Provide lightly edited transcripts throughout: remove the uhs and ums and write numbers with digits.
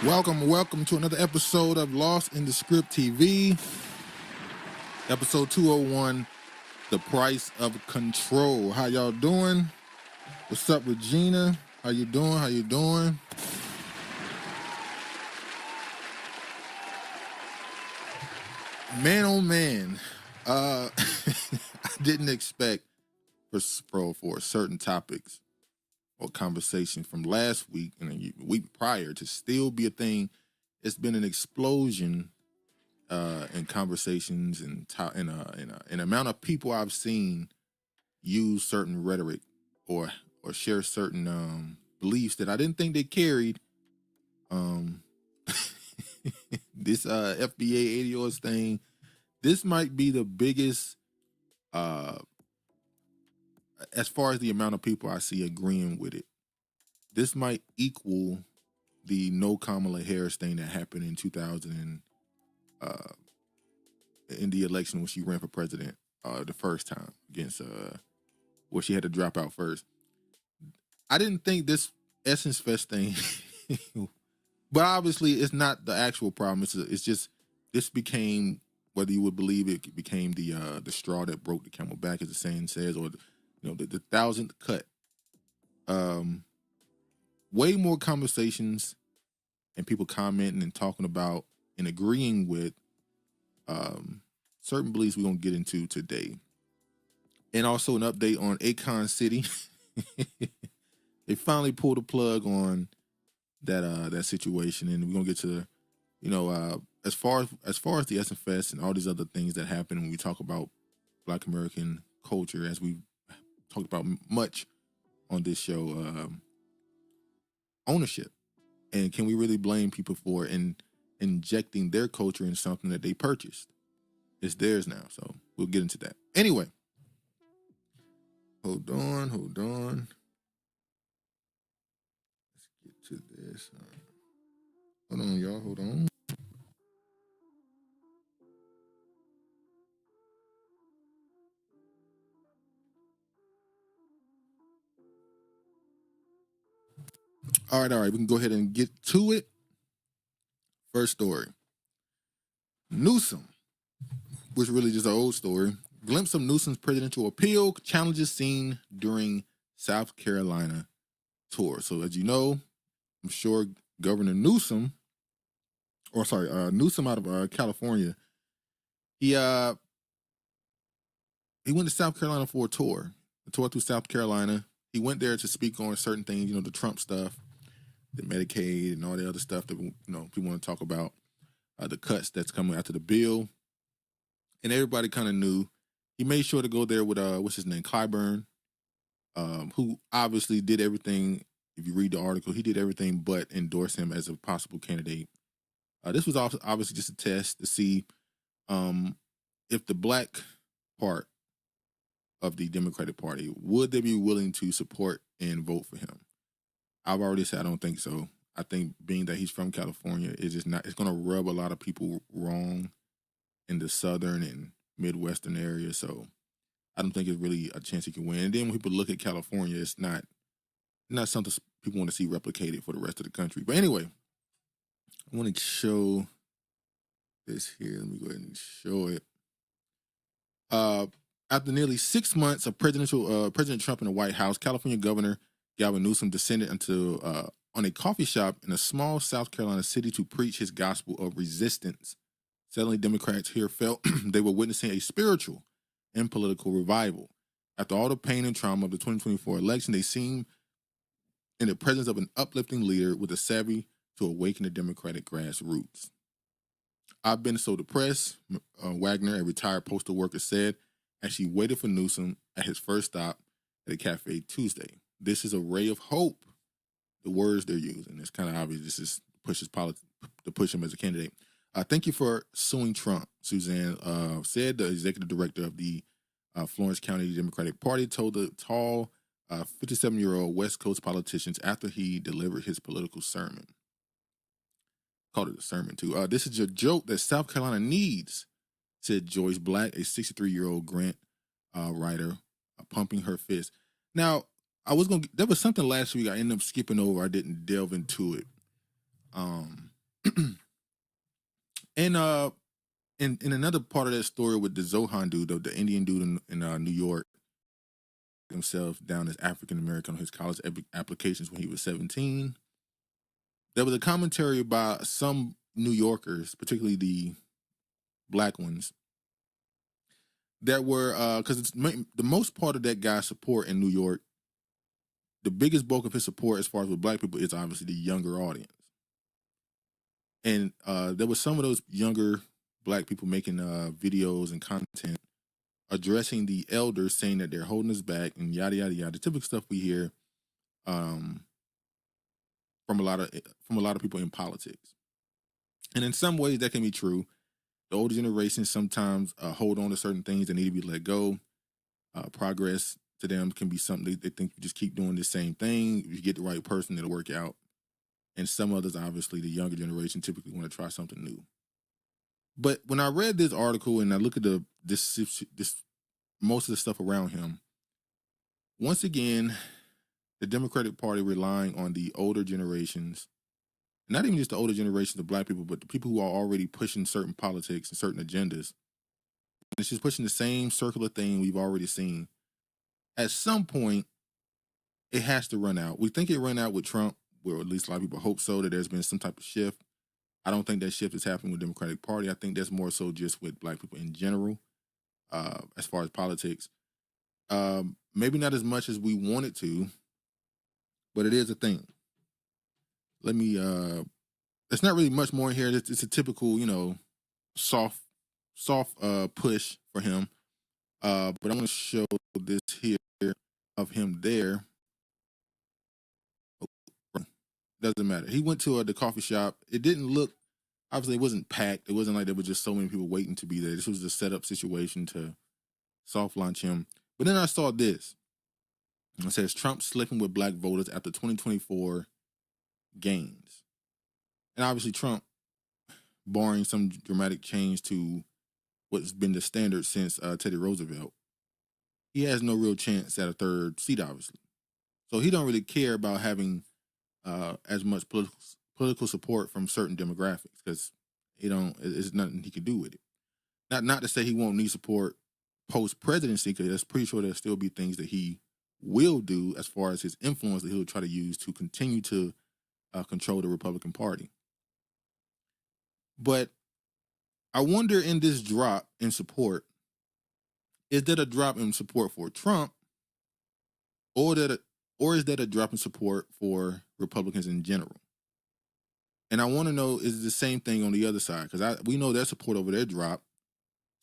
Welcome to another episode of Lost in the Script TV. Episode 201, The Price of Control. How y'all doing? What's up, Regina? How you doing? Man, oh man. I didn't expect for certain topics or conversations from last week and the week prior to still be a thing. It's been an explosion in conversations and amount of people I've seen use certain rhetoric or share certain beliefs that I didn't think they carried. This FBA ADOS thing, this might be the biggest as far as the amount of people I see agreeing with it. This might equal the no Kamala Harris thing that happened in 2000 in the election when she ran for president the first time against where she had to drop out first. I didn't think this Essence Fest thing, but obviously it's not the actual problem. It's just this became, whether you would believe it, became the straw that broke the camel back, as the saying says, or the 1,000th cut. Way more conversations and people commenting and talking about and agreeing with certain beliefs we're going to get into today. And also an update on Akon City. They finally pulled a plug on that situation, and we're going to get to, as far as the Essence Fest and all these other things that happen when we talk about Black American culture, as we've talked about much on this show, ownership. And can we really blame people for injecting their culture in something that they purchased? It's theirs now, so we'll get into that. Anyway, hold on. Let's get to this. Hold on, y'all. Hold on. All right. We can go ahead and get to it. First story. Newsom, which really just an old story. Glimpse of Newsom's presidential appeal, challenges seen during South Carolina tour. So as you know, I'm sure Governor Newsom, Newsom out of California, he went to South Carolina for a tour through South Carolina. He went there to speak on certain things, the Trump stuff, the Medicaid and all the other stuff that people want to talk about, the cuts that's coming after the bill. And everybody kind of knew. He made sure to go there with what's his name, Clyburn, who obviously did everything. If you read the article, he did everything but endorse him as a possible candidate. This was obviously just a test to see if the Black part of the Democratic Party, would they be willing to support and vote for him? I've already said I don't think so. I think being that he's from California is just not. It's going to rub a lot of people wrong in the southern and Midwestern area. So I don't think it's really a chance he can win. And then when people look at California, it's not something people want to see replicated for the rest of the country. But anyway, I want to show this here. Let me go ahead and show it. After nearly 6 months of President Trump in the White House, California Governor Gavin Newsom descended on a coffee shop in a small South Carolina city to preach his gospel of resistance. Suddenly, Democrats here felt they were witnessing a spiritual and political revival. After all the pain and trauma of the 2024 election, they seemed in the presence of an uplifting leader with a savvy to awaken the Democratic grassroots. I've been so depressed, Wagner, a retired postal worker, said as she waited for Newsom at his first stop at a cafe Tuesday. This is a ray of hope, the words they're using. It's kind of obvious this is to push him as a candidate. Thank you for suing Trump, Suzanne said. The executive director of the Florence County Democratic Party told the tall 57-year-old West Coast politicians after he delivered his political sermon. Called it a sermon, too. This is a joke that South Carolina needs, said Joyce Black, a 63-year-old grant writer, pumping her fist. Now, there was something last week I ended up skipping over. I didn't delve into it. And in another part of that story with the Zohan dude, the Indian dude in New York, himself down as African American on his college applications when he was 17. There was a commentary by some New Yorkers, particularly the black ones, that were because the most part of that guy's support in New York, the biggest bulk of his support as far as with black people is obviously the younger audience. And there was some of those younger black people making videos and content addressing the elders, saying that they're holding us back and yada yada yada. The typical stuff we hear from a lot of people in politics. And in some ways that can be true. The older generation sometimes hold on to certain things that need to be let go. Progress to them can be something they think you just keep doing the same thing. If you get the right person, it'll work out. And some others, obviously, the younger generation typically want to try something new. But when I read this article and I look at this most of the stuff around him, once again, the Democratic Party relying on the older generations, not even just the older generations of black people, but the people who are already pushing certain politics and certain agendas. It's just pushing the same circular thing we've already seen. At some point, it has to run out. We think it ran out with Trump, or at least a lot of people hope so, that there's been some type of shift. I don't think that shift is happening with the Democratic Party. I think that's more so just with black people in general, as far as politics. Maybe not as much as we want it to, but it is a thing. Let me, it's not really much more in here. It's a typical, soft push for him. But I'm going to show this here of him there. Doesn't matter. He went to the coffee shop. It didn't look, obviously it wasn't packed. It wasn't like there were just so many people waiting to be there. This was a setup situation to soft launch him. But then I saw this. It says Trump slipping with black voters after 2024 gains. And obviously Trump, barring some dramatic change to what's been the standard since Teddy Roosevelt, he has no real chance at a third seat, obviously. So he don't really care about having as much political support from certain demographics, because it's nothing he can do with it. Not to say he won't need support post presidency, because that's pretty sure there'll still be things that he will do as far as his influence that he'll try to use to continue to control the Republican Party. But I wonder, in this drop in support, is that a drop in support for Trump, or is that a drop in support for Republicans in general? And I want to know, is it the same thing on the other side? Because we know their support over there dropped.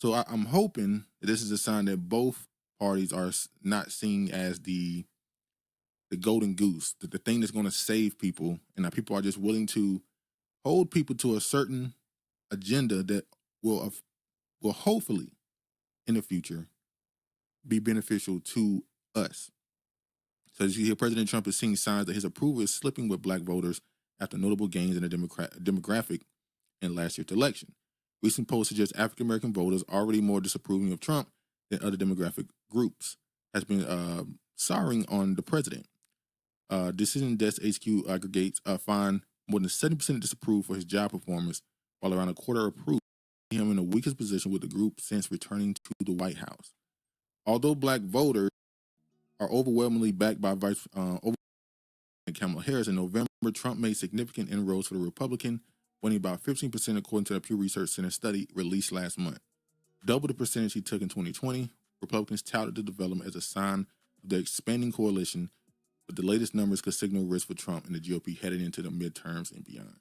So I'm hoping that this is a sign that both parties are not seen as the golden goose, the thing that's going to save people, and that people are just willing to hold people to a certain agenda that will hopefully in the future be beneficial to us. So as you hear, President Trump is seeing signs that his approval is slipping with black voters after notable gains in the demographic in last year's election. Recent polls suggest African American voters already more disapproving of Trump than other demographic groups has been souring on the president. Decision Desk HQ aggregates find more than 70% disapprove for his job performance, while around a quarter approve, him in the weakest position with the group since returning to the White House. Although black voters are overwhelmingly backed by Vice Kamala Harris in November, Trump made significant inroads for the Republican, winning about 15% according to the Pew Research Center study released last month. Double the percentage he took in 2020, Republicans touted the development as a sign of their expanding coalition, but the latest numbers could signal risk for Trump and the GOP heading into the midterms and beyond.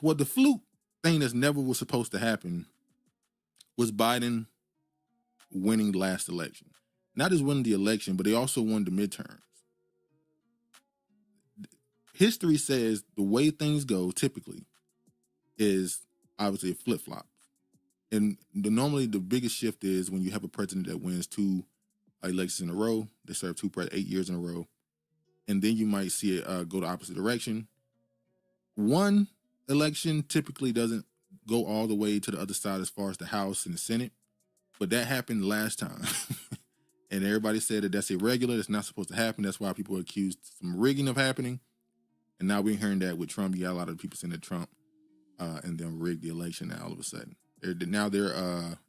Well, the fluke thing that's never was supposed to happen was Biden winning the last election. Not just winning the election, but they also won the midterms. History says the way things go typically is obviously a flip-flop. And normally the biggest shift is when you have a president that wins 2 elections in a row. They serve 8 years in a row. And then you might see it go the opposite direction. One election typically doesn't go all the way to the other side as far as the House and the Senate. But that happened last time. And everybody said that that's irregular. That's not supposed to happen. That's why people accused some rigging of happening. And now we're hearing that with Trump. You got a lot of people saying that Trump and then rig the election now all of a sudden. They're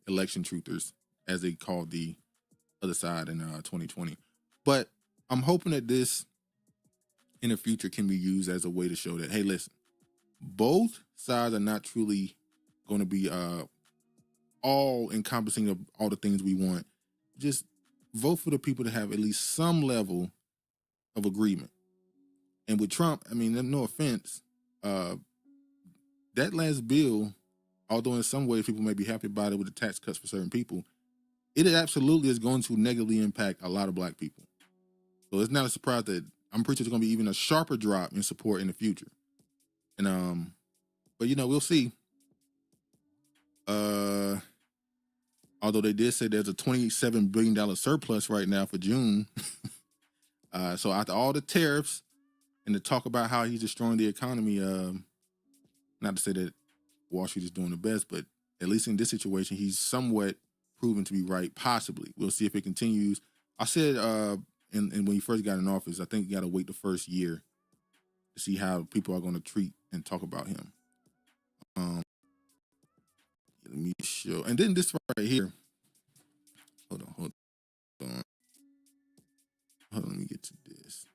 election truthers, as they called the other side in 2020. But I'm hoping that this in the future can be used as a way to show that, hey, listen, both sides are not truly going to be all encompassing of all the things we want. Just vote for the people to have at least some level of agreement. And with Trump, I mean, no offense, that last bill, although in some ways people may be happy about it with the tax cuts for certain people, it absolutely is going to negatively impact a lot of Black people. So it's not a surprise that I'm pretty sure there's going to be even a sharper drop in support in the future. And but we'll see. Although they did say there's a $27 billion surplus right now for June. So after all the tariffs and the talk about how he's destroying the economy, not to say that Wall Street is doing the best, but at least in this situation, he's somewhat proven to be right, possibly. We'll see if it continues. I said, and when he first got in office, I think you got to wait the first year to see how people are going to treat and talk about him. Let me show. And then this right here. Hold on. Let me get to this.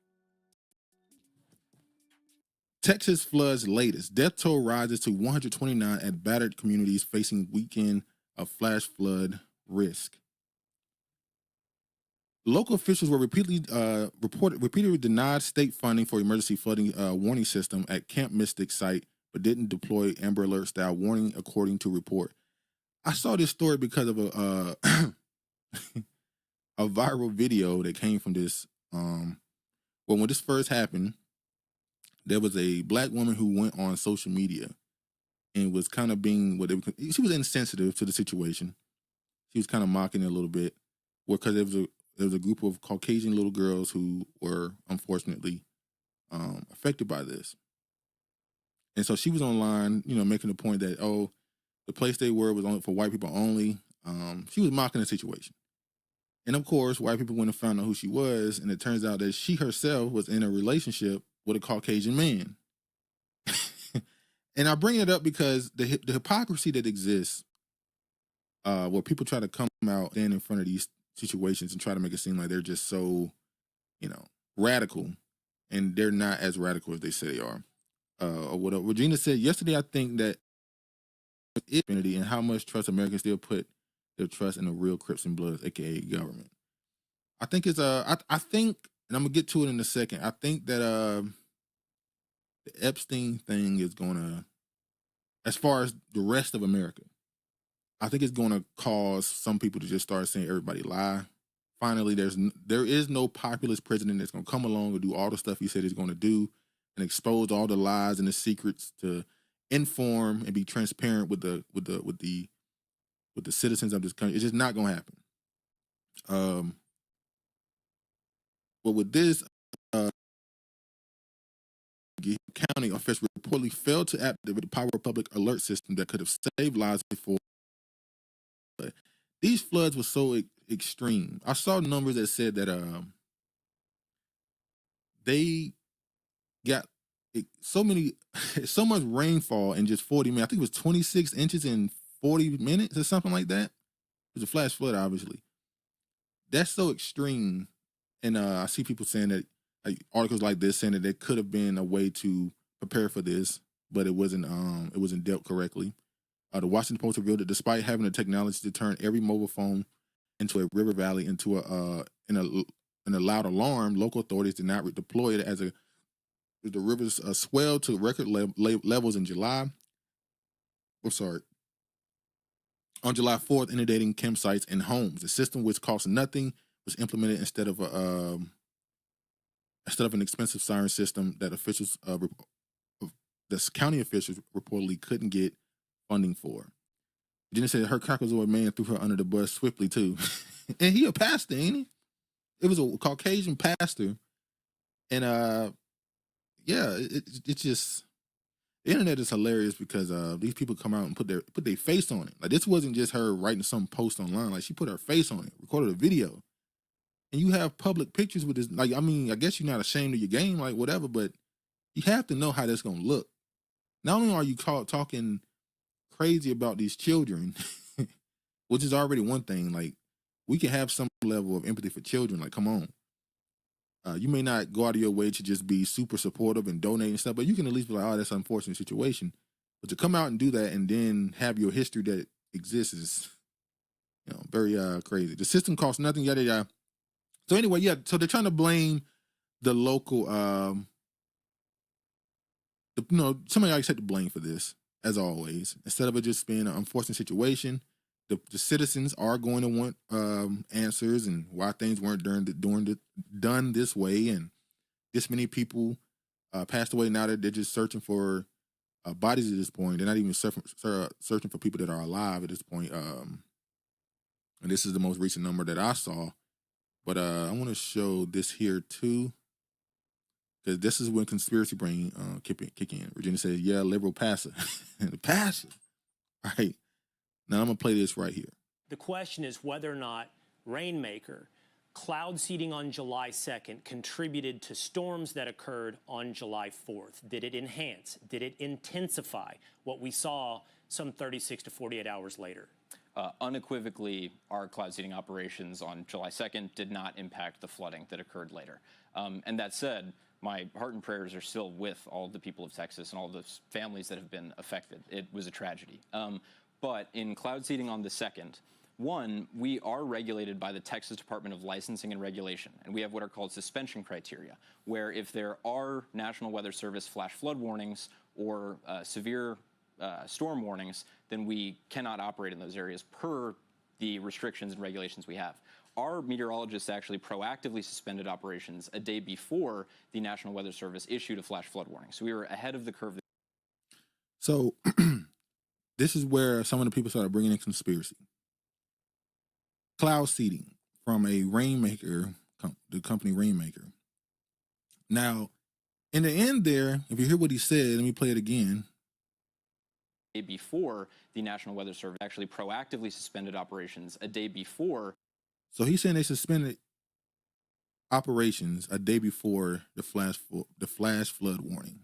Texas floods latest. Death toll rises to 129 at battered communities facing weekend of flash flood risk. Local officials were repeatedly denied state funding for emergency flooding warning system at Camp Mystic site, but didn't deploy Amber Alert style warning, according to report. I saw this story because of a a viral video that came from this. Well, when this first happened, there was a Black woman who went on social media and was kind of being she was insensitive to the situation. She was kind of mocking it a little bit, because there was a group of Caucasian little girls who were unfortunately affected by this. And so she was online, making the point that, the place they were was only for white people only. She was mocking the situation. And of course, white people went and found out who she was, and it turns out that she herself was in a relationship with a Caucasian man. And I bring it up because the hypocrisy that exists, where people try to come out, stand in front of these situations and try to make it seem like they're just so, radical, and they're not as radical as they say they are. What Regina said yesterday, I think that infinity and how much trust Americans still put their trust in the real Crips and Bloods, aka government. I think it's I think, and I'm gonna get to it in a second. I think that the Epstein thing is gonna, as far as the rest of America, I think it's gonna cause some people to just start saying everybody lie. Finally, there is no populist president that's gonna come along and do all the stuff he said he's gonna do and expose all the lies and the secrets to inform and be transparent with the citizens of this country. It's just not gonna happen. But with this, county officials reportedly failed to activate the Power Public Alert system that could have saved lives before. These floods were so extreme. I saw numbers that said that they got so much rainfall in just 40 minutes. I think it was 26 inches in 40 minutes or something like that. It was a flash flood, obviously. That's so extreme. And I see people saying that, articles like this saying that there could have been a way to prepare for this, but it wasn't dealt correctly. The Washington Post revealed that despite having the technology to turn every mobile phone into a river valley into a loud alarm, local authorities did not deploy it as the rivers swelled to record levels in July. On July 4th, inundating campsites and homes. The system, which cost nothing, was implemented instead of an expensive siren system that county officials reportedly couldn't get funding for. Jenna said her Caucasoid man threw her under the bus swiftly too. And he a pastor, ain't he? It was a Caucasian pastor. And it's just, the internet is hilarious because these people come out and put their face on it. Like, this wasn't just her writing some post online. Like, she put her face on it, recorded a video. And you have public pictures with this. Like, I mean, I guess you're not ashamed of your game, like whatever, but you have to know how that's gonna look. not only are you talking crazy about these children, which is already one thing, like we can have some level of empathy for children. Like, come on. You may not go out of your way to just be super supportive and donate and stuff, but you can at least be like, oh, that's an unfortunate situation. But to come out and do that and then have your history that exists is, very crazy. The system costs nothing, yada yada. So anyway, yeah. So they're trying to blame the local, somebody always take the blame for this, as always. Instead of it just being an unfortunate situation, the citizens are going to want answers and why things weren't done this way, and this many people passed away. Now that they're just searching for bodies at this point. They're not even searching for people that are alive at this point. And this is the most recent number that I saw. But I want to show this here too, because this is when conspiracy brain kick in. Virginia says, yeah, liberal passer. The passer. All right. Now I'm going to play this right here. The question is whether or not Rainmaker, cloud seeding on July 2nd, contributed to storms that occurred on July 4th. Did it enhance? Did it intensify what we saw some 36 to 48 hours later? Unequivocally, our cloud seeding operations on July 2nd did not impact the flooding that occurred later. And that said, my heart and prayers are still with all the people of Texas and all the families that have been affected. It was a tragedy. But in cloud seeding on the 2nd, one, we are regulated by the Texas Department of Licensing and Regulation, and we have what are called suspension criteria, where if there are National Weather Service flash flood warnings or severe storm warnings, then we cannot operate in those areas per the restrictions and regulations we have. Our meteorologists actually proactively suspended operations a day before the National Weather Service issued a flash flood warning. So we were ahead of the curve. So this is where some of the people started bringing in conspiracy. Cloud seeding from a Rainmaker, the company Rainmaker. Now, in the end there, if you hear what he said, let me play it again. Before the National Weather Service actually proactively suspended operations a day before. So he's saying they suspended operations a day before the flash flood warning.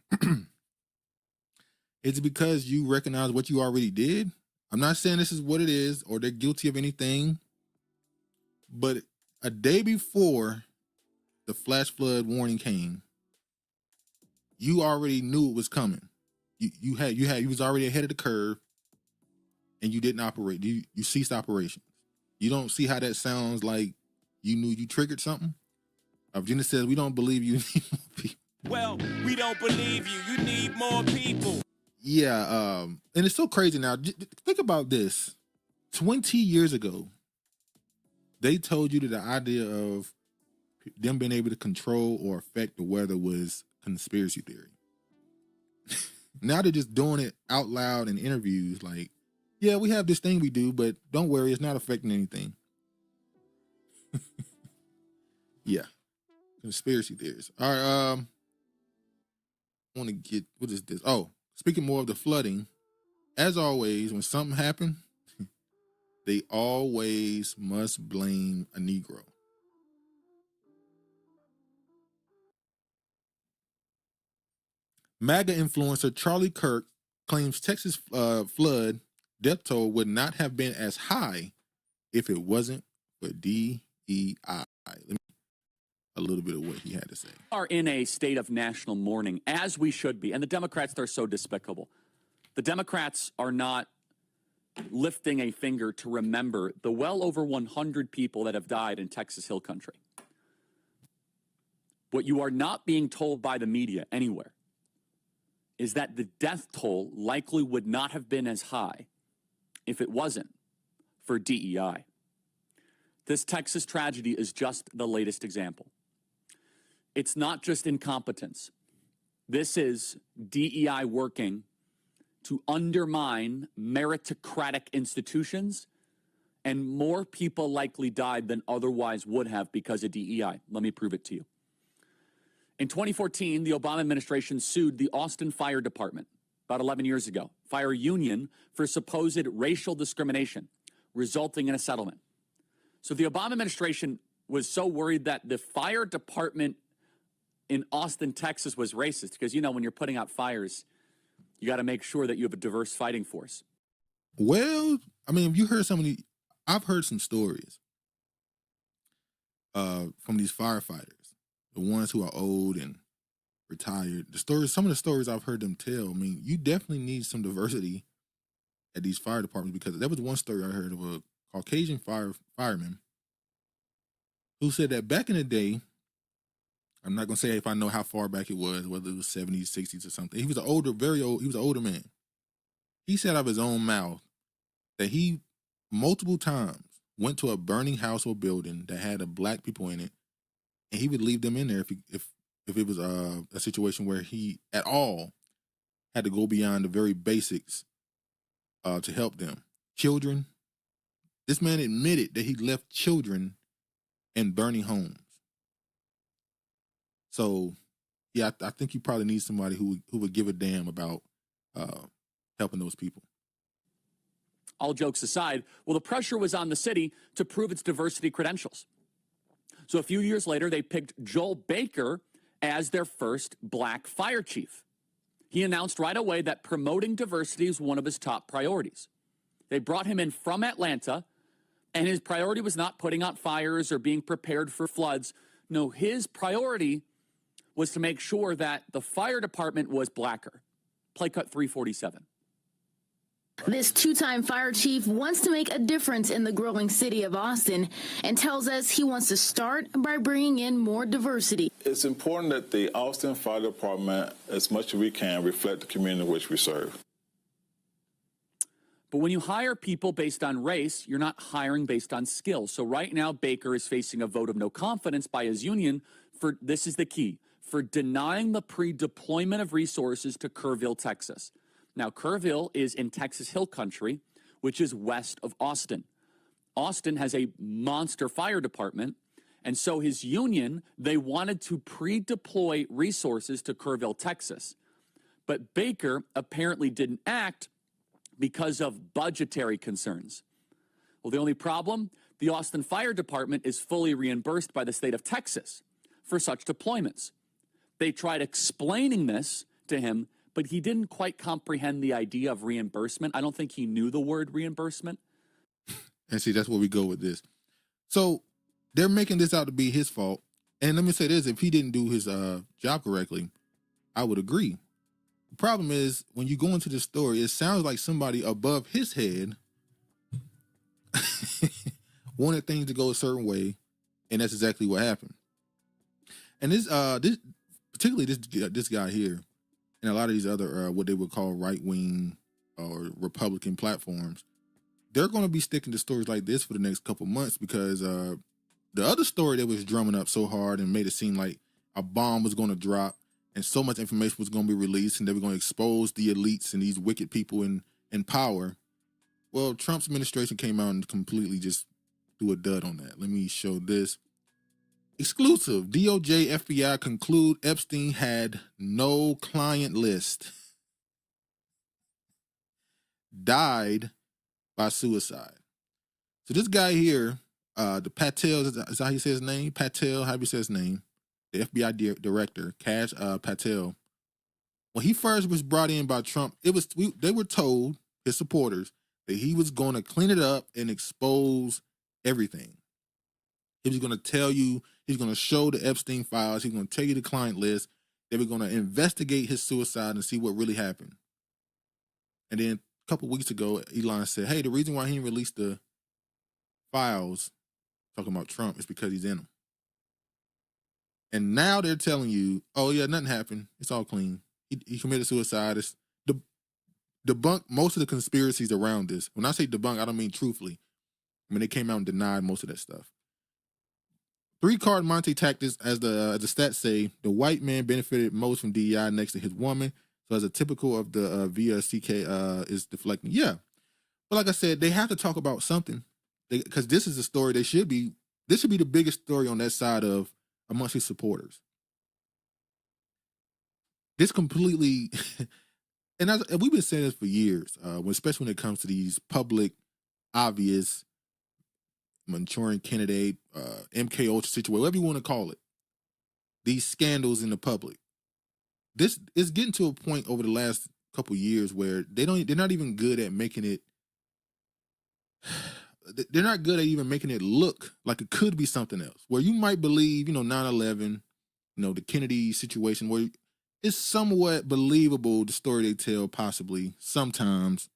It's because you recognize what you already did. I'm not saying this is what it is or they're guilty of anything, but a day before the flash flood warning came, you already knew it was coming. You was already ahead of the curve, and you didn't operate. You ceased operations. You don't see how that sounds like you knew you triggered something? Virginia says, we don't believe you need more people. Well, we don't believe you. You need more people. Yeah, and it's so crazy now. Think about this. 20 years ago, they told you that the idea of them being able to control or affect the weather was conspiracy theory. Now they're just doing it out loud in interviews like, yeah, we have this thing we do, but don't worry, it's not affecting anything. Yeah. Conspiracy theories. All right, I want to get, what is this? Oh, speaking more of the flooding, as always, when something happened, they always must blame a Negro. MAGA influencer Charlie Kirk claims Texas flood death toll would not have been as high if it wasn't for DEI. Let me a little bit of what he had to say. Are in a state of national mourning, as we should be, and the Democrats are so despicable. The Democrats are not lifting a finger to remember the well over 100 people that have died in Texas Hill Country. What you are not being told by the media anywhere is that the death toll likely would not have been as high if it wasn't for DEI. This Texas tragedy is just the latest example. It's not just incompetence. This is DEI working to undermine meritocratic institutions, and more people likely died than otherwise would have because of DEI. Let me prove it to you. In 2014, the Obama administration sued the Austin Fire Department, about 11 years ago, fire union, for supposed racial discrimination, resulting in a settlement. So the Obama administration was so worried that the fire department in Austin, Texas was racist, because, you know, when you're putting out fires, You got to make sure that you have a diverse fighting force. Well, I mean, if you heard I've heard some stories from these firefighters, the ones who are old and retired. Some of the stories I've heard them tell, I mean, you definitely need some diversity at these fire departments, because there was one story I heard of a Caucasian fireman who said that back in the day, I'm not going to say if I know how far back it was, whether it was 70s, 60s or something. He was he was an older man. He said out of his own mouth that he multiple times went to a burning house or building that had black people in it, and he would leave them in there if it was a situation where he at all had to go beyond the very basics to help them. Children. This man admitted that he left children in burning homes. So, yeah, I think you probably need somebody who would give a damn about helping those people. All jokes aside, well, the pressure was on the city to prove its diversity credentials. So a few years later, they picked Joel Baker as their first black fire chief. He announced right away that promoting diversity is one of his top priorities. They brought him in from Atlanta, and his priority was not putting out fires or being prepared for floods. No, his priority was to make sure that the fire department was blacker. Play cut 347. This two-time fire chief wants to make a difference in the growing city of Austin and tells us he wants to start by bringing in more diversity. It's important that the Austin Fire Department, as much as we can, reflect the community in which we serve. But when you hire people based on race, you're not hiring based on skill. So right now, Baker is facing a vote of no confidence by his union for, this is the key, for denying the pre-deployment of resources to Kerrville, Texas. Now, Kerrville is in Texas Hill Country, which is west of Austin. Austin has a monster fire department, and so his union, they wanted to pre-deploy resources to Kerrville, Texas. But Baker apparently didn't act because of budgetary concerns. Well, the only problem, the Austin Fire Department is fully reimbursed by the state of Texas for such deployments. They tried explaining this to him, but he didn't quite comprehend the idea of reimbursement. I don't think he knew the word reimbursement. And see, that's where we go with this. So they're making this out to be his fault. And let me say this, if he didn't do his job correctly, I would agree. The problem is, when you go into the story, it sounds like somebody above his head wanted things to go a certain way, and that's exactly what happened. And this particularly this guy here, and a lot of these other what they would call right-wing or Republican platforms, they're going to be sticking to stories like this for the next couple months, because the other story that was drumming up so hard and made it seem like a bomb was going to drop and so much information was going to be released and they were going to expose the elites and these wicked people in power. Well, Trump's administration came out and completely just threw a dud on that. Let me show this. Exclusive. DOJ, FBI conclude Epstein had no client list. Died by suicide. So this guy here, the Patel, is how he says his name? Patel, how do you say his name? The FBI director, Kash Patel. When he first was brought in by Trump, they were told, his supporters, that he was going to clean it up and expose everything. He was going to tell you, he's going to show the Epstein Files, he's going to tell you the client list, they were going to investigate his suicide and see what really happened. And then a couple weeks ago, Elon said, hey, the reason why he didn't release the files, talking about Trump, is because he's in them. And now they're telling you, oh yeah, nothing happened, it's all clean. He committed suicide. It's debunk most of the conspiracies around this. When I say debunk, I don't mean truthfully. I mean, they came out and denied most of that stuff. 3-card Monte tactics, as the stats say, the white man benefited most from DEI next to his woman. So as a typical of the via CK is deflecting. Yeah. But like I said, they have to talk about something, because this is a story this should be the biggest story on that side of amongst his supporters. This completely, and we've been saying this for years, especially when it comes to these public, obvious, Manchurian candidate, MK Ultra situation, whatever you want to call it, these scandals in the public. This is getting to a point over the last couple years where they're not even good at making it. They're not good at even making it look like it could be something else. Where you might believe, 9/11, the Kennedy situation, where it's somewhat believable the story they tell, possibly sometimes.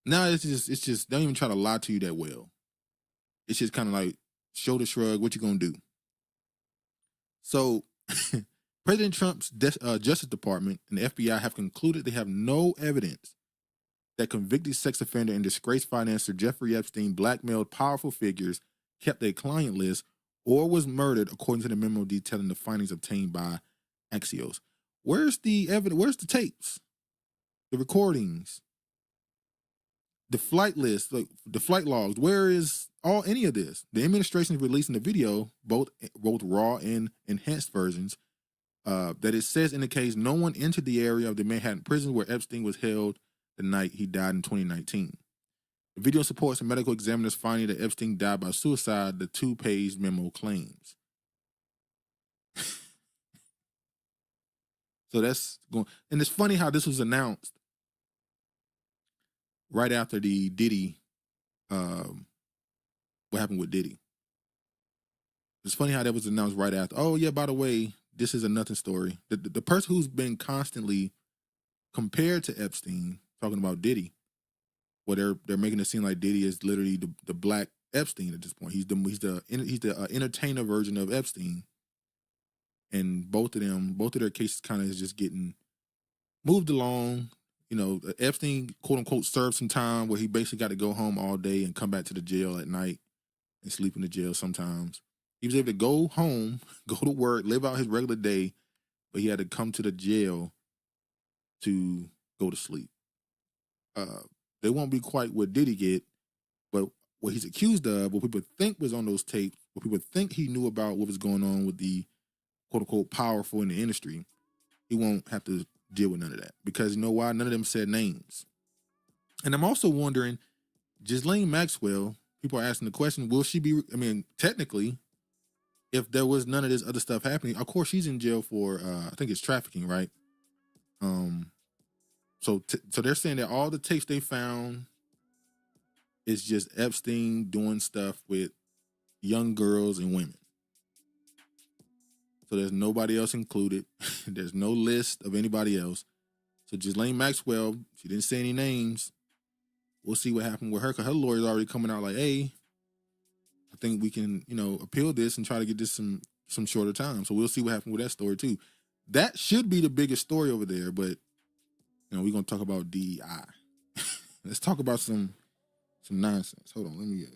Now it's just they don't even try to lie to you that well. It's just kind of like shoulder shrug. What you gonna do? So, President Trump's Justice Department and the FBI have concluded they have no evidence that convicted sex offender and disgraced financier Jeffrey Epstein blackmailed powerful figures, kept a client list, or was murdered, according to the memo detailing the findings obtained by Axios. Where's the evidence? Where's the tapes, the recordings, the flight list, the flight logs? Where is any of this? The administration is releasing the video, both raw and enhanced versions, that it says indicates no one entered the area of the Manhattan prison where Epstein was held the night he died in 2019. The video supports a medical examiner's finding that Epstein died by suicide, the 2-page memo claims. So that's going, and it's funny how this was announced right after the Diddy, what happened with Diddy. It's funny how that was announced right after. Oh yeah, by the way, this is a nothing story. The person who's been constantly compared to Epstein, talking about Diddy, well, they're making it seem like Diddy is literally the black Epstein at this point. He's the entertainer version of Epstein, and both of their cases kind of is just getting moved along. Epstein, quote unquote, served some time where he basically got to go home all day and come back to the jail at night and sleep in the jail sometimes. He was able to go home, go to work, live out his regular day, but he had to come to the jail to go to sleep. They won't be quite what Diddy get, but what he's accused of, what people think was on those tapes, what people think he knew about what was going on with the quote unquote powerful in the industry, he won't have to deal with none of that. Because you know why? None of them said names. And I'm also wondering, Ghislaine Maxwell, people are asking the question, will she be, technically, if there was none of this other stuff happening, of course she's in jail for, I think it's trafficking, right? So they're saying that all the tapes they found is just Epstein doing stuff with young girls and women. So there's nobody else included. There's no list of anybody else. So Ghislaine Maxwell, she didn't say any names. We'll see what happened with her, because her lawyer's already coming out like, hey, I think we can, appeal this and try to get this some shorter time. So we'll see what happened with that story too. That should be the biggest story over there, but we're gonna talk about DEI. Let's talk about some nonsense. Hold on,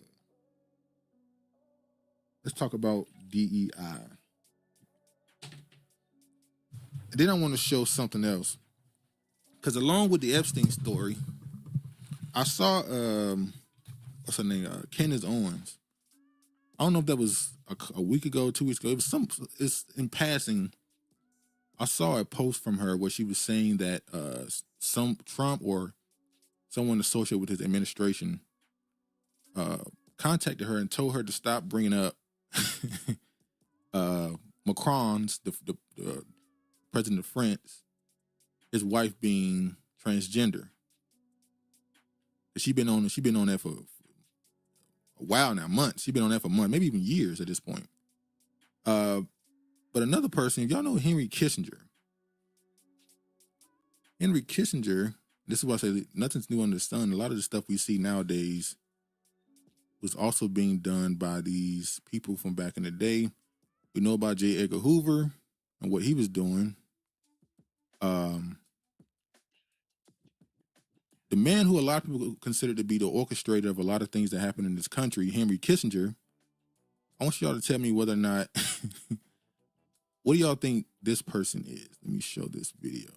let's talk about DEI. And then I want to show something else, because along with the Epstein story, I saw what's her name, Candace Owens. I don't know if that was a week ago, 2 weeks ago. It was it's in passing. I saw a post from her where she was saying that some Trump or someone associated with his administration contacted her and told her to stop bringing up Macron's, the president of France, his wife being transgender. She's been on that for a while now, months. She's been on that for months, maybe even years at this point. But another person, if y'all know Henry Kissinger. Henry Kissinger, this is why I say nothing's new under the sun. A lot of the stuff we see nowadays was also being done by these people from back in the day. We know about J. Edgar Hoover and what he was doing. The man who a lot of people consider to be the orchestrator of a lot of things that happen in this country, Henry Kissinger, I want y'all to tell me whether or not, what do y'all think this person is? Let me show this video.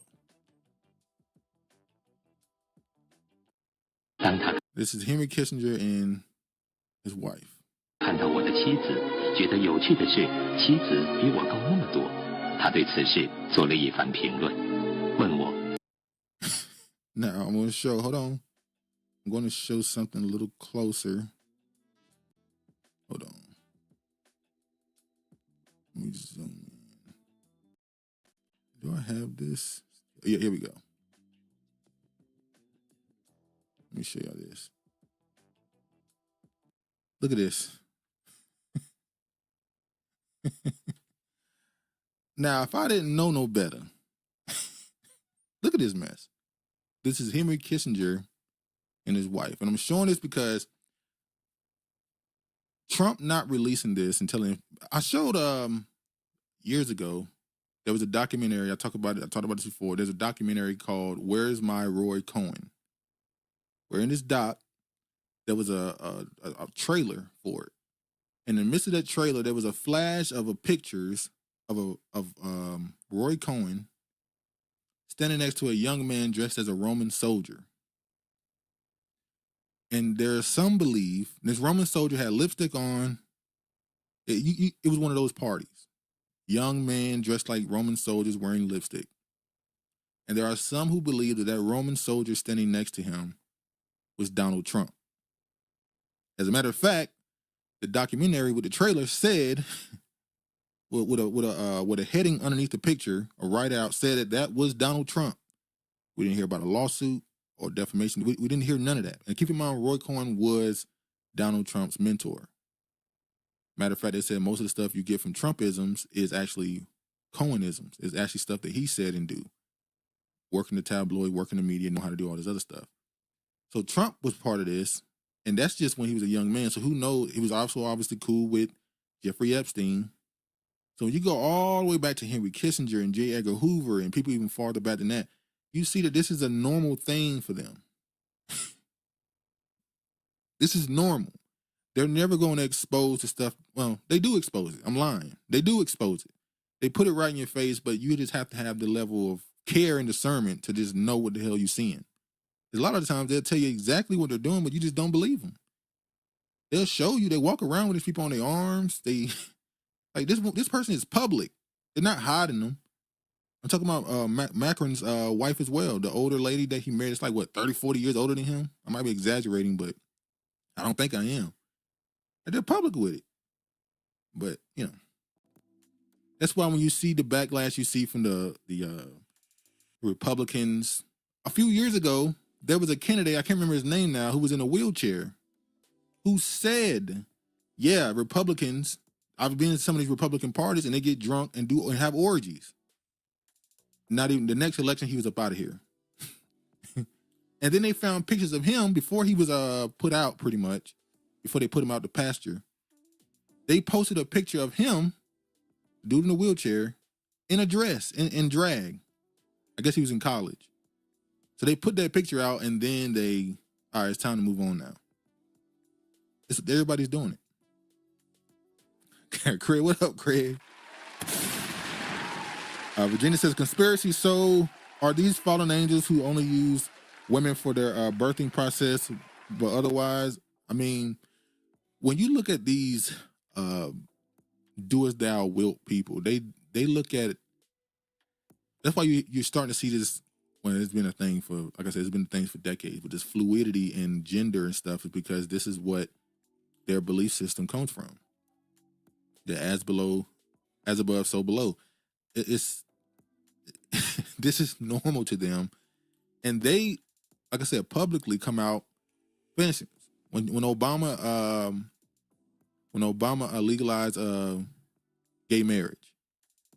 This is Henry Kissinger and his wife. 看到我的妻子，觉得有趣的是，妻子比我高那么多。他对此事做了一番评论，问我。Now I'm going to show. Hold on. I'm going to show something a little closer. Hold on. Let me zoom in. Do I have this? Yeah, here we go. Let me show y'all this. Look at this. Now, if I didn't know no better, look at this mess. This is Henry Kissinger and his wife. And I'm showing this because Trump not releasing this and telling, I showed years ago, there was a documentary, I talked about this before. There's a documentary called Where's My Roy Cohn? Where in this doc, there was a trailer for it. And in the midst of that trailer, there was a flash of pictures of Roy Cohn standing next to a young man dressed as a Roman soldier. And there are some believe this Roman soldier had lipstick on. It was one of those parties. Young man dressed like Roman soldiers wearing lipstick. And there are some who believe that Roman soldier standing next to him was Donald Trump. As a matter of fact, the documentary with the trailer said, with a heading underneath the picture, a write-out said that was Donald Trump. We didn't hear about a lawsuit or defamation. We didn't hear none of that. And keep in mind, Roy Cohn was Donald Trump's mentor. Matter of fact, they said most of the stuff you get from Trumpisms is actually Cohenisms. It's actually stuff that he said and do. Work in the tabloid, work in the media, know how to do all this other stuff. So Trump was part of this, and that's just when he was a young man. So who knows? He was also obviously cool with Jeffrey Epstein. So when you go all the way back to Henry Kissinger and J. Edgar Hoover and people even farther back than that, you see that this is a normal thing for them. This is normal. They're never going to expose the stuff. Well, they do expose it. I'm lying. They do expose it. They put it right in your face, but you just have to have the level of care and discernment to just know what the hell you're seeing. A lot of the times they'll tell you exactly what they're doing, but you just don't believe them. They'll show you. They walk around with these people on their arms. They like this person is public. They're not hiding them. I'm talking about Macron's wife as well, the older lady that he married. It's like, what, 30, 40 years older than him? I might be exaggerating, but I don't think I am. And they're public with it. But, you know, that's why when you see the backlash you see from the Republicans, a few years ago, there was a candidate, I can't remember his name now, who was in a wheelchair, who said, yeah, Republicans, I've been in some of these Republican parties and they get drunk and have orgies. Not even the next election, he was up out of here. And then they found pictures of him before he was put out, pretty much, before they put him out to pasture. They posted a picture of him, dude in a wheelchair, in a dress, in drag. I guess he was in college. So they put that picture out, and then all right, it's time to move on now. Everybody's doing it. Craig, what up, Craig? Virginia says, conspiracy, so are these fallen angels who only use women for their birthing process, but otherwise, I mean, when you look at these do as thou wilt people, they look at it. That's why you're starting to see this when it's been a thing for, like I said, it's been things for decades, but this fluidity in gender and stuff is because this is what their belief system comes from. The as above, so below. It's this is normal to them, and they, like I said, publicly come out. For instance, when Obama legalized gay marriage,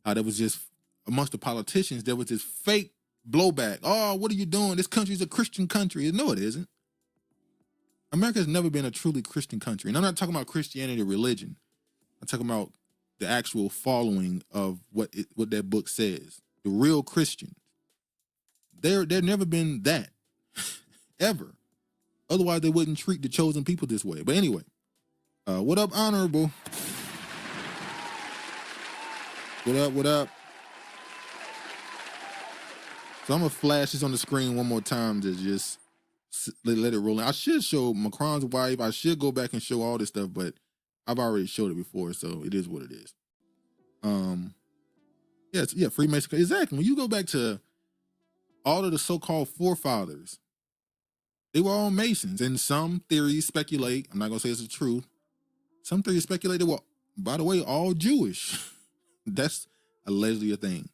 how there was just amongst the politicians there was this fake blowback. Oh, what are you doing? This country's a Christian country. No, it isn't. America's never been a truly Christian country, and I'm not talking about Christianity or religion. I'm talking about the actual following of what that book says. The real Christians. They've never been that. Ever. Otherwise, they wouldn't treat the chosen people this way. But anyway, what up, Honorable? What up? So I'm going to flash this on the screen one more time to just let it roll in. I should show Macron's wife. I should go back and show all this stuff, but I've already showed it before, so it is what it is. Freemason. Exactly. When you go back to all of the so-called forefathers, they were all Masons, and some theories speculate, I'm not going to say it's the truth, some theories speculate they were, by the way, all Jewish. That's allegedly a thing.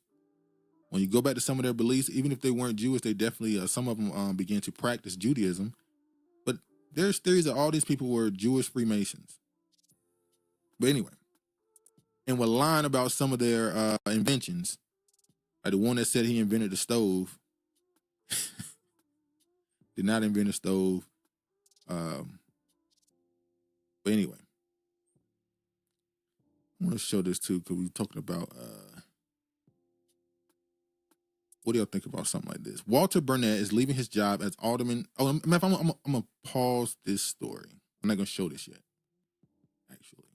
When you go back to some of their beliefs, even if they weren't Jewish, they definitely, some of them began to practice Judaism. there's theories that all these people were Jewish Freemasons. But anyway, and were lying about some of their inventions. Like the one that said he invented the stove. Did not invent a stove. But anyway, I want to show this too because we're talking about what do y'all think about something like this? Walter Burnett is leaving his job as alderman. Oh, I'm gonna pause this story. I'm not gonna show this yet. Actually,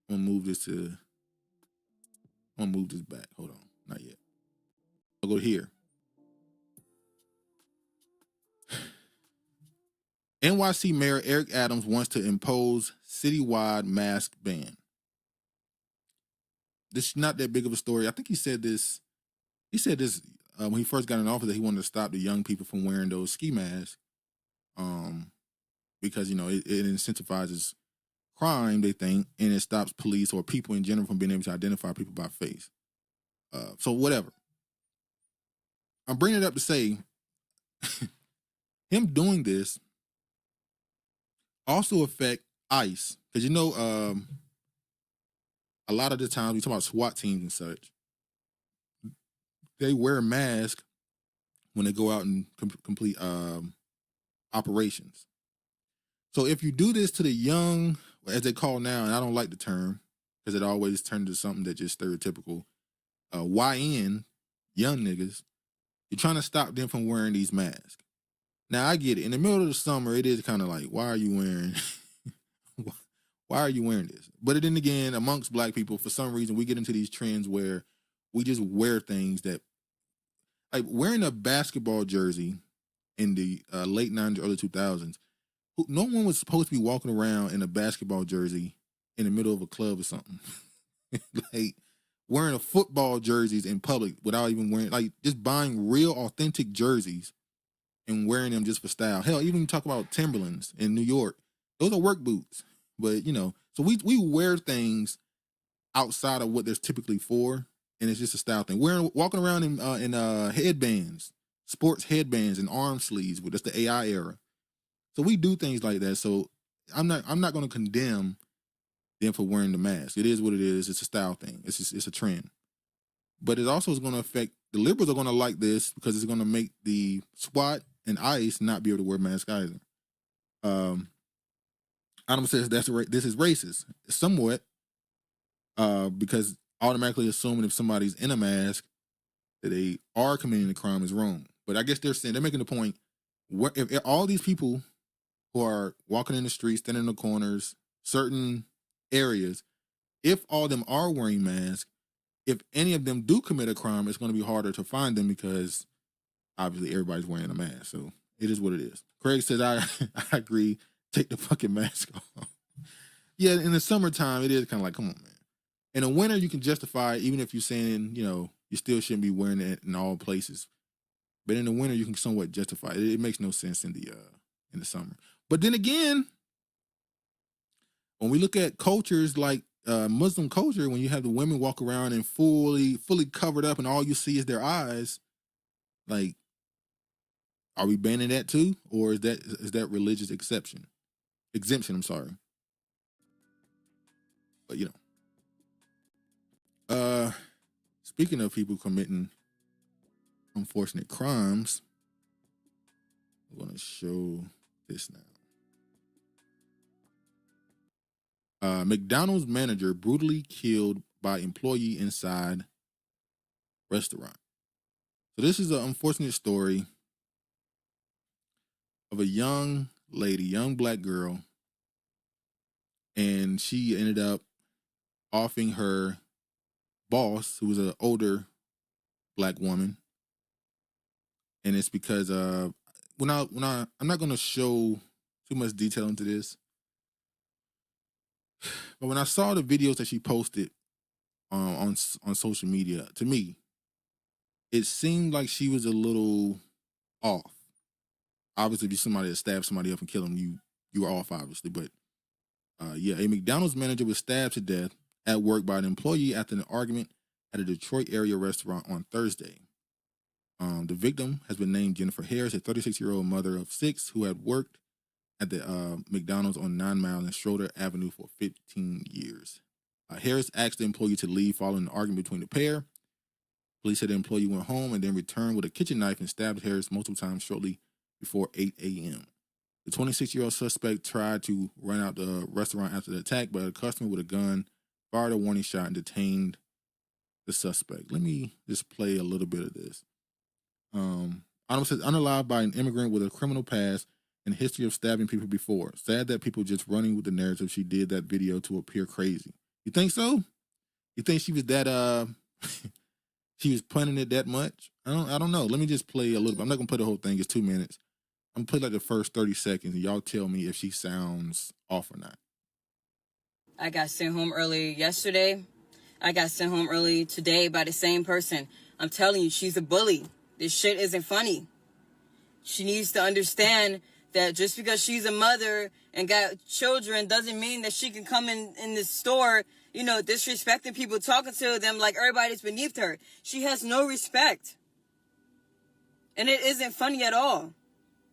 I'm gonna move this back. Hold on, not yet. I'll go here. NYC Mayor Eric Adams wants to impose citywide mask ban. This is not that big of a story. I think he said this. He said this when he first got in office that he wanted to stop the young people from wearing those ski masks, because it incentivizes crime. They think, and it stops police or people in general from being able to identify people by face. So whatever. I'm bringing it up to say, him doing this also affect ICE because a lot of the times we talk about SWAT teams and such. They wear a mask when they go out and complete operations. So if you do this to the young, as they call now, and I don't like the term because it always turns into something that's just stereotypical, YN, young niggas, you're trying to stop them from wearing these masks. Now I get it. In the middle of the summer, it is kind of like, why are you wearing this? But then again, amongst black people, for some reason, we get into these trends where we just wear things that, like wearing a basketball jersey in the late 90s, early 2000s, no one was supposed to be walking around in a basketball jersey in the middle of a club or something. Like wearing a football jerseys in public without even wearing, like just buying real authentic jerseys and wearing them just for style. Hell, even you talk about Timberlands in New York, those are work boots. But so we wear things outside of what they're typically for, and it's just a style thing. Walking around in headbands, sports headbands and arm sleeves. That's the AI era. So we do things like that. So I'm not going to condemn them for wearing the mask. It is what it is. It's a style thing. It's a trend. But it also is going to affect the liberals are going to like this because it's going to make the SWAT and ICE not be able to wear masks either. Adam says this is racist, somewhat, because automatically assuming if somebody's in a mask that they are committing a crime is wrong. But I guess they're making the point where if all these people who are walking in the streets, standing in the corners, certain areas, if all of them are wearing masks, if any of them do commit a crime, it's going to be harder to find them because obviously everybody's wearing a mask. So it is what it is. Craig says, I agree. Take the fucking mask off. Yeah, in the summertime, it is kind of like, come on, man. In the winter, you can justify it, even if you're saying, you still shouldn't be wearing it in all places. But in the winter, you can somewhat justify it. It makes no sense in the summer. But then again, when we look at cultures like Muslim culture, when you have the women walk around and fully covered up and all you see is their eyes, like, are we banning that too? Or is that religious exemption, I'm sorry. But speaking of people committing unfortunate crimes, I'm going to show this now. McDonald's manager brutally killed by employee inside restaurant. So this is an unfortunate story of a young lady, young black girl, and she ended up offing her boss, who was an older black woman, and it's because I'm not going to show too much detail into this, but when I saw the videos that she posted on social media, to me, it seemed like she was a little off. Obviously, if you're somebody that stabbed somebody up and killed them, you were off, obviously. But a McDonald's manager was stabbed to death at work by an employee after an argument at a Detroit area restaurant on Thursday. The victim has been named Jennifer Harris, a 36-year-old mother of 6 who had worked at the McDonald's on 9 Mile and Schroeder Avenue for 15 years. Harris asked the employee to leave following an argument between the pair. Police said the employee went home and then returned with a kitchen knife and stabbed Harris multiple times shortly before 8 a.m. The 26-year-old suspect tried to run out the restaurant after the attack, but a customer with a gun fired a warning shot and detained the suspect. Let me just play a little bit of this. Adam says, unalive by an immigrant with a criminal past and history of stabbing people before. Sad that people just running with the narrative she did that video to appear crazy. You think so? You think she was that, she was punning it that much? I don't know. Let me just play a little bit. I'm not going to play the whole thing. It's 2 minutes. I'm going to play like the first 30 seconds, and y'all tell me if she sounds off or not. I got sent home early yesterday. I got sent home early today by the same person. I'm telling you, she's a bully. This shit isn't funny. She needs to understand that just because she's a mother and got children doesn't mean that she can come in the store, you know, disrespecting people, talking to them like everybody's beneath her. She has no respect. And it isn't funny at all.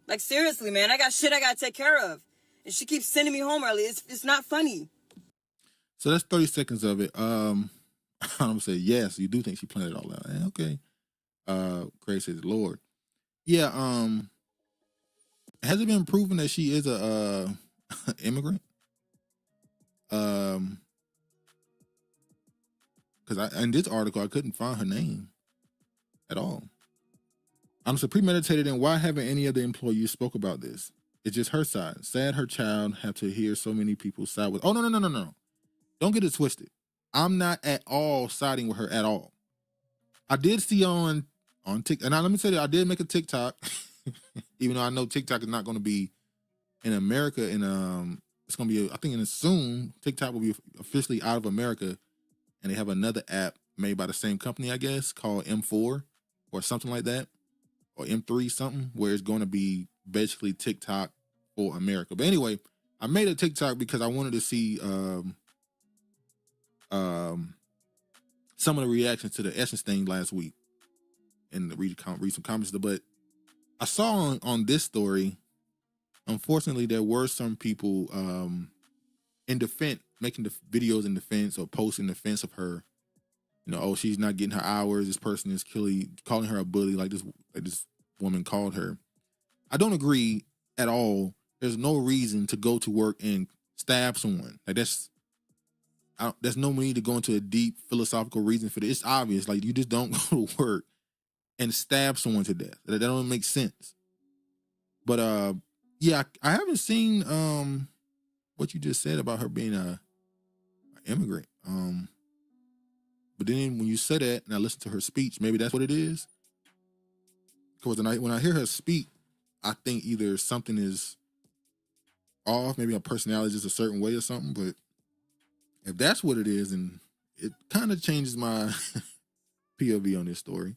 Like, seriously, man, I got shit I got to take care of. And she keeps sending me home early. It's not funny. So that's 30 seconds of it. I'm going to say, yes, you do think she planned it all out. Okay. Grace says, Lord. Yeah, has it been proven that she is a immigrant? Because in this article, I couldn't find her name at all. I'm so premeditated, and why haven't any of the employees spoke about this? It's just her side. Sad her child have to hear so many people side with. Oh, no. Don't get it twisted. I'm not at all siding with her at all. I did see on TikTok, and now let me tell you, I did make a TikTok, even though I know TikTok is not going to be in America, and it's going to be, I think soon, TikTok will be officially out of America, and they have another app made by the same company, I guess, called M4 or something like that, or M3 something, where it's going to be basically TikTok for America. But anyway, I made a TikTok because I wanted to see some of the reactions to the Essence thing last week and read some comments. But I saw on this story, unfortunately, there were some people in defense, making the videos in defense or posting in defense of her. You know, oh, she's not getting her hours. This person is calling her a bully, like this woman called her. I don't agree at all. There's no reason to go to work and stab someone. Like there's no need to go into a deep philosophical reason for this. It's obvious. Like, you just don't go to work and stab someone to death. That don't make sense. But yeah, I haven't seen what you just said about her being an immigrant. But then when you say that and I listen to her speech, maybe that's what it is. Because when I hear her speak, I think either something is off, maybe her personality is just a certain way or something. But if that's what it is, then it kind of changes my POV on this story.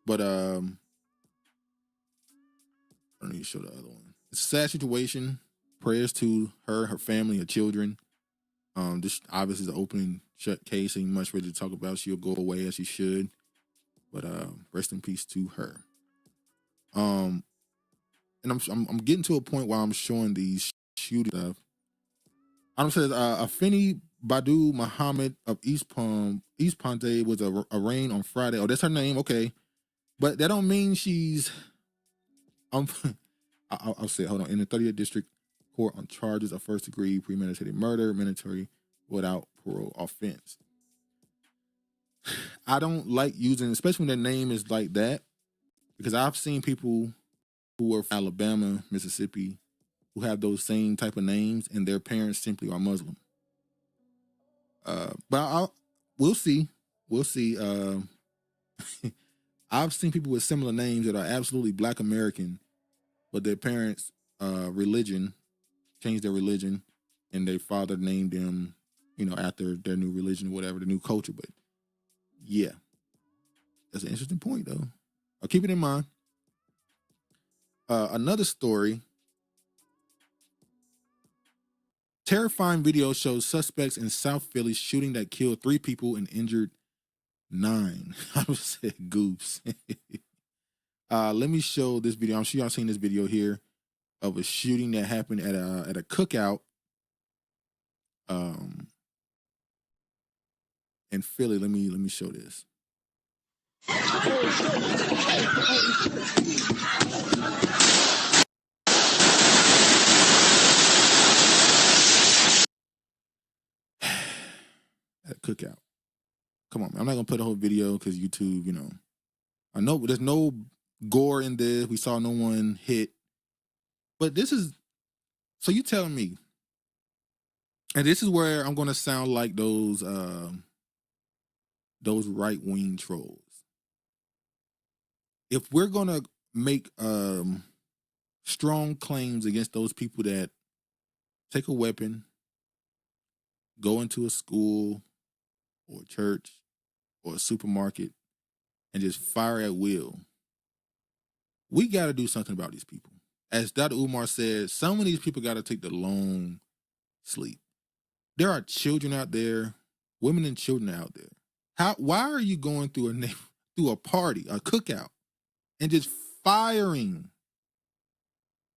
But I don't need to show the other one. It's a sad situation. Prayers to her family, her children. This obviously is an open shut case, ain't much ready to talk about. She'll go away as she should. But rest in peace to her. And I'm getting to a point where I'm showing these shooting stuff. Adam says Afeni Badu Muhammad of East Ponte was arraigned on Friday. Oh, that's her name. Okay, but that don't mean she's. I'll say, hold on. In the 30th District Court on charges of first-degree premeditated murder, mandatory without parole offense. I don't like using, especially when their name is like that, because I've seen people who are from Alabama, Mississippi, who have those same type of names, and their parents simply are Muslim. But we'll see. We'll see. I've seen people with similar names that are absolutely Black American, but their parents' religion changed their religion, and their father named them, you know, after their new religion or whatever, the new culture. But yeah, that's an interesting point, though. I'll keep it in mind. Another story. Terrifying video shows suspects in South Philly shooting that killed 3 people and injured 9. I would say goose. Let me show this video. I'm sure y'all seen this video here of a shooting that happened at a cookout in Philly. Let me show this. At a cookout. Come on, man. I'm not gonna put a whole video because YouTube, you know. I know there's no gore in this. We saw no one hit. But this is, so you telling me, and this is where I'm gonna sound like those right-wing trolls. If we're gonna make strong claims against those people that take a weapon, go into a school or a church or a supermarket and just fire at will, we got to do something about these people. As Dr. Umar said, some of these people got to take the long sleep. There are children out there, women and children out there. Why are you going through a party, a cookout, and just firing?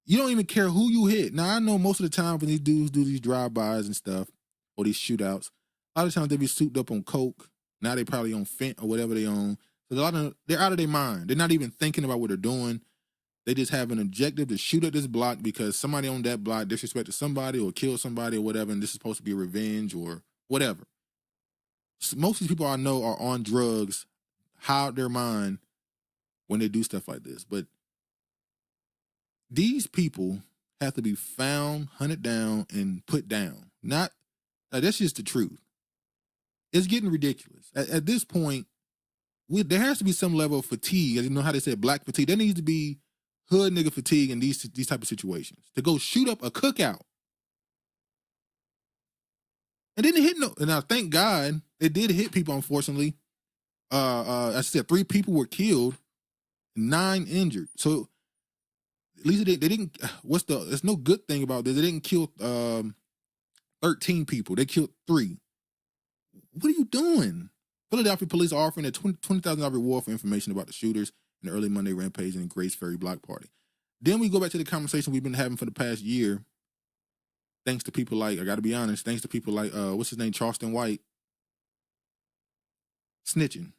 You don't even care who you hit. Now, I know most of the time when these dudes do these drive-bys and stuff, or these shootouts, a lot of times they be souped up on coke. Now they probably on fent or whatever they own. So they're out of their mind. They're not even thinking about what they're doing. They just have an objective to shoot at this block because somebody on that block disrespected somebody or killed somebody or whatever, and this is supposed to be revenge or whatever. So most of these people I know are on drugs, high out their mind when they do stuff like this. But these people have to be found, hunted down, and put down. That's just the truth. It's getting ridiculous. At this point, there has to be some level of fatigue. You know how they say black fatigue? There needs to be hood nigga fatigue in these type of situations. To go shoot up a cookout. And didn't hit and now thank God it did hit people, unfortunately. I said 3 people were killed, 9 injured. So at least they didn't, there's no good thing about this. They didn't kill 13 people. They killed 3. What are you doing? Philadelphia police are offering a $20,000 reward for information about the shooters in the early Monday rampage in the Grace Ferry Block Party. Then we go back to the conversation we've been having for the past year, thanks to people like, I got to be honest, thanks to people like, what's his name, Charleston White, snitching.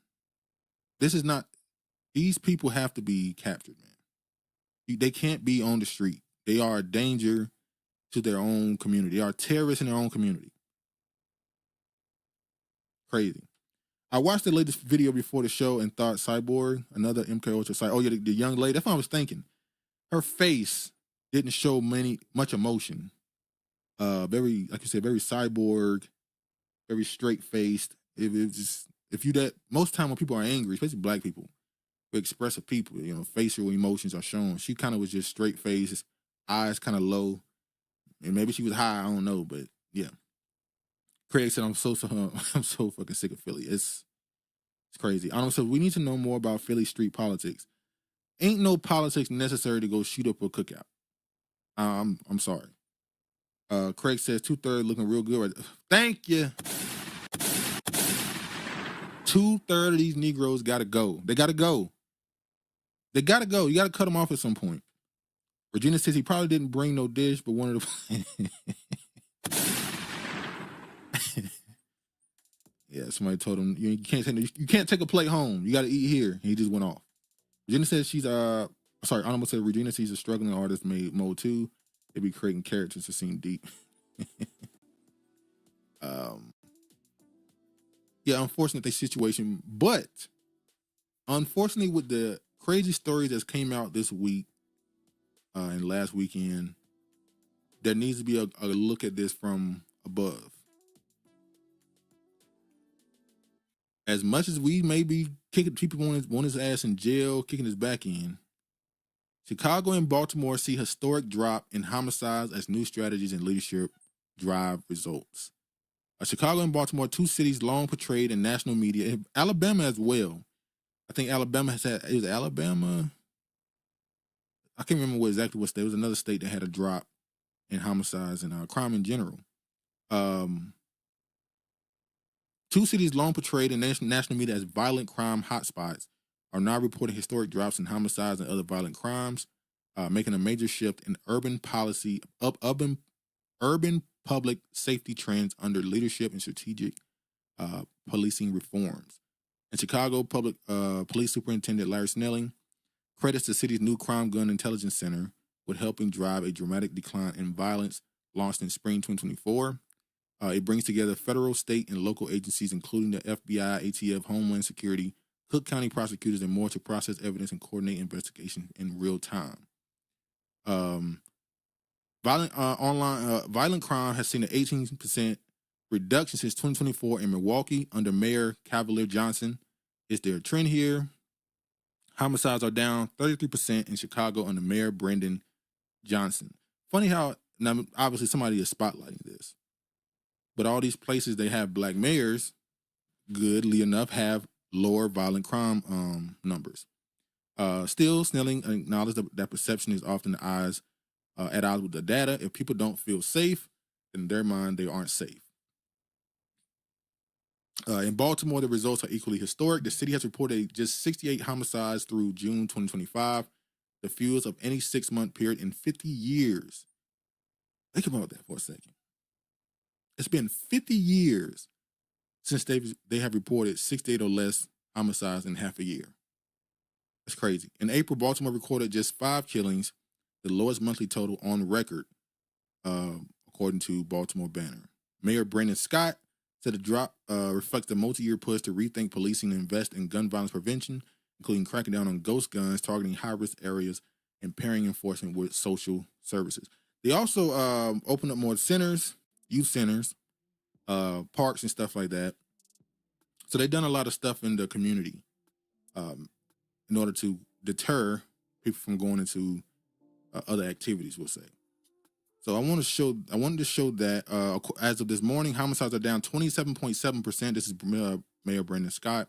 These people have to be captured, man. They can't be on the street. They are a danger to their own community. They are terrorists in their own community. Crazy. I watched the latest video before the show and thought Cyborg, another MK Ultra site. Oh yeah, the young lady. That's what I was thinking. Her face didn't show much emotion. Very, like you said, very cyborg, very straight faced. Most time when people are angry, especially black people, expressive people, you know, facial emotions are shown. She kind of was just straight faced, eyes kind of low, and maybe she was high. I don't know, but yeah. Craig said, I'm so fucking sick of Philly. It's crazy. So we need to know more about Philly street politics. Ain't no politics necessary to go shoot up a cookout. I'm sorry. Craig says 2/3 looking real good right. Thank you. 2/3 of these Negroes gotta go. They gotta go. You gotta cut them off at some point. Regina says he probably didn't bring no dish, but wanted to. Yeah, somebody told him you can't take a plate home. You got to eat here. And he just went off. Regina says Honorable said Regina sees a struggling artist made mode 2. They be creating characters to seem deep. Yeah, unfortunate the situation, but unfortunately with the crazy stories that came out this week and last weekend, there needs to be a look at this from above. As much as we may be kicking people on his ass in jail, kicking his back in, Chicago and Baltimore see historic drop in homicides as new strategies and leadership drive results. Chicago and Baltimore, 2 cities long portrayed in national media, and Alabama as well. I think Alabama it was Alabama. I can't remember exactly what state. It was another state that had a drop in homicides and crime in general. 2 cities long portrayed in national media as violent crime hotspots are now reporting historic drops in homicides and other violent crimes, making a major shift in urban public safety trends under leadership and strategic policing reforms. In Chicago, public police superintendent Larry Snelling credits the city's new crime gun intelligence center with helping drive a dramatic decline in violence launched in spring 2024. It brings together federal, state, and local agencies, including the FBI, ATF, Homeland Security, Cook County prosecutors, and more to process evidence and coordinate investigation in real time. Violent crime has seen an 18% reduction since 2024 in Milwaukee under Mayor Cavalier Johnson. Is there a trend here? Homicides are down 33% in Chicago under Mayor Brendan Johnson. Funny how, now obviously somebody is spotlighting this, but all these places they have black mayors, goodly enough, have lower violent crime numbers. Still, Snelling acknowledged that perception is often at odds with the data. If people don't feel safe, in their mind, they aren't safe. In Baltimore, the results are equally historic. The city has reported just 68 homicides through June 2025, the fewest of any 6-month period in 50 years. Think about that for a second. It's been 50 years since they have reported 68 or less homicides in half a year. That's crazy. In April, Baltimore recorded just 5 killings, the lowest monthly total on record, according to Baltimore Banner. Mayor Brandon Scott said the drop reflects the multi-year push to rethink policing and invest in gun violence prevention, including cracking down on ghost guns, targeting high-risk areas, and pairing enforcement with social services. They also opened up more centers, youth centers, parks, and stuff like that. So they've done a lot of stuff in the community in order to deter people from going into other activities, we'll say. So I wanted to show that as of this morning, homicides are down 27.7%. This is Mayor Brandon Scott.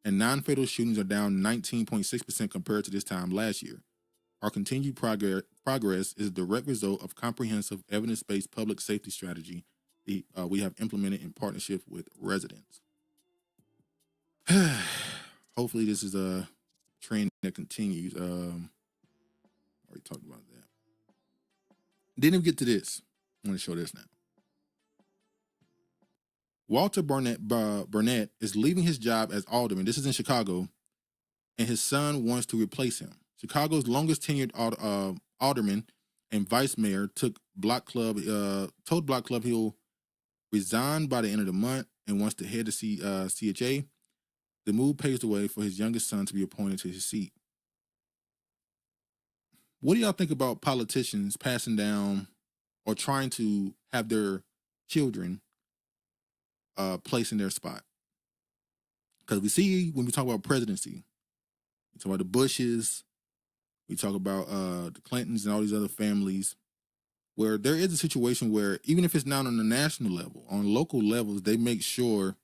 And non-fatal shootings are down 19.6% compared to this time last year. Our continued progress is a direct result of comprehensive evidence-based public safety strategy we have implemented in partnership with residents. Hopefully this is a trend that continues. Already talked about that. Didn't even get to this. I'm going to show this now. Walter Burnett is leaving his job as alderman. This is in Chicago, and his son wants to replace him. Chicago's longest tenured alderman and vice mayor told Block Club he'll resign by the end of the month and wants to head to CHA. The move paves the way for his youngest son to be appointed to his seat. What do y'all think about politicians passing down or trying to have their children placed in their spot? Because we see when we talk about presidency, we talk about the Bushes, we talk about the Clintons and all these other families, where there is a situation where even if it's not on the national level, on local levels, they make sure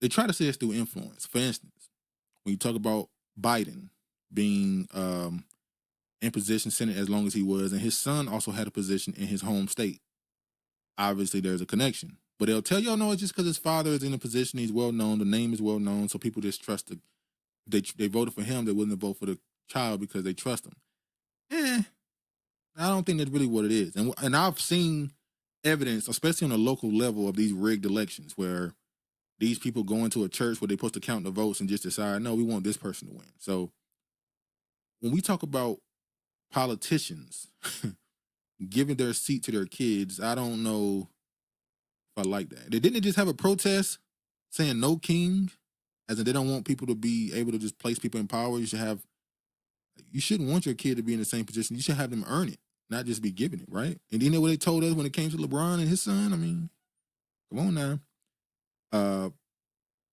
they try to say it's through influence. For instance, when you talk about Biden being in position Senate as long as he was, and his son also had a position in his home state. Obviously, there's a connection. But they'll tell you, oh, no, it's just because his father is in a position, he's well-known, the name is well-known, so people just trust they voted for him, they wouldn't vote for the child because they trust him. I don't think that's really what it is. And I've seen evidence, especially on a local level, of these rigged elections where these people go into a church where they're supposed to count the votes and just decide, no, we want this person to win. So when we talk about politicians giving their seat to their kids, I don't know if I like that. Didn't they just have a protest saying no king, as in they don't want people to be able to just place people in power? You shouldn't want your kid to be in the same position. You should have them earn it, not just be given it, right? And you know what they told us when it came to LeBron and his son? I mean, come on now.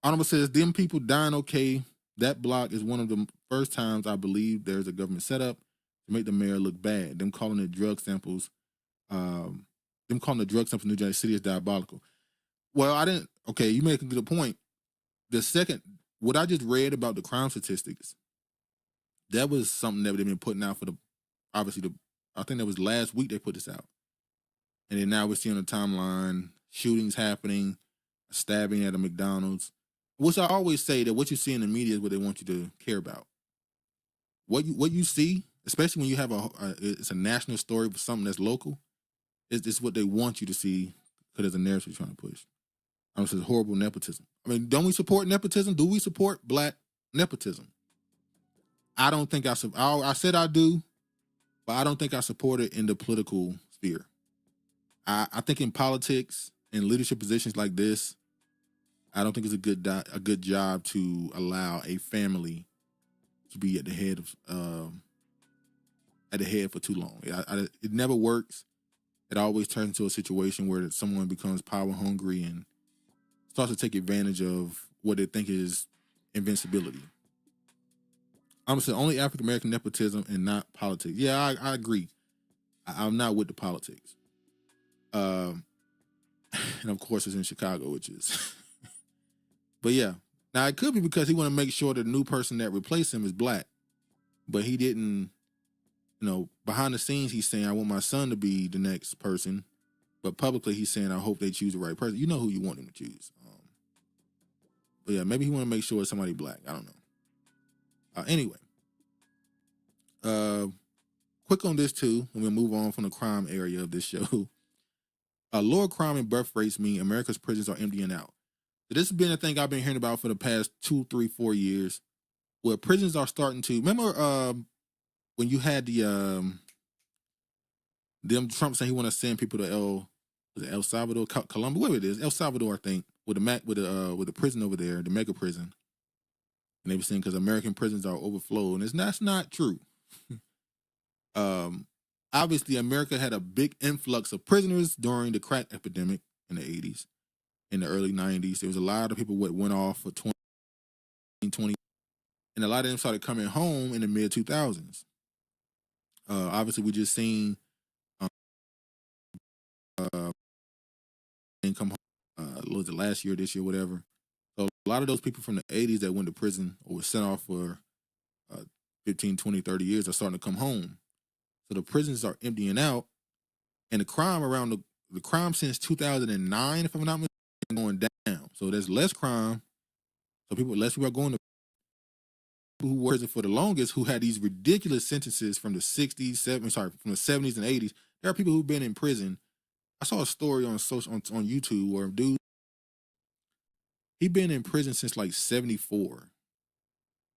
Honorable says, them people dying okay. That block is one of the first times I believe there's a government setup to make the mayor look bad. Them calling the drug samples in New Jersey City is diabolical. Well, okay, you make a good point. What I just read about the crime statistics, that was something that they've been putting out I think that was last week they put this out. And then now we're seeing on the timeline, shootings happening, stabbing at a McDonald's. which I always say that what you see in the media is what they want you to care about. What you see, especially when you have it's a national story for something that's local, it's what they want you to see because there's a narrative you're trying to push. This is horrible nepotism. I mean, don't we support nepotism? Do we support Black nepotism? I don't think I said I do, but I don't think I support it in the political sphere. I think in politics and leadership positions like this, I don't think it's a good job to allow a family to be at the head for too long. It never works. It always turns into a situation where someone becomes power hungry and starts to take advantage of what they think is invincibility. I'm saying only African American nepotism and not politics. Yeah, I agree. I'm not with the politics. And of course it's in Chicago, which is but yeah. Now it could be because he want to make sure the new person that replaced him is Black. But he didn't, behind the scenes he's saying, I want my son to be the next person. But publicly he's saying, I hope they choose the right person. You know who you want him to choose. But yeah, maybe he want to make sure it's somebody Black. I don't know. Anyway. Quick on this too, and we'll move on from the crime area of this show. Lower crime and birth rates mean America's prisons are emptying out. So this has been a thing I've been hearing about for the past 2, 3, 4 years, where prisons are starting to, remember when you had them Trump saying he want to send people to El Salvador, Colombia, whatever it is, El Salvador, I think, with the prison over there, the mega prison. And they were saying because American prisons are overflowed, and that's not true. Obviously, America had a big influx of prisoners during the crack epidemic in the 80s, in the early 90s. There was a lot of people what went off for 20, and a lot of them started coming home in the mid 2000s. Obviously, we just seen come home, was it last year, this year, whatever. So a lot of those people from the 80s that went to prison or were sent off for 15, 20, 30 years are starting to come home. So the prisons are emptying out, and the crime around the crime since 2009, if I'm not mistaken, going down. So there's less crime. So less people are going to people who were in prison for the longest, who had these ridiculous sentences from the 60s, from the 70s and 80s. There are people who've been in prison. I saw a story on YouTube where a dude, he'd been in prison since like 74.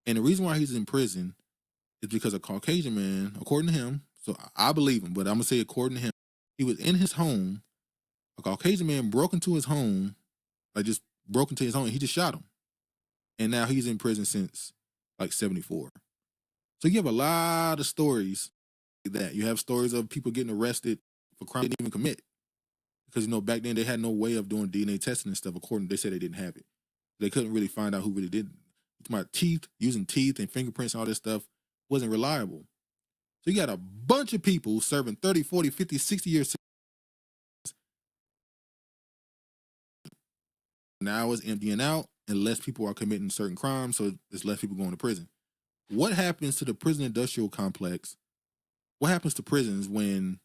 And the reason why he's in prison is because a Caucasian man, according to him, so I believe him, but I'm going to say according to him, he was in his home. A Caucasian man broke into his home, just broke into his home, and he just shot him. And now he's in prison since like 74. So you have a lot of stories like that. You have stories of people getting arrested for crimes they didn't even commit. Because, back then they had no way of doing DNA testing and stuff. They said they didn't have it. They couldn't really find out who really did it. My teeth, using teeth and fingerprints and all this stuff wasn't reliable. So you got a bunch of people serving 30, 40, 50, 60 years. Now it's emptying out and less people are committing certain crimes, so there's less people going to prison. What happens to the prison industrial complex? What happens to prisons when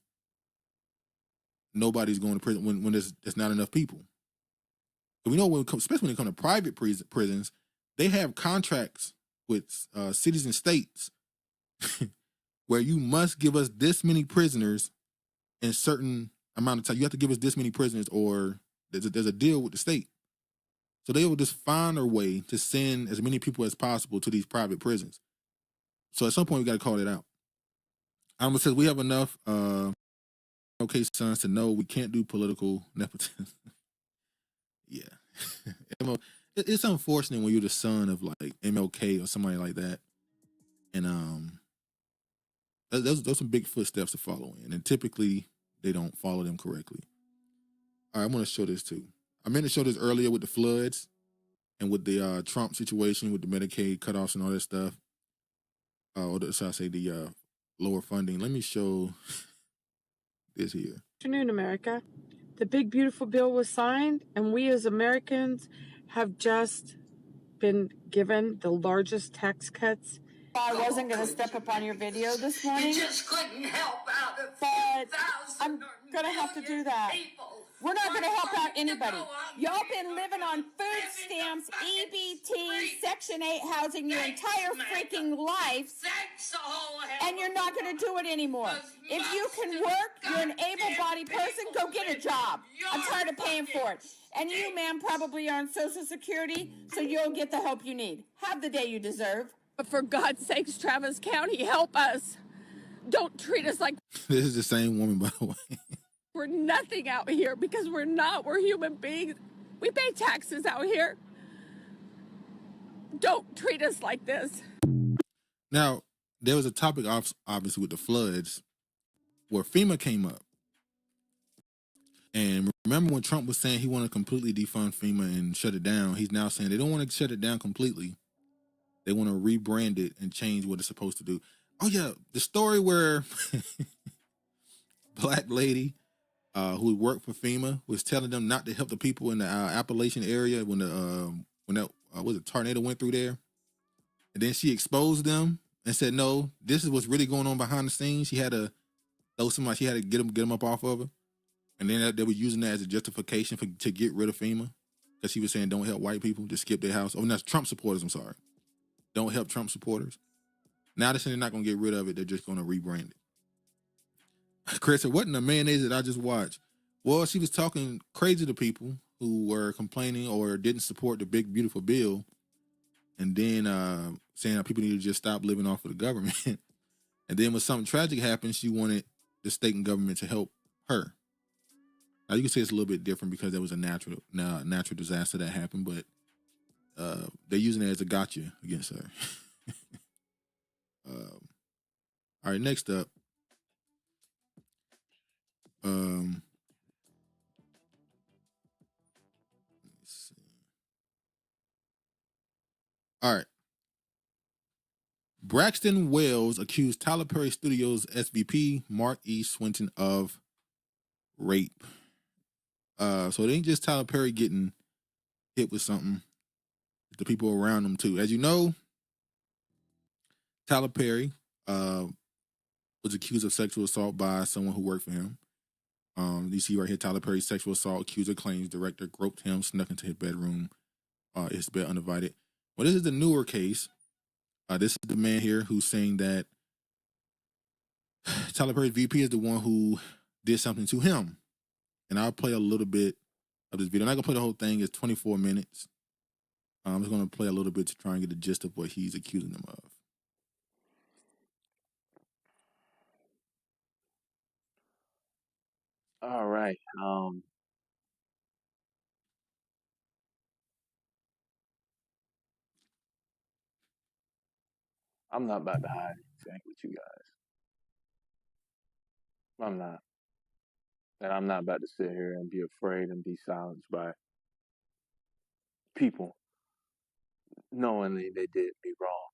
nobody's going to prison, when there's not enough people? And we know, especially when it comes to private prisons, they have contracts with cities and states where you must give us this many prisoners in certain amount of time. You have to give us this many prisoners, or there's a deal with the state. So they will just find a way to send as many people as possible to these private prisons. So at some point, we got to call it out. Alma says we have enough sons to know we can't do political nepotism. Yeah. It's unfortunate when you're the son of like MLK or somebody like that. And those some big footsteps to follow in. And typically they don't follow them correctly. All right, I'm going to show this too. I meant to show this earlier with the floods and with the Trump situation with the Medicaid cutoffs and all that stuff. The lower funding. Let me show this here. Good afternoon, America. The big, beautiful bill was signed, and we as Americans have just been given the largest tax cuts I wasn't going to step up on your video this morning. You just couldn't help out of but I'm going to have to do that. We're not going to help out anybody. Y'all been living on food stamps, EBT, Section 8 housing your entire freaking life, and you're not going to do it anymore. If you can work, you're an able-bodied person, go get a job. I'm tired of paying for it. And you, ma'am, probably are on Social Security, so you'll get the help you need. Have the day you deserve. But for God's sakes, Travis County, help us. Don't treat us like This is the same woman, by the way. we're nothing out here, because we're not. We're human beings. We pay taxes out here. Don't treat us like this. Now, there was a topic, obviously, with the floods where FEMA came up. And remember when Trump was saying he wanted to completely defund FEMA and shut it down? He's now saying they don't want to shut it down completely. They want to rebrand it and change what it's supposed to do. Oh, yeah, the story where black lady who worked for FEMA was telling them not to help the people in the Appalachian area when that tornado went through there. And then she exposed them and said, no, this is what's really going on behind the scenes. She had to throw somebody, she had to get them up off of her. And then they were using that as a justification to get rid of FEMA, because she was saying don't help white people, just skip their house. Oh, that's Trump supporters, I'm sorry. Don't help Trump supporters. Now they're saying they're not going to get rid of it. They're just going to rebrand it. Chris said, what in the mayonnaise that I just watched? Well, she was talking crazy to people who were complaining or didn't support the big, beautiful bill. And then saying that people need to just stop living off of the government. And then when something tragic happened, she wanted the state and government to help her. Now, you can say it's a little bit different because there was a natural disaster that happened, but they're using it as a gotcha against her. All right, next up. Let's see. All right. Braxton Wells accused Tyler Perry Studios SVP Mark E. Swinton of rape. So it ain't just Tyler Perry getting hit with something. It's the people around him too. As you know, Tyler Perry was accused of sexual assault by someone who worked for him. You see right here, Tyler Perry's sexual assault accuser claims director groped him, snuck into his bedroom, his bed uninvited. Well, this is the newer case. This is the man here who's saying that Tyler Perry's VP is the one who did something to him. And I'll play a little bit of this video. I'm not going to play the whole thing. It's 24 minutes. I'm just going to play a little bit to try and get the gist of what he's accusing them of. All right. I'm not about to hide anything with you guys. I'm not. And I'm not about to sit here and be afraid and be silenced by people knowingly they did me wrong.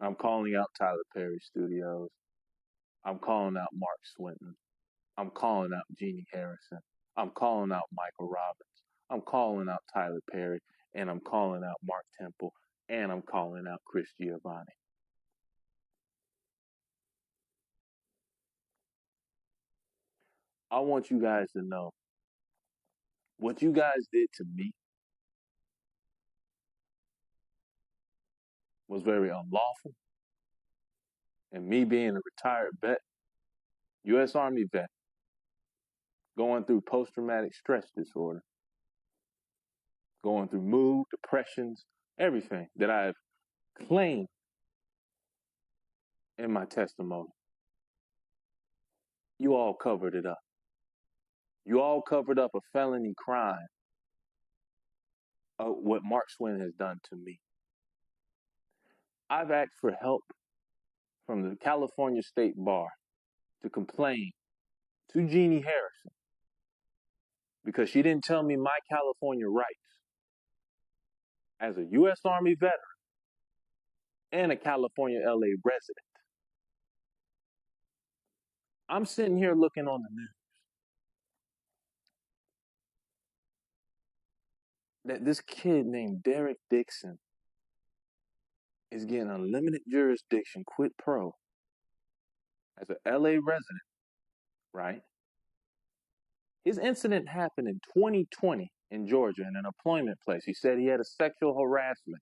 I'm calling out Tyler Perry Studios. I'm calling out Mark Swinton. I'm calling out Jeannie Harrison. I'm calling out Michael Robbins. I'm calling out Tyler Perry. And I'm calling out Mark Temple. And I'm calling out Chris Giovanni. I want you guys to know what you guys did to me was very unlawful. And me being a retired vet, U.S. Army vet, going through post-traumatic stress disorder, going through mood, depressions, everything that I've claimed in my testimony. You all covered it up. You all covered up a felony crime of what Mark Swinton has done to me. I've asked for help from the California State Bar to complain to Jeannie Harrison because she didn't tell me my California rights as a U.S. Army veteran and a California LA resident. I'm sitting here looking on the news that this kid named Derek Dixon is getting unlimited jurisdiction quid pro as an LA resident, right? His incident happened in 2020 in Georgia in an employment place. He said he had a sexual harassment,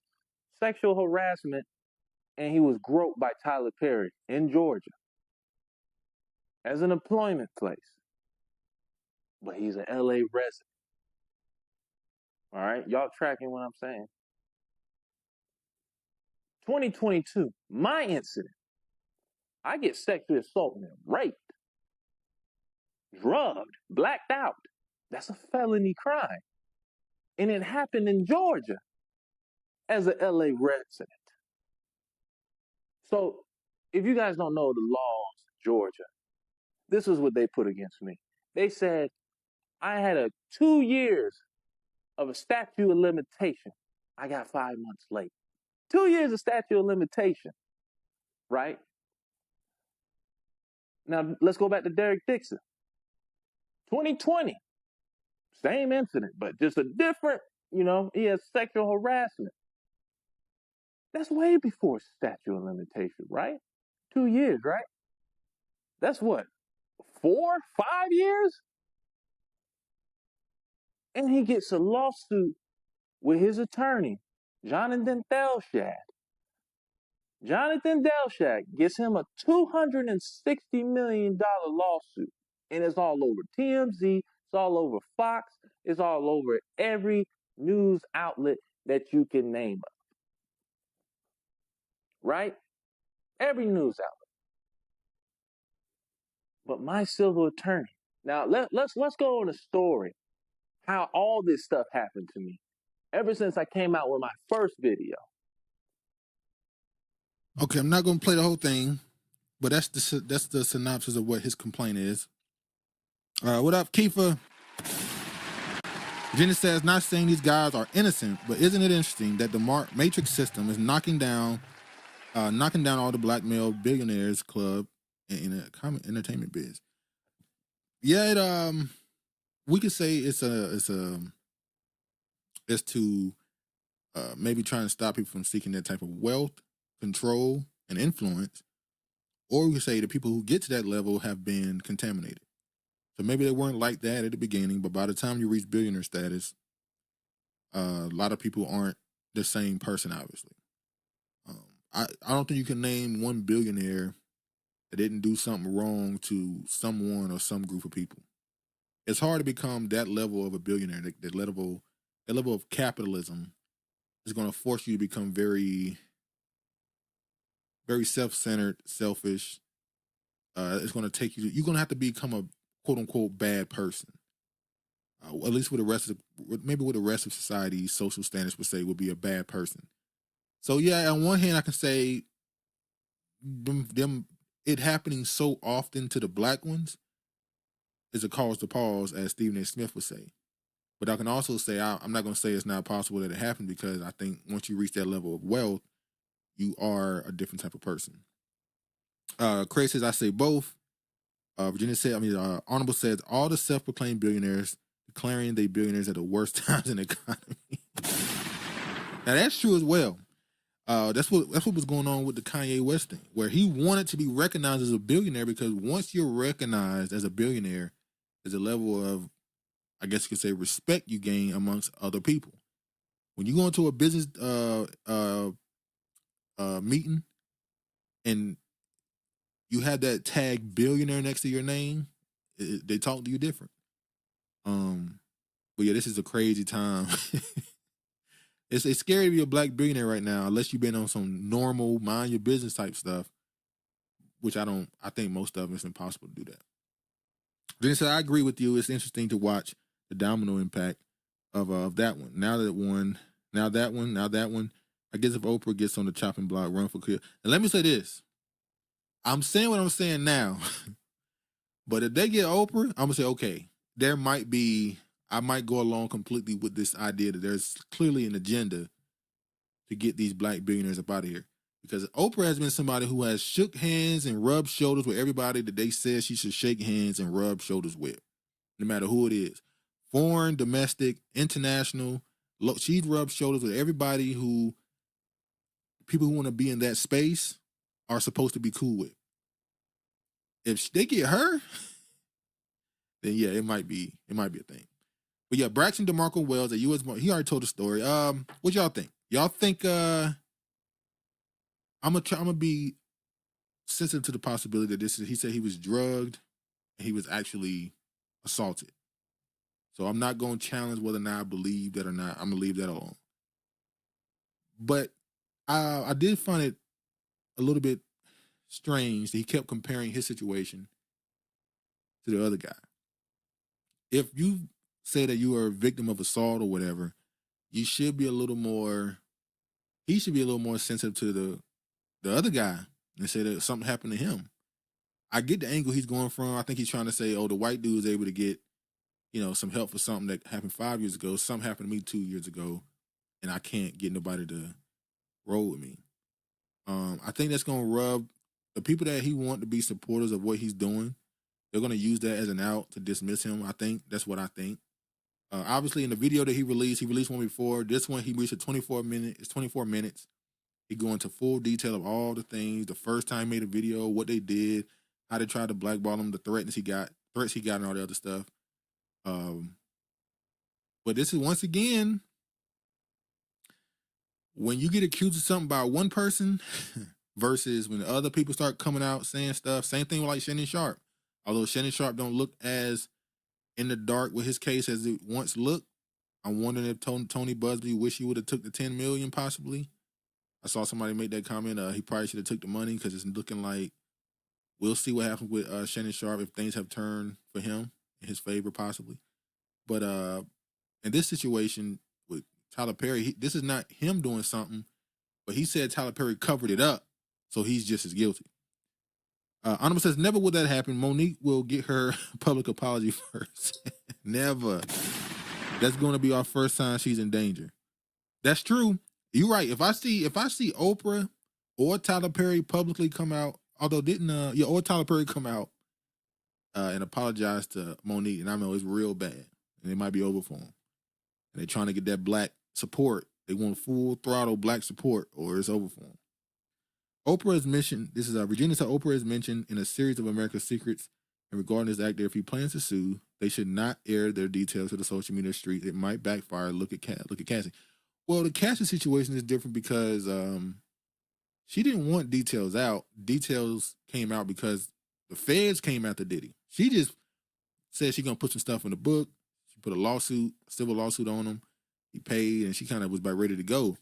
and he was groped by Tyler Perry in Georgia as an employment place. But he's an LA resident. All right, y'all tracking what I'm saying? 2022, my incident. I get sexually assaulted and raped, drugged, blacked out. That's a felony crime. And it happened in Georgia as an LA resident. So if you guys don't know the laws in Georgia, this is what they put against me. They said I had a 2 years of a statute of limitation. I got 5 months late. 2 years of statute of limitation, right? Now, let's go back to Derek Dixon. 2020, same incident, but just a different, he has sexual harassment. That's way before statute of limitation, right? 2 years, right? That's what, 4, 5 years? And he gets a lawsuit with his attorney, Jonathan Delshad. Jonathan Delshad gets him a $260 million lawsuit. And it's all over TMZ, it's all over Fox, it's all over every news outlet that you can name up. Right? Every news outlet. But my civil attorney. Now let's go on a story. How all this stuff happened to me. Ever since I came out with my first video. Okay, I'm not going to play the whole thing, but that's the synopsis of what his complaint is. What up, Kiefer? Jenny says, not saying these guys are innocent, but isn't it interesting that the matrix system is knocking down all the black male billionaires club in a common entertainment biz? Yeah, we could say it's to maybe trying to stop people from seeking that type of wealth, control, and influence, or we could say the people who get to that level have been contaminated. So maybe they weren't like that at the beginning, but by the time you reach billionaire status, a lot of people aren't the same person, obviously. I don't think you can name one billionaire that didn't do something wrong to someone or some group of people. It's hard to become that level of a billionaire. That level of capitalism is going to force you to become very, very self-centered, selfish. It's going to take you. You're going to have to become a quote unquote bad person. At least with the rest of society's social standards would say would be a bad person. So yeah, on one hand I can say them it happening so often to the black ones is a cause to pause, as Stephen A. Smith would say. But I can also say I'm not going to say it's not possible that it happened, because I think once you reach that level of wealth, you are a different type of person. Craig says, I say both. Virginia said, Honorable says, all the self-proclaimed billionaires declaring they billionaires at the worst times in the economy. Now that's true as well. That's what was going on with the Kanye West thing, where he wanted to be recognized as a billionaire, because once you're recognized as a billionaire, there's a level of, I guess you could say, respect you gain amongst other people. When you go into a business meeting and you have that tag billionaire next to your name, they talk to you different. But yeah, this is a crazy time. It's scary to be a black billionaire right now, unless you've been on some normal mind your business type stuff, which I think most of them, it's impossible to do that. Then said, I agree with you. It's interesting to watch the domino impact of that one. Now that one. I guess if Oprah gets on the chopping block, run for clear. And let me say this. I'm saying what I'm saying now. But if they get Oprah, I'm gonna say, okay, I might go along completely with this idea that there's clearly an agenda to get these black billionaires up out of here. Because Oprah has been somebody who has shook hands and rubbed shoulders with everybody that they said she should shake hands and rub shoulders with, no matter who it is. Foreign, domestic, international. She's rubbed shoulders with everybody who people who want to be in that space are supposed to be cool with. If they get her, then yeah, it might be a thing. But yeah, Braxton DeMarco Wells at U.S. He already told the story. What y'all think? Y'all think I'm gonna be sensitive to the possibility that he said he was drugged and he was actually assaulted. So I'm not gonna challenge whether or not I believe that or not. I'm gonna leave that alone. But I did find it a little bit strange that he kept comparing his situation to the other guy. If you say that you are a victim of assault or whatever, you should be a little more, he should be a little more sensitive to the other guy and say that something happened to him. I get the angle he's going from. I think he's trying to say, oh, the white dude was able to get, some help for something that happened 5 years ago. Something happened to me 2 years ago, and I can't get nobody to roll with me. I think that's going to rub the people that he want to be supporters of what he's doing. They're going to use that as an out to dismiss him. I think that's what I think. Obviously, in the video that he released one before. This one, he reached 24 minutes. It's 24 minutes. He go into full detail of all the things, the first time he made a video, what they did, how they tried to blackball him, the threats he got, and all the other stuff. But this is, once again, when you get accused of something by one person versus when other people start coming out saying stuff, same thing with like Shannon Sharp. Although Shannon Sharp don't look as in the dark with his case as it once looked, I'm wondering if Tony Busby wish he would have took the $10 million possibly. I saw somebody make that comment. He probably should have took the money because it's looking like we'll see what happens with Shannon Sharp if things have turned for him in his favor possibly. But in this situation with Tyler Perry, this is not him doing something, but he said Tyler Perry covered it up, so he's just as guilty. Honorable says, never will that happen. Monique will get her public apology first. Never. That's going to be our first sign she's in danger. That's true. You're right. If I see Oprah or Tyler Perry publicly come out, although or Tyler Perry come out and apologize to Monique, and I know it's real bad, and it might be over for them. And they're trying to get that black support. They want full throttle black support, or it's over for them. Oprah has mentioned, this is Virginia said, Oprah has mentioned in a series of America's Secrets and regarding this actor, if he plans to sue, they should not air their details to the social media street. It might backfire. Look at Cassie. Well, the Cassie situation is different because she didn't want details out. Details came out because the feds came after Diddy. She just said she's going to put some stuff in the book. She put a civil lawsuit on him. He paid, and she kind of was about ready to go.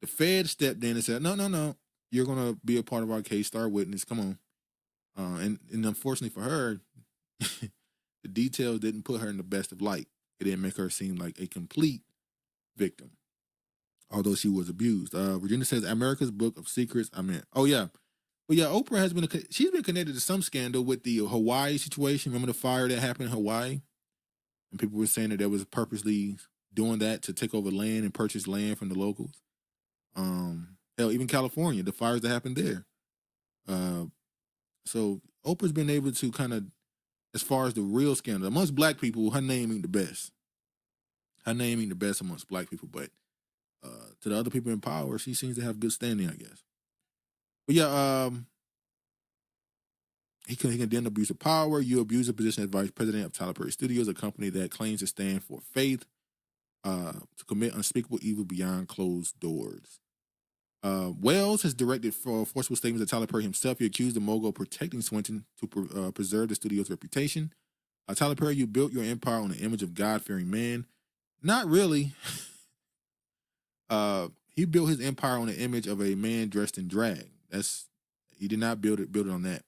The feds stepped in and said, no. You're going to be a part of our case, star witness. Come on. And unfortunately for her, the details didn't put her in the best of light. It didn't make her seem like a complete victim, although she was abused. Virginia says, America's Book of Secrets. Oprah has she's been connected to some scandal with the Hawaii situation. Remember the fire that happened in Hawaii? And people were saying that they was purposely doing that to take over land and purchase land from the locals. Hell, even California, the fires that happened there. So Oprah's been able to kind of, as far as the real scandal, amongst black people, her name ain't the best. Her name ain't the best amongst black people, but to the other people in power, she seems to have good standing, I guess. But yeah, he condemned abuse of power. You abuse a position as vice president of Tyler Perry Studios, a company that claims to stand for faith, to commit unspeakable evil beyond closed doors. Wells has directed forceful statements of Tyler Perry himself. He accused the mogul of protecting Swinton to preserve the studio's reputation. Tyler Perry, you built your empire on the image of God-fearing man. Not really. He built his empire on the image of a man dressed in drag. He did not build it on that.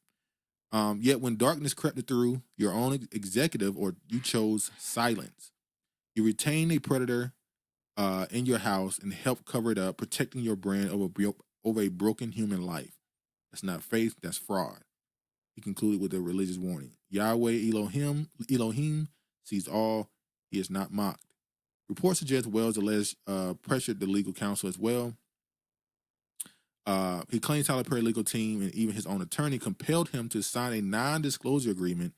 Yet when darkness crept through your own executive, or you chose silence, you retained a predator in your house and help cover it up, protecting your brand over a broken human life. That's not faith, that's fraud. He concluded with a religious warning. Yahweh Elohim sees all, he is not mocked. Reports suggest Wells alleged pressured the legal counsel as well. He claims Tyler Perry legal team and even his own attorney compelled him to sign a non-disclosure agreement,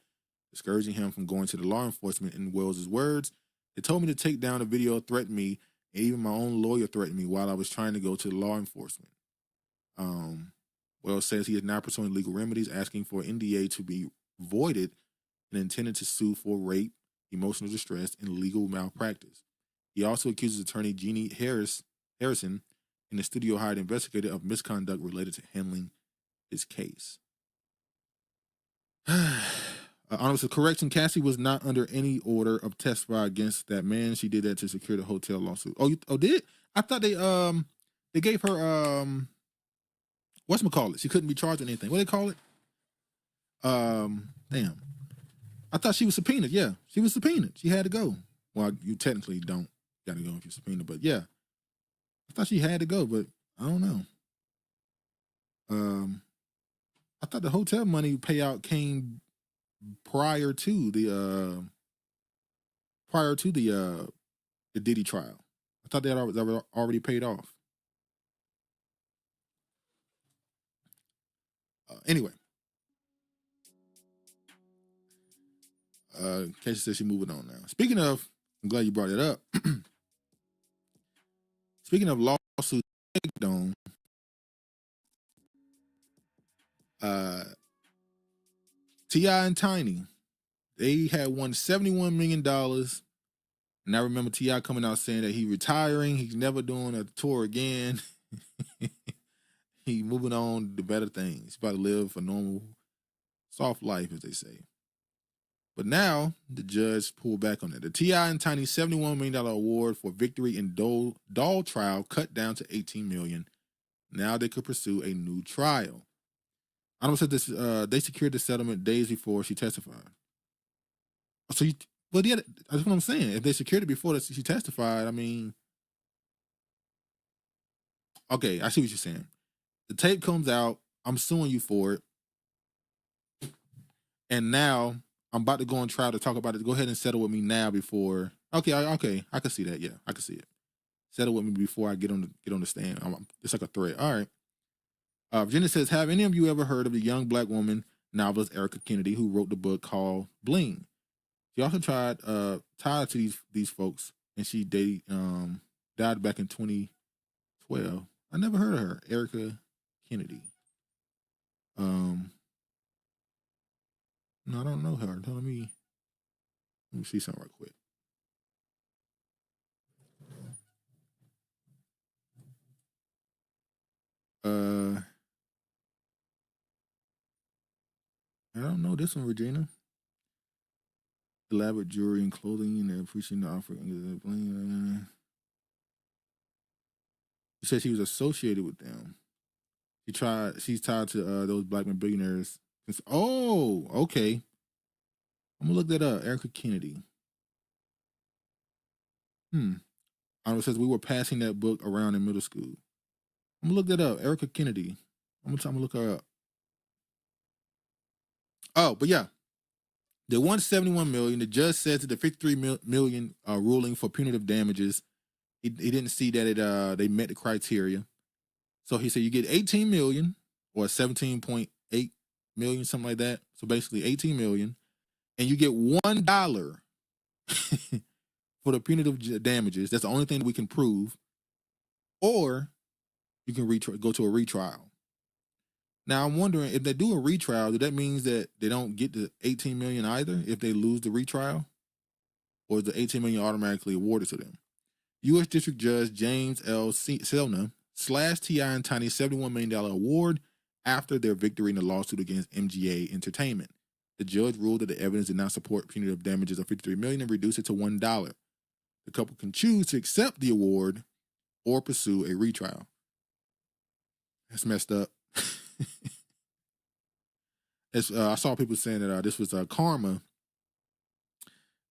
discouraging him from going to the law enforcement. In Wells' words, they told me to take down the video, threatened me, and even my own lawyer threatened me while I was trying to go to the law enforcement. Wells says he is now pursuing legal remedies, asking for NDA to be voided and intended to sue for rape, emotional distress, and legal malpractice. He also accuses attorney Jeannie Harrison, and the studio hired investigator, of misconduct related to handling his case. Honest correction, Cassie was not under any order of testify against that man. She did that to secure the hotel lawsuit. Oh, did? I thought they gave her whatchamacallit? She couldn't be charged with anything. What do they call it? Damn. I thought she was subpoenaed. Yeah, she was subpoenaed. She had to go. Well, you technically don't got to go if you're subpoenaed, but yeah. I thought she had to go, but I don't know. I thought the hotel money payout came prior to the Diddy trial. I thought that was already paid off. Anyway, Casey says she's moving on now. Speaking of, I'm glad you brought it up. Speaking of lawsuits, T.I. and Tiny, they had won $71 million. And I remember T.I. coming out saying that he's retiring. He's never doing a tour again. He's moving on to better things. He's about to live a normal, soft life, as they say. But now, the judge pulled back on it. The T.I. and Tiny $71 million award for victory in Doll trial cut down to $18 million. Now they could pursue a new trial. I don't know, this, they secured the settlement days before she testified. So, but yeah, that's what I'm saying. If they secured it before she testified, I mean, okay, I see what you're saying. The tape comes out, I'm suing you for it, and now I'm about to go on trial to talk about it. Go ahead and settle with me now before. Okay, I can see that. Yeah, I can see it. Settle with me before I get on the stand. It's like a threat. All right. Virginia says, have any of you ever heard of the young black woman novelist Erica Kennedy, who wrote the book called Bling? She also tied to these folks, and she died back in 2012. I never heard of her, Erica Kennedy. No, I don't know her. Let me see something right quick. I don't know this one, Regina. Elaborate jewelry and clothing and appreciating the offering. She said she was associated with them. She's tied to those black men billionaires. Oh, okay. I'm gonna look that up. Erica Kennedy. It says we were passing that book around in middle school. I'm gonna look that up. Erica Kennedy. I'm gonna look her up. Oh, but yeah. They won $71 million. The judge says that the $53 million ruling for punitive damages, he didn't see that they met the criteria. So he said you get $18 million or $17.8 million, something like that. So basically $18 million, and you get $1 for the punitive damages. That's the only thing we can prove. Or you can go to a retrial. Now I'm wondering, if they do a retrial, does that mean that they don't get the $18 million either if they lose the retrial? Or is the $18 million automatically awarded to them? U.S. District Judge James L. Selna slashed T.I. and Tiny's $71 million award after their victory in the lawsuit against MGA Entertainment. The judge ruled that the evidence did not support punitive damages of $53 million and reduced it to $1. The couple can choose to accept the award or pursue a retrial. That's messed up. I saw people saying that this was karma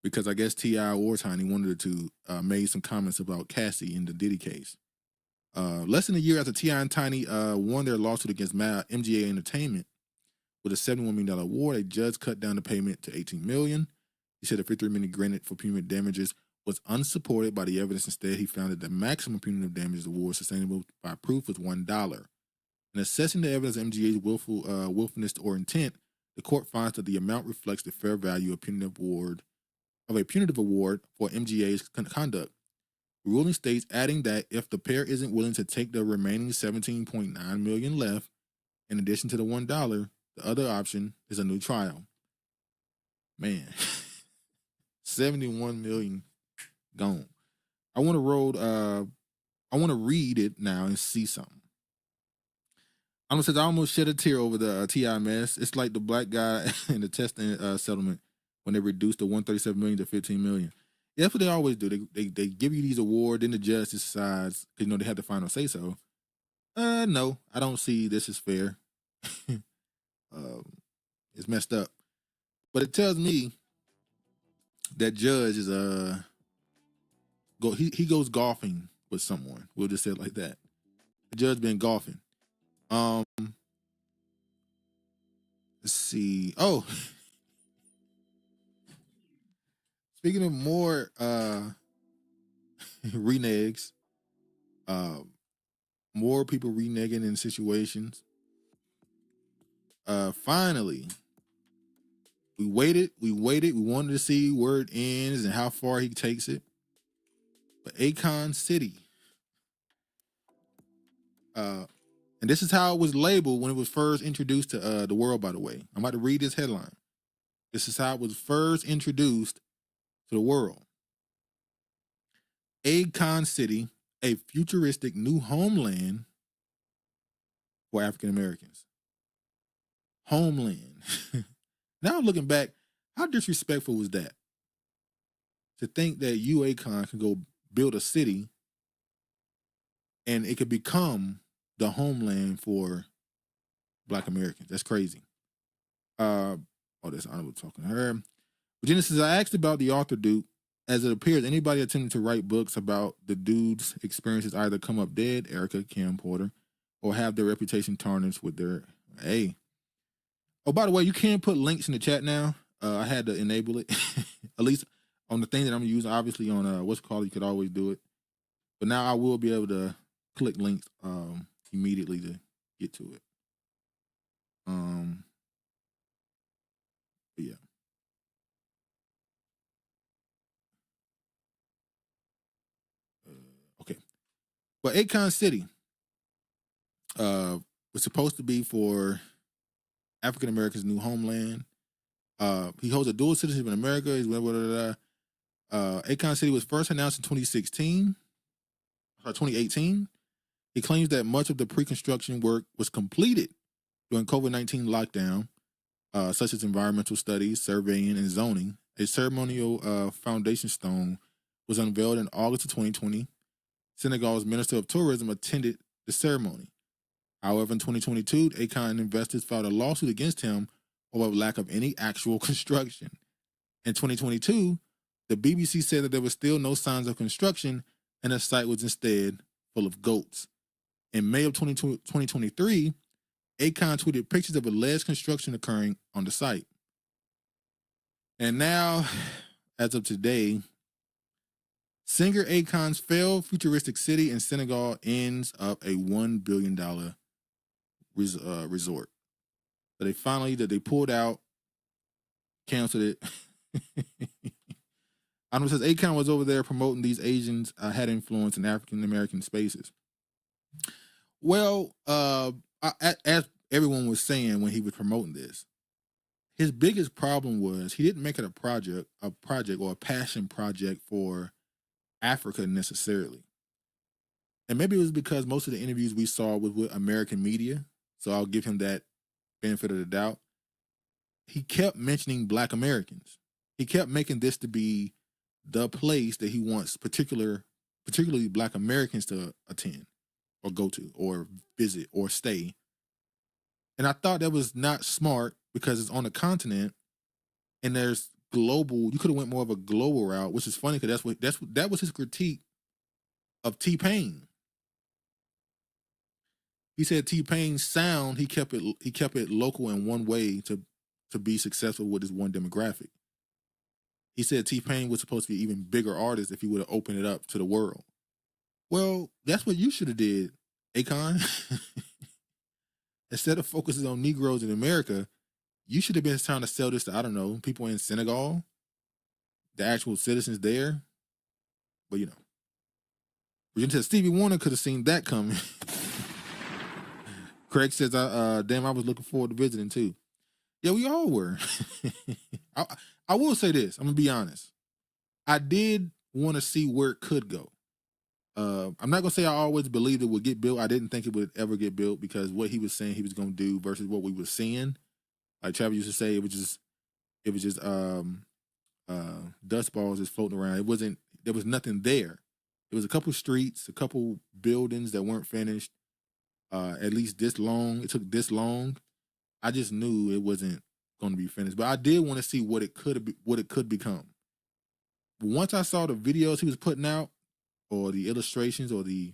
because I guess T.I. or Tiny wanted to made some comments about Cassie in the Diddy case. Less than a year after T.I. and Tiny won their lawsuit against MGA Entertainment with a $71 million award, a judge cut down the payment to $18 million. He said the $53 million granted for punitive damages was unsupported by the evidence. Instead, he found that the maximum punitive damages award sustainable by proof was $1. In assessing the evidence of MGA's willfulness or intent, the court finds that the amount reflects the fair value of a punitive award for MGA's conduct. The ruling states, adding that if the pair isn't willing to take the remaining $17.9 million left, in addition to the $1, the other option is a new trial. Man, 71 million gone. I want to read it now and see something. I almost shed a tear over the T.I. mess. It's like the black guy in the testing settlement when they reduced the $137 million to $15 million. Yeah, that's what they always do. They give you these awards, then the judge decides, because they have the final say so. No, I don't see this as fair. It's messed up. But it tells me that judge is he goes golfing with someone. We'll just say it like that. The judge been golfing. Let's see. Oh, speaking of more reneges, more people reneging in situations. Finally, we waited. We wanted to see where it ends and how far he takes it. But Akon City, and this is how it was labeled when it was first introduced to the world, by the way. I'm about to read this headline. This is how it was first introduced to the world. Akon City, a futuristic new homeland for African Americans. Homeland. Now looking back, how disrespectful was that? To think that you, Akon, can go build a city and it could become the homeland for Black Americans. That's crazy. That's honorable talking to her. Virginia says, I asked about the author Duke. As it appears, anybody attempting to write books about the dude's experiences either come up dead, Erica, Kim Porter, or have their reputation tarnished with their, hey. Oh, by the way, you can put links in the chat now. I had to enable it. At least on the thing that I'm using, obviously on what's called, you could always do it. But now I will be able to click links immediately to get to it. But yeah. Okay. But Akon City was supposed to be for African Americans' new homeland. He holds a dual citizenship in America. He's Akon City was first announced in 2018. He claims that much of the pre-construction work was completed during COVID-19 lockdown, such as environmental studies, surveying, and zoning. A ceremonial foundation stone was unveiled in August of 2020. Senegal's Minister of Tourism attended the ceremony. However, in 2022, Akon investors filed a lawsuit against him over lack of any actual construction. In 2022, the BBC said that there were still no signs of construction and the site was instead full of goats. In May of 2023, Akon tweeted pictures of alleged construction occurring on the site. And now, as of today, singer Akon's failed futuristic city in Senegal ends up a $1 billion resort. So they pulled out, canceled it. It says Akon was over there promoting these Asians had influence in African American spaces. Well, as everyone was saying when he was promoting this, his biggest problem was he didn't make it a project or a passion project for Africa necessarily. And maybe it was because most of the interviews we saw was with American media, so I'll give him that benefit of the doubt. He kept mentioning Black Americans. He kept making this to be the place that he wants particularly Black Americans to attend or go to or visit or stay. And I thought that was not smart because it's on the continent and there's global. You could have went more of a global route, which is funny because that was his critique of T-Pain. He said T-Pain's sound, he kept it local in one way to be successful with his one demographic. He said T-Pain was supposed to be an even bigger artist if he would have opened it up to the world. Well, that's what you should have did, Akon. Instead of focusing on Negroes in America, you should have been trying to sell this to, I don't know, people in Senegal, the actual citizens there. But Virginia says Stevie Wonder could have seen that coming. Craig says, damn, I was looking forward to visiting too. Yeah, we all were. I will say this. I'm going to be honest. I did want to see where it could go. I'm not going to say I always believed it would get built. I didn't think it would ever get built because what he was saying he was going to do versus what we were seeing. Like Travis used to say, it was just dust balls just floating around. There was nothing there. It was a couple streets, a couple buildings that weren't finished. At least this long. It took this long. I just knew it wasn't going to be finished. But I did want to see what it could become. Once I saw the videos he was putting out, or the illustrations, or the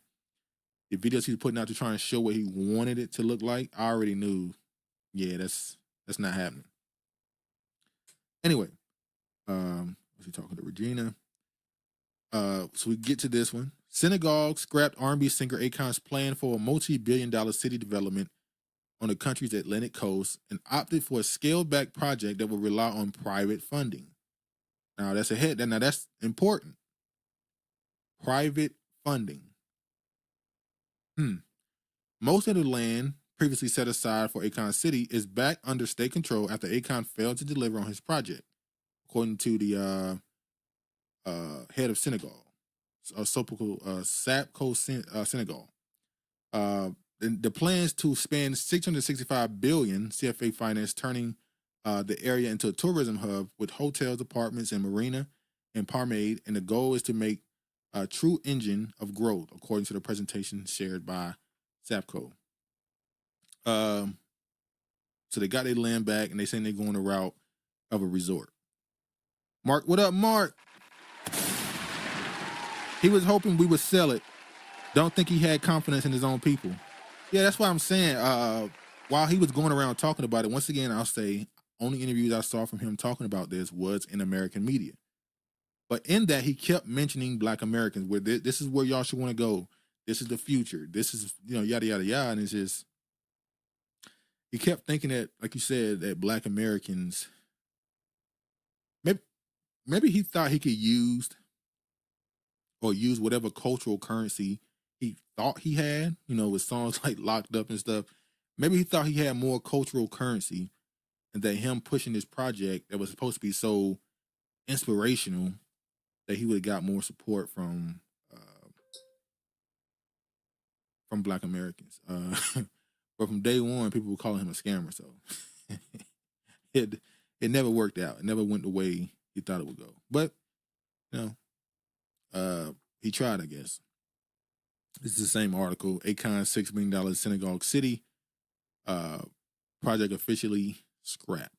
videos he was putting out to try and show what he wanted it to look like, I already knew, yeah, that's not happening. Anyway, was he talking to Regina? So we get to this one. Synagogue scrapped R&B singer Akon's plan for a multi-billion-dollar city development on the country's Atlantic coast and opted for a scaled-back project that will rely on private funding. Now that's that's important. Private funding. Most of the land previously set aside for Akon City is back under state control after Akon failed to deliver on his project, according to the head of Senegal, Sapco Senegal. The plans to spend $665 billion CFA finance, turning the area into a tourism hub with hotels, apartments, and marina and Parmade, and the goal is to make a true engine of growth, according to the presentation shared by Sapco. So they got their land back, and they saying they're going the route of a resort. Mark, what up, Mark? He was hoping we would sell it. Don't think he had confidence in his own people. Yeah, that's why I'm saying, while he was going around talking about it, once again, I'll say, only interviews I saw from him talking about this was in American media. But in that, he kept mentioning Black Americans, where this is where y'all should want to go. This is the future. This is, yada, yada, yada. And it's just, he kept thinking that, like you said, that Black Americans, maybe he thought he could use whatever cultural currency he thought he had, with songs like Locked Up and stuff. Maybe he thought he had more cultural currency, and that him pushing this project that was supposed to be so inspirational, that he would have got more support from Black Americans. But from day one, people were calling him a scammer, so it never worked out. It never went the way he thought it would go. But he tried, I guess. This is the same article. Akon's $6 million Synagogue City project officially scrapped.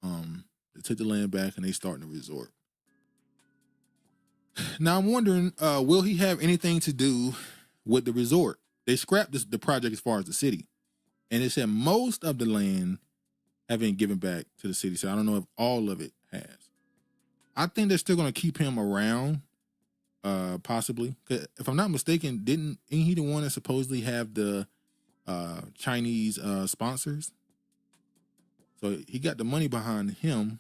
They took the land back and they starting a resort. Now I'm wondering, will he have anything to do with the resort? They scrapped the project as far as the city, and they said most of the land have been given back to the city. So I don't know if all of it has. I think they're still going to keep him around, possibly. If I'm not mistaken, ain't he the one that supposedly have the Chinese sponsors? So he got the money behind him,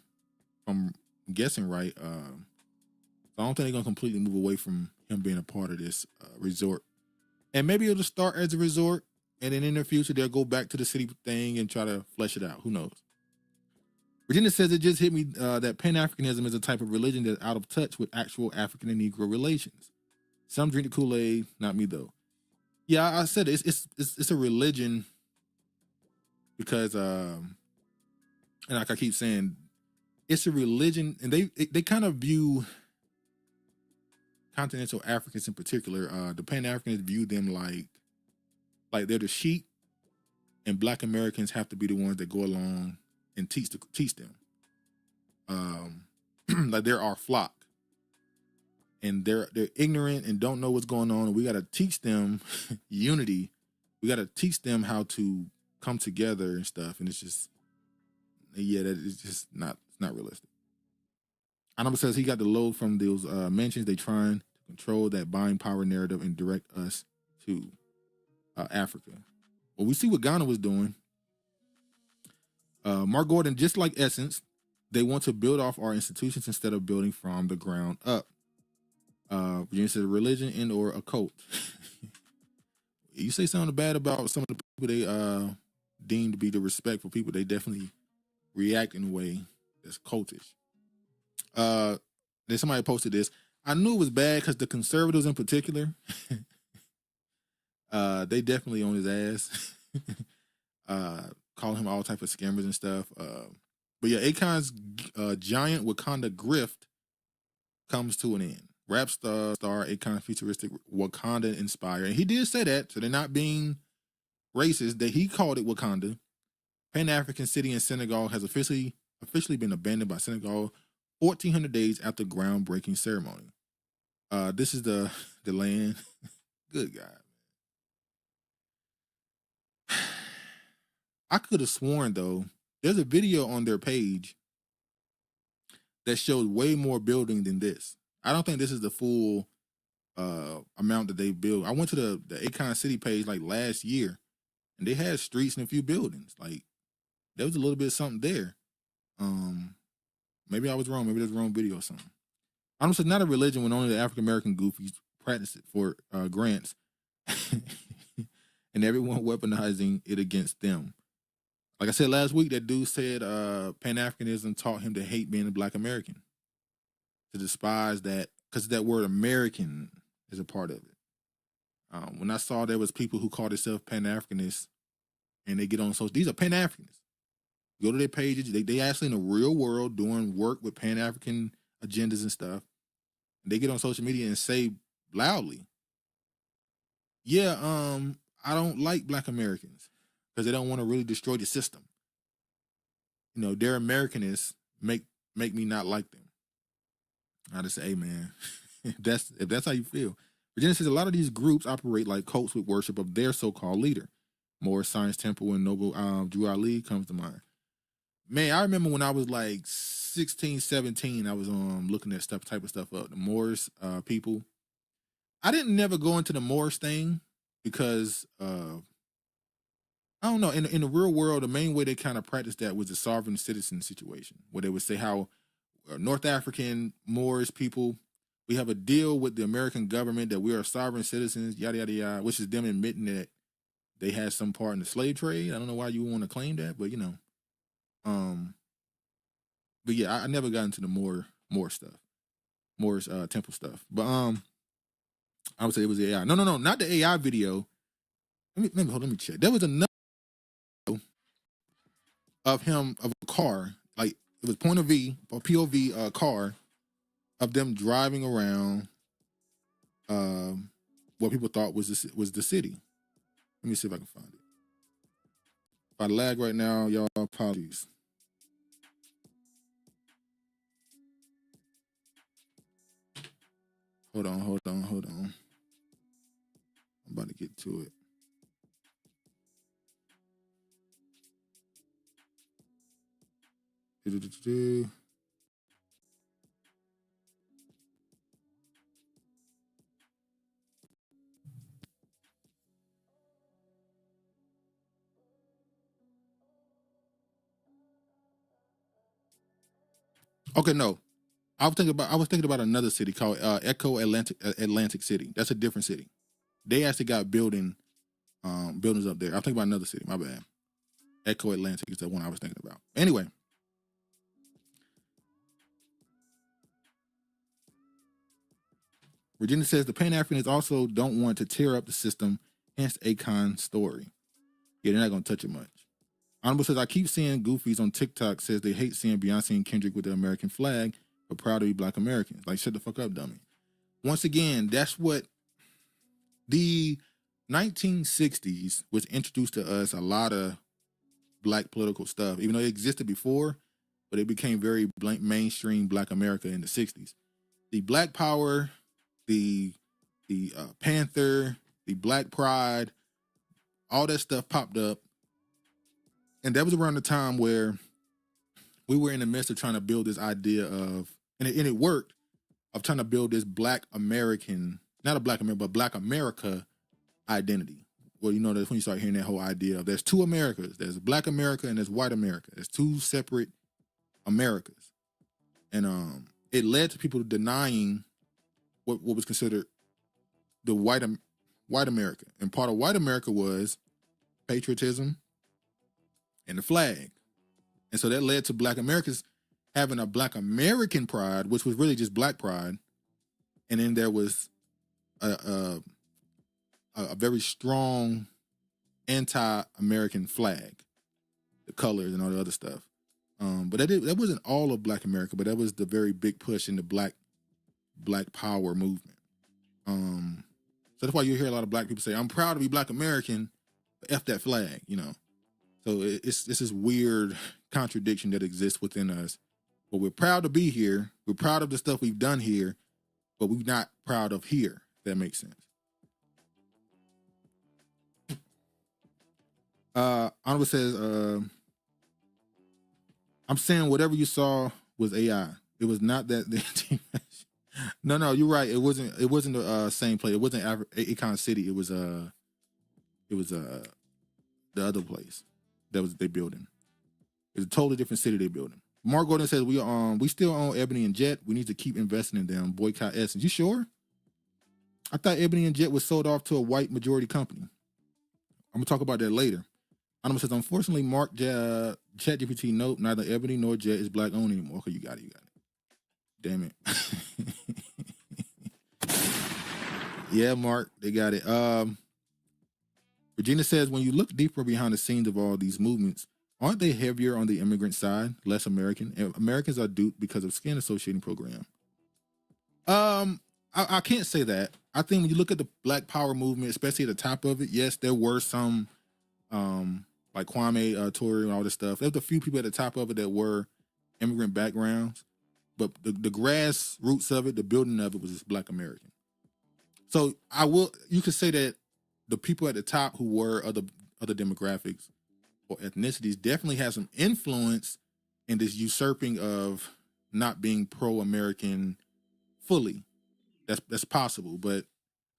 if I'm guessing right. So I don't think they're going to completely move away from him being a part of this resort. And maybe it'll start as a resort, and then in the future, they'll go back to the city thing and try to flesh it out. Who knows? Virginia says it just hit me that Pan-Africanism is a type of religion that's out of touch with actual African and Negro relations. Some drink the Kool-Aid, not me though. Yeah, I said it's a religion because, and like I keep saying, it's a religion, and they kind of view continental Africans in particular, the Pan-Africans view them like they're the sheep, and Black Americans have to be the ones that go along and teach them. Like they're our flock, and they're ignorant and don't know what's going on, and we got to teach them unity. We got to teach them how to come together and stuff, and it's just, yeah, that is just not realistic. Anama says he got the load from those mentions. They trying to control that buying power narrative and direct us to Africa. Well, we see what Ghana was doing. Mark Gordon, just like Essence, they want to build off our institutions instead of building from the ground up. Virginia says religion and or a cult. You say something bad about some of the people they deem to be the respectful people, they definitely react in a way that's cultish. Then somebody posted this. I knew it was bad because the conservatives in particular, they definitely on his ass. Calling him all type of scammers and stuff. But yeah, Akon's giant Wakanda grift comes to an end. Rap star Akon futuristic Wakanda inspired. And he did say that, so they're not being racist, that he called it Wakanda. Pan-African city in Senegal has officially been abandoned by Senegal 1,400 days after groundbreaking ceremony. This is the land. Good God. I could have sworn, though, there's a video on their page that shows way more building than this. I don't think this is the full amount that they built. I went to the Akon City page like last year, and they had streets and a few buildings. Like, there was a little bit of something there. Maybe I was wrong. Maybe there's a wrong video or something. I'm saying not a religion when only the African-American goofies practice it for grants and everyone weaponizing it against them. Like I said last week, that dude said Pan-Africanism taught him to hate being a Black American, to despise that, because that word American is a part of it. When I saw there was people who call themselves Pan-Africanists and they get on social, these are Pan-Africanists. Go to their pages, they actually in the real world doing work with Pan-African agendas and stuff. And they get on social media and say loudly, yeah, I don't like Black Americans because they don't want to really destroy the system. You know, their Americanists make me not like them. I just say, hey man, if that's how you feel. Virginia says a lot of these groups operate like cults with worship of their so-called leader. Morris Science Temple and Noble Drew Ali comes to mind. Man, I remember when I was like 16, 17, I was looking at type of stuff up. The Morris people. I didn't never go into the Morris thing because I don't know. In the real world, the main way they kind of practiced that was the sovereign citizen situation, where they would say how North African Moors people, we have a deal with the American government that we are sovereign citizens, yada, yada, yada, which is them admitting that they had some part in the slave trade. I don't know why you want to claim that, but you know. But yeah, I never got into the Moor stuff, Moor's temple stuff. But I would say it was the AI. No, not the AI video. Let me check. There was another of him of a car, like it was point of view or POV car of them driving around what people thought was the city. Let me see if I can find it. If I lag right now, y'all apologies. Hold on. I'm about to get to it. Okay, no. I was thinking about another city called Atlantic City. That's a different city. They actually got buildings up there. I'm thinking about another city. My bad. Echo Atlantic is the one I was thinking about. Anyway. Virginia says the Pan-Africanists also don't want to tear up the system, hence Akon's story. Yeah, they're not going to touch it much. Honorable says, I keep seeing goofies on TikTok says they hate seeing Beyonce and Kendrick with the American flag, but proud to be Black Americans. Like, shut the fuck up, dummy. Once again, that's what the 1960s was introduced to us, a lot of Black political stuff, even though it existed before, but it became very mainstream Black America in the 60s. The Black Power, the Panther, the Black Pride, all that stuff popped up. And that was around the time where we were in the midst of trying to build this idea of, and it worked, of trying to build this Black American, not a Black America, but Black America identity. Well, you know, that's when you start hearing that whole idea of there's two Americas. There's Black America and there's White America. There's two separate Americas. And it led to people denying what was considered the white America. And part of white America was patriotism and the flag. And so that led to Black Americans having a Black American pride, which was really just Black pride. And then there was a very strong anti-American flag, the colors and all the other stuff. But that wasn't all of Black America, but that was the very big push in the Black Power movement. So that's why you hear a lot of Black people say, "I'm proud to be Black American, but F that flag," you know. So it's this weird contradiction that exists within us. But we're proud to be here. We're proud of the stuff we've done here, but we're not proud of here. If that makes sense. Honorable says, I'm saying whatever you saw was AI. It was not that. No, you're right. It wasn't the same place. It wasn't Akon City. It was the other place that they building. It's a totally different city they building. Mark Gordon says we still own Ebony and Jet. We need to keep investing in them. Boycott Essence. You sure? I thought Ebony and Jet was sold off to a white majority company. I'm gonna talk about that later. Anonymous says, unfortunately, Mark ChatGPT, nope, neither Ebony nor Jet is Black owned anymore. Okay, you got it. Damn it. Yeah, Mark, they got it. Regina says, when you look deeper behind the scenes of all these movements, aren't they heavier on the immigrant side, less American? And Americans are duped because of skin associating program. I can't say that. I think when you look at the Black Power movement, especially at the top of it, yes, there were some like Kwame Ture and all this stuff. There was a few people at the top of it that were immigrant backgrounds, but the grassroots of it, the building of it, was just Black American. So you could say that the people at the top who were other demographics or ethnicities definitely have some influence in this usurping of not being pro-American fully. That's possible, but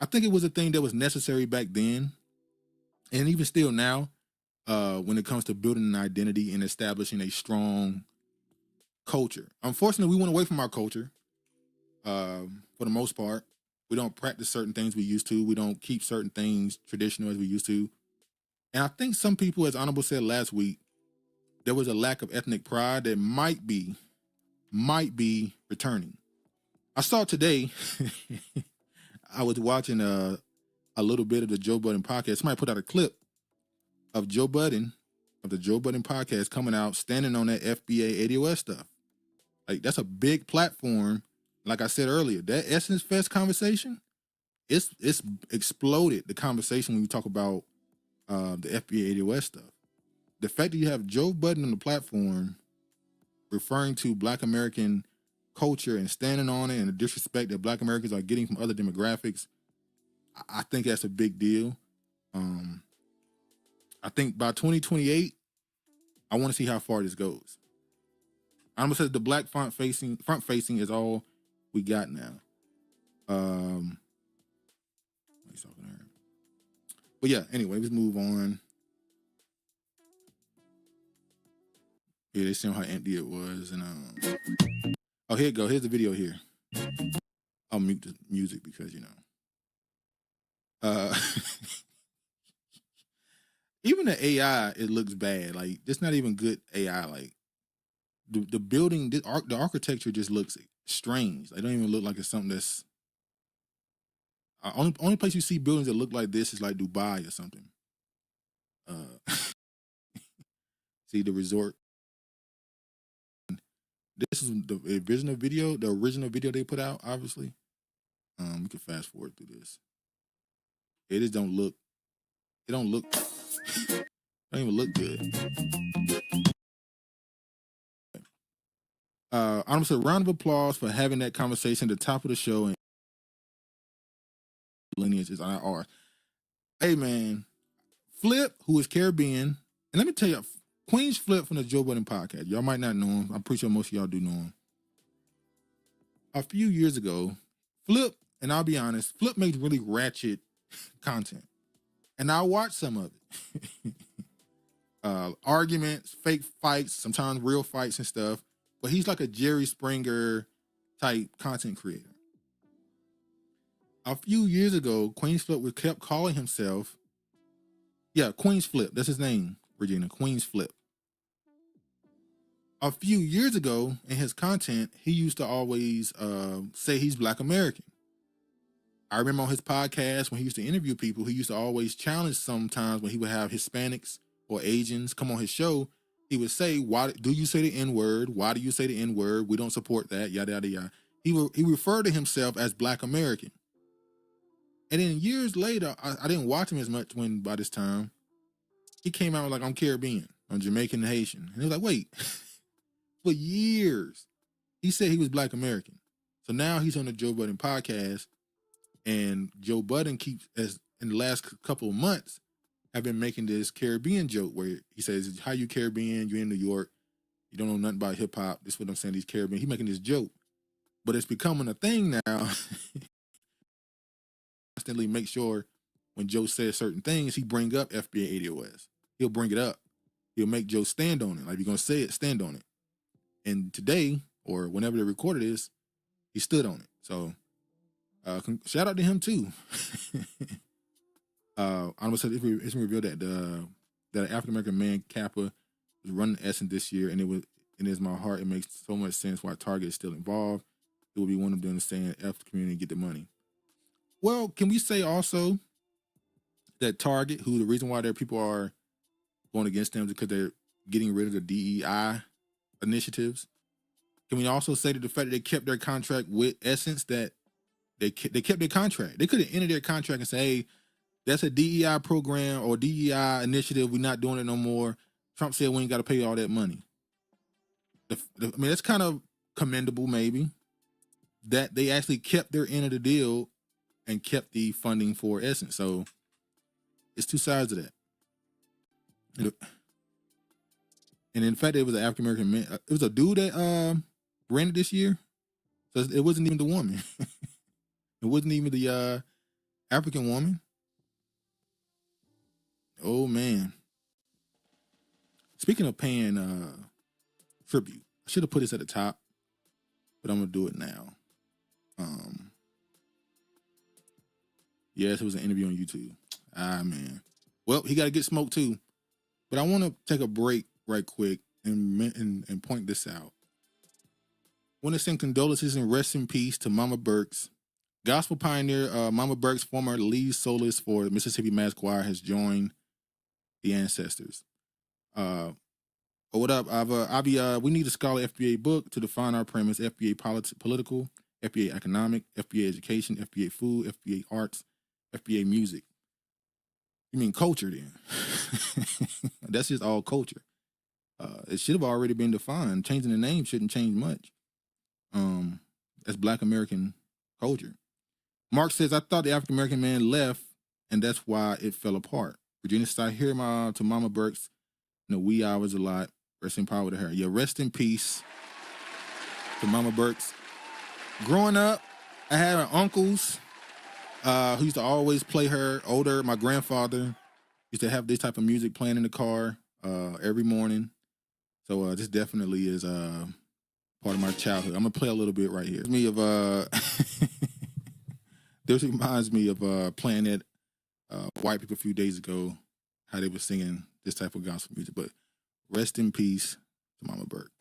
I think it was a thing that was necessary back then, and even still now, when it comes to building an identity and establishing a strong culture. Unfortunately, we went away from our culture for the most part. We don't practice certain things we used to. We don't keep certain things traditional as we used to. And I think some people, as Honorable said last week, there was a lack of ethnic pride that might be returning. I saw today, I was watching a little bit of the Joe Budden podcast. Somebody put out a clip of Joe Budden, of the Joe Budden podcast, coming out, standing on that FBA ADOS stuff. Like, that's a big platform. Like I said earlier, that Essence Fest conversation, it's exploded the conversation when you talk about the FBA ADOS stuff. The fact that you have Joe Budden on the platform referring to Black American culture and standing on it and the disrespect that Black Americans are getting from other demographics, I think that's a big deal. I think by 2028, I want to see how far this goes. I'm gonna say the Black front facing is all we got now. He's talking to her. But yeah, anyway, let's move on. Yeah, they see how empty it was, and oh, here it go. Here's the video here. I'll mute the music because, you know. Even the AI, it looks bad. Like, it's not even good AI. Like, the building, the architecture just looks strange. They don't even look like it's something that's... Only place you see buildings that look like this is like Dubai or something. See the resort. This is the original video they put out, obviously. We can fast forward through this. It just don't look don't even look good. I'm gonna say a round of applause for having that conversation at the top of the show, and lineage is ours. Hey man, Flip, who is Caribbean, and let me tell you, Queen's Flip from the Joe Budden podcast. Y'all might not know him. I'm pretty sure most of y'all do know him. A few years ago, Flip, and I'll be honest, Flip makes really ratchet content. And I watched some of it. Arguments, fake fights, sometimes real fights and stuff. But he's like a Jerry Springer type content creator. A few years ago, Queens Flip kept calling himself, Queens Flip. That's his name, Regina. Queens Flip. A few years ago, in his content, he used to always say he's Black American. I remember on his podcast when he used to interview people, he used to always challenge sometimes when he would have Hispanics or Asians come on his show. He would say, "Why do you say the N-word? Why do you say the N-word? We don't support that, yada, yada, yada." He referred to himself as Black American. And then years later, I didn't watch him as much when by this time, he came out like, "I'm Caribbean, I'm Jamaican and Haitian." And he was like, wait, for years, he said he was Black American. So now he's on the Joe Budden podcast, and Joe Budden keeps, as in the last couple of months, have been making this Caribbean joke where he says, "How you Caribbean? You're in New York. You don't know nothing about hip hop. This is what I'm saying, these Caribbean." He's making this joke, but it's becoming a thing now. Constantly make sure when Joe says certain things, he bring up FBA ADOS. He'll bring it up. He'll make Joe stand on it. Like, you're going to say it, stand on it. And today, or whenever they recorded this, he stood on it. So shout out to him too. I almost said it's revealed that that an African-American man, Kappa, was running Essence this year, and it is my heart. It makes so much sense why Target is still involved. It will be one of them saying F the community, get the money. Well, can we say also that Target, who the reason why their people are going against them is because they're getting rid of the DEI initiatives? Can we also say that the fact that they kept their contract with Essence, that they kept their contract? They could have ended their contract and say, "Hey, that's a DEI program or DEI initiative. We're not doing it no more." Trump said we ain't got to pay all that money. I mean, that's kind of commendable, maybe, that they actually kept their end of the deal and kept the funding for Essence. So it's two sides of that. And in fact, it was an African American man. It was a dude that ran it this year. So it wasn't even the woman. It wasn't even the African woman. Oh man. Speaking of paying tribute, I should have put this at the top, but I'm gonna do it now. Yes, it was an interview on YouTube. Man. Well, he got to get smoked too. But I want to take a break right quick and point this out. I want to send condolences and rest in peace to Mama Burks. Gospel pioneer Mama Burks, former lead soloist for the Mississippi Mass Choir, has joined the ancestors. What up? We need a scholar FBA book to define our premise: FBA political, FBA economic, FBA education, FBA food, FBA arts, FBA music. You mean culture then? That's just all culture. It should have already been defined. Changing the name shouldn't change much. That's Black American culture. Mark says, "I thought the African American man left, and that's why it fell apart." Virginia said, "I hear to Mama Burks in the wee hours a lot. Rest in power to her." Yeah, rest in peace to Mama Burks. Growing up, I had uncles who used to always play her. My grandfather used to have this type of music playing in the car every morning. So this definitely is part of my childhood. I'm gonna play a little bit right here. This reminds me of playing at white people a few days ago, how they were singing this type of gospel music. But rest in peace to Mama Burke.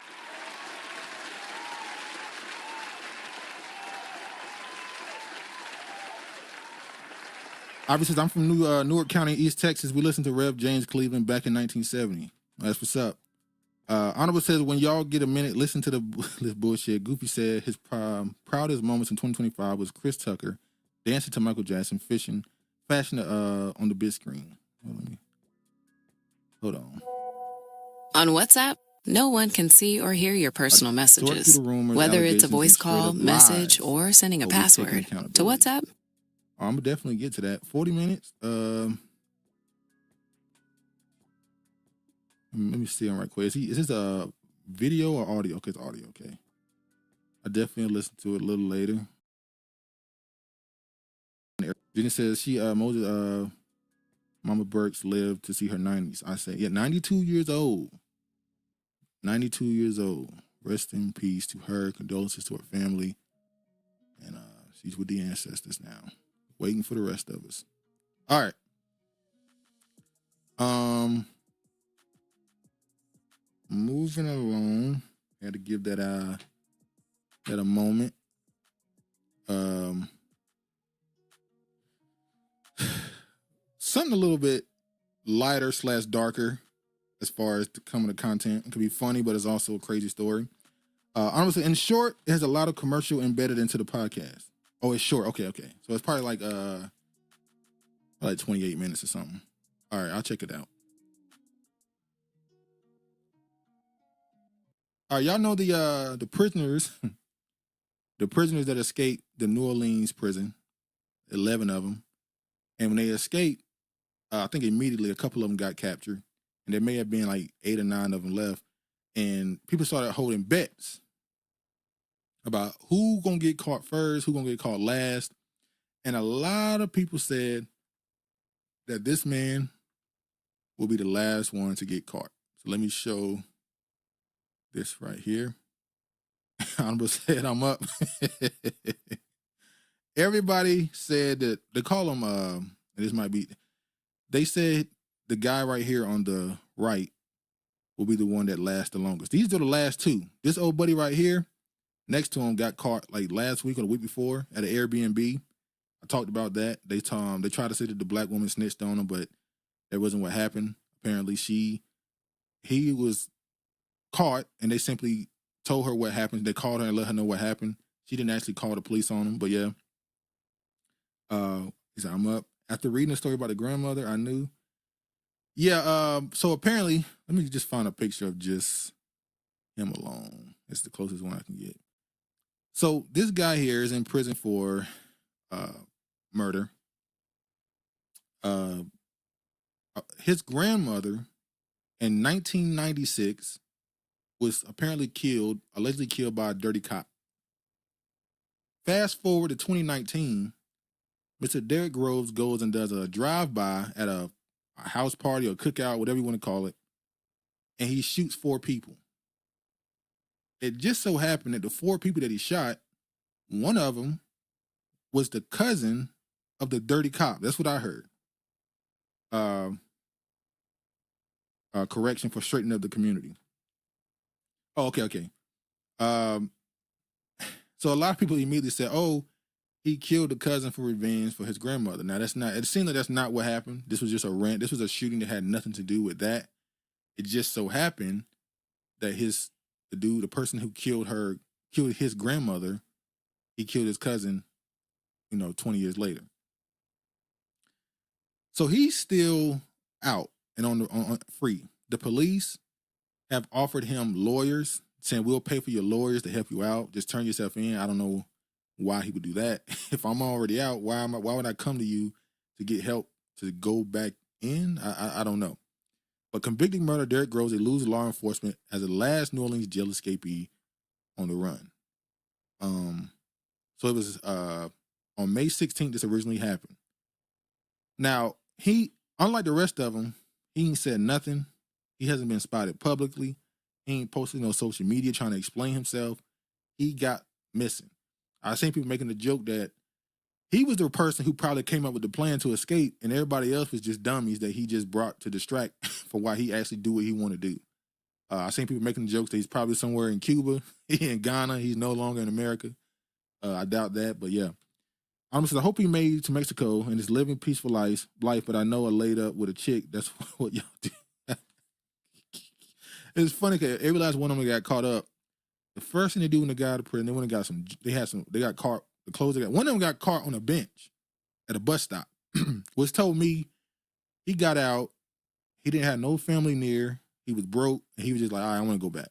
Obviously, I'm from Newark County, East Texas. We listened to Rev. James Cleveland back in 1970. That's what's up. Honorable says, when y'all get a minute, listen to this bullshit. Goofy said his proudest moments in 2025 was Chris Tucker dancing to Michael Jackson, fashion on the big screen. Hold on. On WhatsApp, no one can see or hear your personal messages, whether it's a voice call, message, or sending a password. To WhatsApp, I'm gonna definitely get to that. 40 minutes. Let me see him right quick. Is this a video or audio? Okay, it's audio. Okay. I definitely listen to it a little later. Jenny says Mama Burks lived to see her 90s. I say, 92 years old. 92 years old. Rest in peace to her. Condolences to her family. And she's with the ancestors now. Waiting for the rest of us. All right. Moving along. Had to give that a moment. Something a little bit lighter / darker as far as coming to content. It could be funny, but it's also a crazy story. Honestly, in short, it has a lot of commercial embedded into the podcast. Oh, it's short. Okay. So it's probably like 28 minutes or something. All right, I'll check it out. All right, y'all know the prisoners, the prisoners that escaped the New Orleans prison, 11 of them. And when they escaped, I think immediately a couple of them got captured. And there may have been like 8 or 9 of them left. And people started holding bets about who gonna get caught first, who gonna get caught last. And a lot of people said that this man will be the last one to get caught. So let me show this right here. Honorable said I'm up. Everybody said that they call him and this might be, they said the guy right here on the right will be the one that lasts the longest. These are the last 2. This old buddy right here next to him got caught like last week or the week before at an Airbnb. I talked about that. They tried to say that the black woman snitched on him, but that wasn't what happened. Apparently he was caught and they simply told her what happened. They called her and let her know what happened. She didn't actually call the police on him, but yeah. He said, I'm up. After reading the story about the grandmother, I knew. Yeah, so apparently, let me just find a picture of just him alone. It's the closest one I can get. So this guy here is in prison for murder. His grandmother in 1996 was apparently allegedly killed by a dirty cop. Fast forward to 2019, Mr. Derek Groves goes and does a drive-by at a house party or cookout, whatever you want to call it, and he shoots 4 people. It just so happened that the 4 people that he shot, one of them was the cousin of the dirty cop. That's what I heard. Correction for straightening up the community. Oh, okay. So a lot of people immediately said, oh, he killed the cousin for revenge for his grandmother. Now, it seemed like that's not what happened. This was just a rant. This was a shooting that had nothing to do with that. It just so happened that the person who killed his grandmother, he killed his cousin, 20 years later. So he's still out and on free. The police have offered him lawyers, saying we'll pay for your lawyers to help you out. Just turn yourself in. I don't know why he would do that. If I'm already out, why would I come to you to get help to go back in? I don't know. But convicted murderer Derek Groves eludes law enforcement as the last New Orleans jail escapee on the run. So it was on May 16th this originally happened. Now, he, unlike the rest of them, he ain't said nothing. He hasn't been spotted publicly. He ain't posted no social media trying to explain himself. He got missing. I seen people making the joke that he was the person who probably came up with the plan to escape, and everybody else was just dummies that he just brought to distract for why he actually do what he want to do. I seen people making jokes that he's probably somewhere in Cuba, in Ghana. He's no longer in America. I doubt that, but yeah. Honestly, I hope he made it to Mexico and is living peaceful life, but I know I laid up with a chick. That's what y'all do. It's funny because every last one of them got caught up. The first thing they do when they got out of prison, they went and got they got caught, the clothes they got. One of them got caught on a bench at a bus stop. Was told me he got out, he didn't have no family near, he was broke, and he was just like, all right, I want to go back.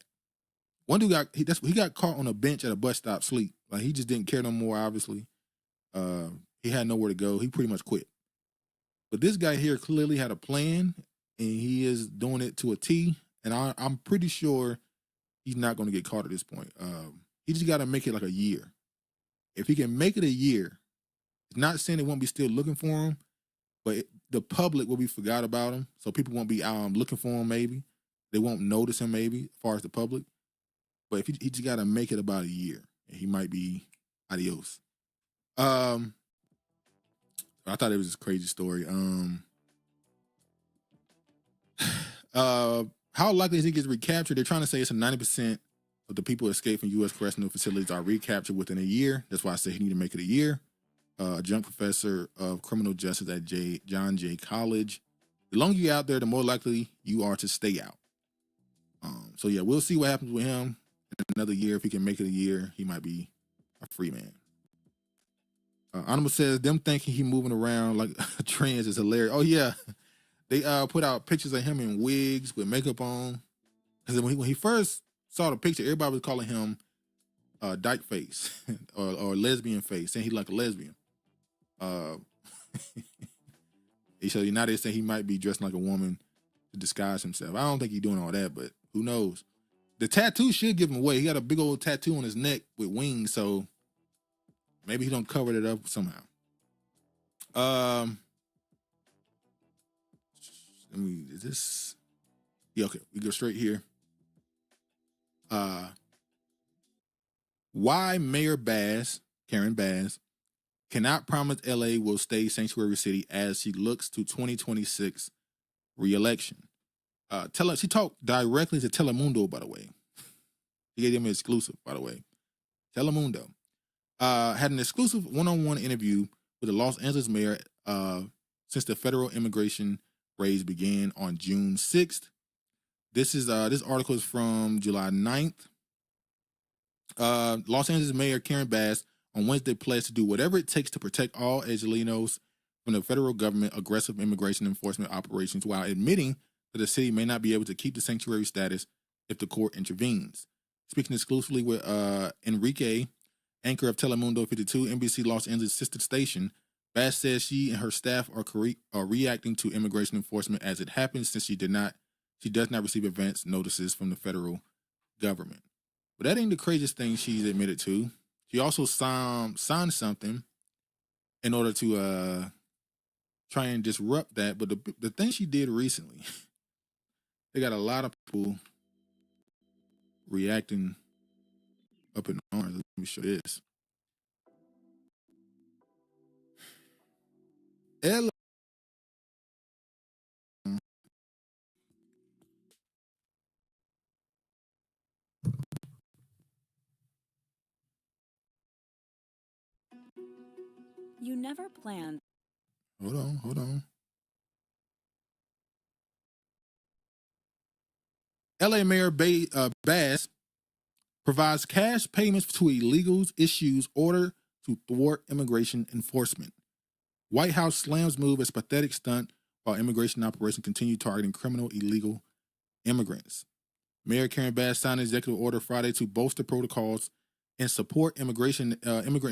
One dude he got caught on a bench at a bus stop sleep. Like he just didn't care no more, obviously. He had nowhere to go. He pretty much quit. But this guy here clearly had a plan, and he is doing it to a T. And I'm pretty sure he's not going to get caught at this point. He just got to make it like a year. If he can make it a year, it's not saying they won't be still looking for him, but the public will be forgot about him. So people won't be looking for him maybe. They won't notice him maybe as far as the public. But if he just got to make it about a year, and he might be adios. I thought it was a crazy story. How likely is he gets recaptured? They're trying to say it's a 90% of the people escaped from U.S. correctional facilities are recaptured within a year. That's why I say he need to make it a year. Adjunct professor of criminal justice at John Jay College. The longer you're out there, the more likely you are to stay out. So yeah, we'll see what happens with him in another year. If he can make it a year, he might be a free man. Honorable says them thinking he moving around like a trans is hilarious. Oh yeah, they put out pictures of him in wigs with makeup on. Because when he first saw the picture, everybody was calling him dyke face or lesbian face, saying he like a lesbian. So now they're saying he might be dressed like a woman to disguise himself. I don't think he's doing all that, but who knows? The tattoo should give him away. He got a big old tattoo on his neck with wings, so maybe he don't cover it up somehow. Is this? Yeah, okay. We go straight here. Why Mayor Karen Bass, cannot promise LA will stay sanctuary city as she looks to 2026 re-election. She talked directly to Telemundo, by the way. He gave them an exclusive, by the way. Telemundo had an exclusive one-on-one interview with the Los Angeles mayor since the federal immigration raids began on June 6th. This article is from July 9th. Los Angeles Mayor Karen Bass on Wednesday pledged to do whatever it takes to protect all Angelenos from the federal government aggressive immigration enforcement operations, while admitting that the city may not be able to keep the sanctuary status if the court intervenes. Speaking exclusively with Enrique, anchor of Telemundo 52, NBC Los Angeles sister station, Bass says she and her staff are reacting to immigration enforcement as it happens, since she does not receive advance notices from the federal government. But that ain't the craziest thing she's admitted to. She also signed something in order to try and disrupt that. But the thing she did recently, they got a lot of people reacting up in arms. Let me show this. You never planned. Hold on. LA Mayor Bass provides cash payments to illegals, issues order to thwart immigration enforcement. White House slams move as pathetic stunt while immigration operations continue targeting criminal illegal immigrants. Mayor Karen Bass signed an executive order Friday to bolster protocols and support immigrant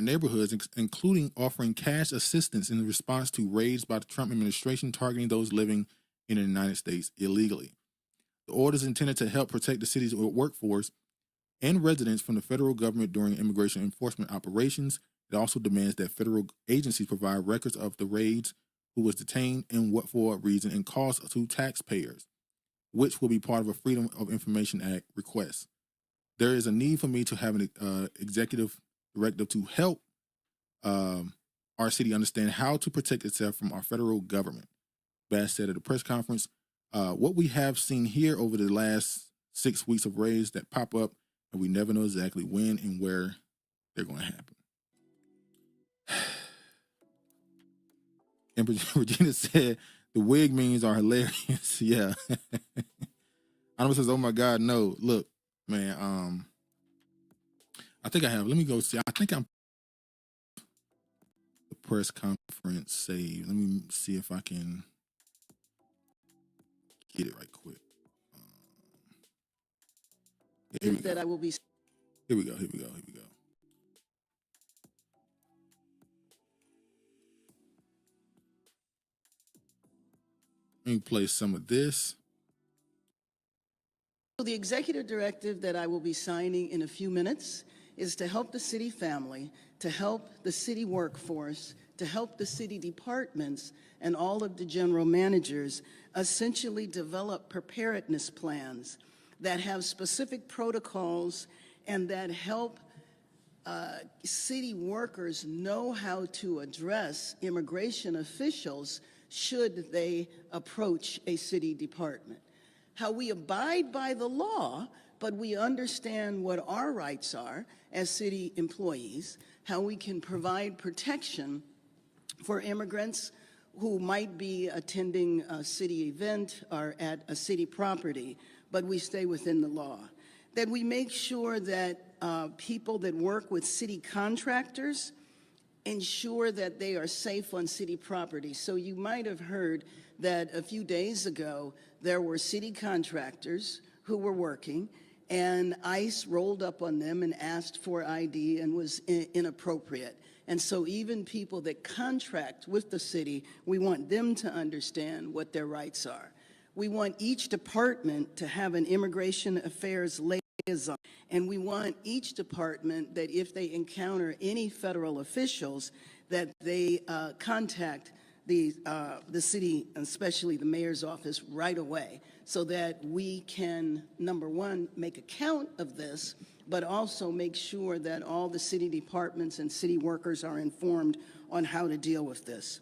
neighborhoods, including offering cash assistance in response to raids by the Trump administration targeting those living in the United States illegally. The order is intended to help protect the city's workforce and residents from the federal government during immigration enforcement operations. It also demands that federal agencies provide records of the raids, who was detained, and what for reason, and costs to taxpayers, which will be part of a Freedom of Information Act request. There is a need for me to have an executive directive to help our city understand how to protect itself from our federal government, Bass said at a press conference. What we have seen here over the last 6 weeks of raids that pop up, and we never know exactly when and where they're going to happen. And Regina said, the wig memes are hilarious. Yeah. Anna says, oh my God, no. Look, man, I think I have. Let me go see. I think I'm the press conference saved. Let me see if I can get it right quick. Here we go. Here we go. Let me play some of this. So the executive directive that I will be signing in a few minutes is to help the city family, to help the city workforce, to help the city departments and all of the general managers essentially develop preparedness plans that have specific protocols and that help city workers know how to address immigration officials should they approach a city department. How we abide by the law, but we understand what our rights are as city employees, how we can provide protection for immigrants who might be attending a city event or at a city property, but we stay within the law. That we make sure that people that work with city contractors ensure that they are safe on city property. So you might have heard that a few days ago, there were city contractors who were working, and ICE rolled up on them and asked for ID and was inappropriate. And so even people that contract with the city, we want them to understand what their rights are. We want each department to have an immigration affairs liaison, and we want each department that if they encounter any federal officials, that they contact the city, especially the mayor's office, right away, so that we can, number one, make account of this, but also make sure that all the city departments and city workers are informed on how to deal with this.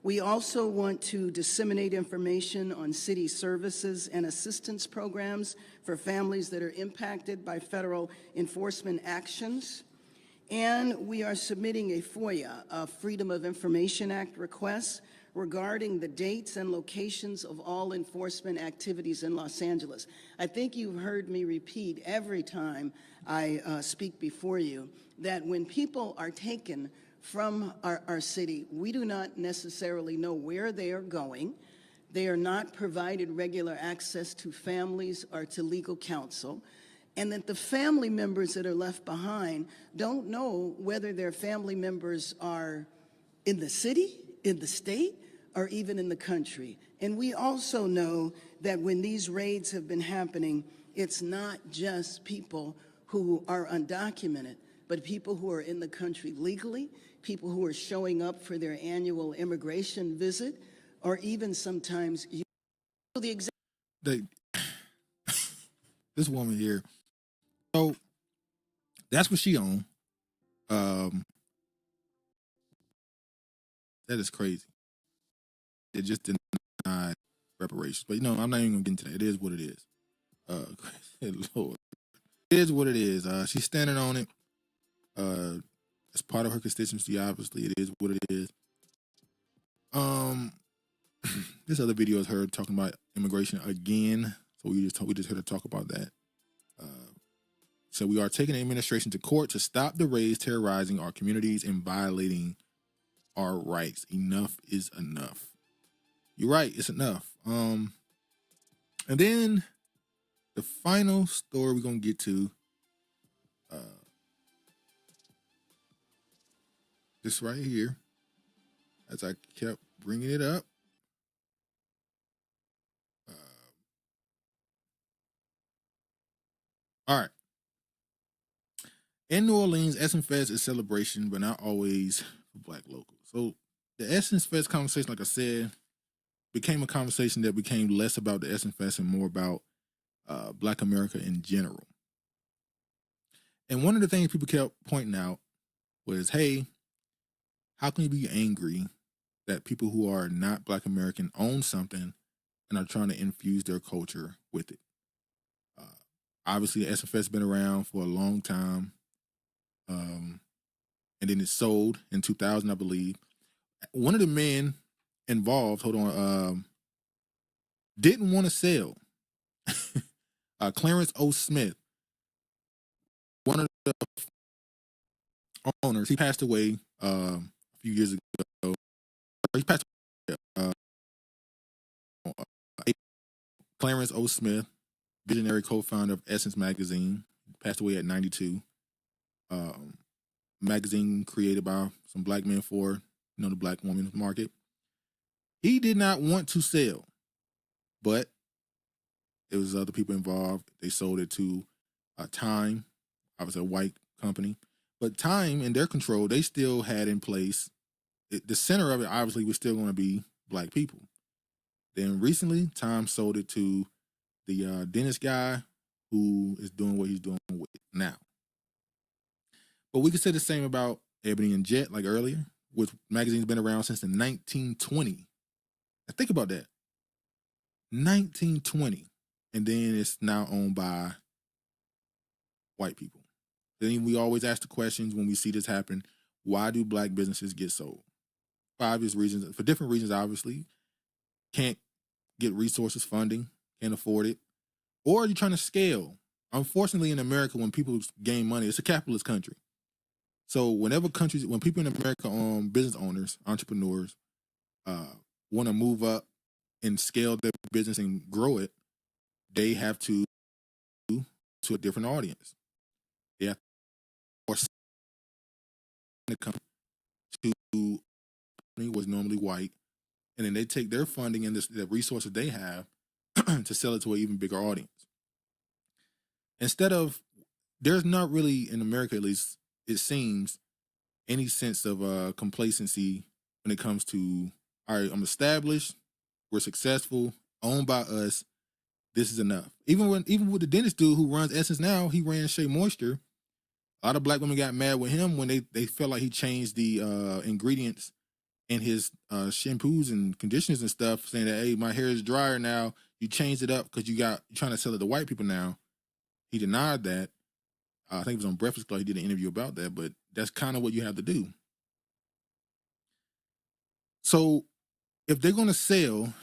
We also want to disseminate information on city services and assistance programs for families that are impacted by federal enforcement actions. And we are submitting a FOIA, a Freedom of Information Act request regarding the dates and locations of all enforcement activities in Los Angeles. I think you've heard me repeat every time I speak before you that when people are taken from our city, we do not necessarily know where they are going. They are not provided regular access to families or to legal counsel, and that the family members that are left behind don't know whether their family members are in the city, in the state, or even in the country. And we also know that when these raids have been happening, it's not just people who are undocumented, but people who are in the country legally, people who are showing up for their annual immigration visit, or even sometimes this woman here. So that's what she on. That is crazy. It just denied reparations. But I'm not even gonna get into that. It is what it is. Lord. It is what it is. She's standing on it. As part of her constituency, obviously, it is what it is. This other video is her talking about immigration again. So we just heard her talk about that. So we are taking the administration to court to stop the raids terrorizing our communities and violating our rights. Enough is enough. You're right, it's enough. And then the final story we're gonna get to. This right here, as I kept bringing it up. All right. In New Orleans, Essence Fest is celebration, but not always for Black locals. So the Essence Fest conversation, like I said, became a conversation that became less about the Essence Fest and more about Black America in general. And one of the things people kept pointing out was, hey, how can you be angry that people who are not Black American own something and are trying to infuse their culture with it? Obviously, the Essence Fest has been around for a long time. And then it sold in 2000, I believe. One of the men involved, didn't want to sell. Clarence O. Smith, one of the owners, he passed away a few years ago. He passed away. Clarence O. Smith, visionary co-founder of Essence Magazine, passed away at 92. Magazine created by some Black men for, the Black women's market. He did not want to sell, but there was other people involved. They sold it to Time, obviously a white company. But Time, in their control, they still had in place, the center of it obviously was still going to be Black people. Then recently, Time sold it to the dentist guy who is doing what he's doing with it now. But we could say the same about Ebony and Jet, like earlier, which magazine's been around since the 1920. Now think about that. 1920. And then it's now owned by white people. Then we always ask the questions when we see this happen, why do black businesses get sold? For obvious reasons, for different reasons, obviously. Can't get resources, funding, can't afford it. Or you're trying to scale. Unfortunately, in America, when people gain money, it's a capitalist country. So when people in America, business owners, entrepreneurs, want to move up and scale their business and grow it, they have to a different audience. They have to come to was normally white, and then they take their funding and the resources they have to sell it to an even bigger audience. Instead of, there's not really, in America at least, it seems, any sense of complacency when it comes to, all right, I'm established, we're successful, owned by us, this is enough. Even with the dentist dude who runs Essence now, he ran Shea Moisture. A lot of black women got mad with him when they felt like he changed the ingredients in his shampoos and conditioners and stuff, saying that, hey, my hair is drier now. You changed it up because you're trying to sell it to white people now. He denied that. I think it was on Breakfast Club. He did an interview about that, but that's kind of what you have to do. So if they're going to sell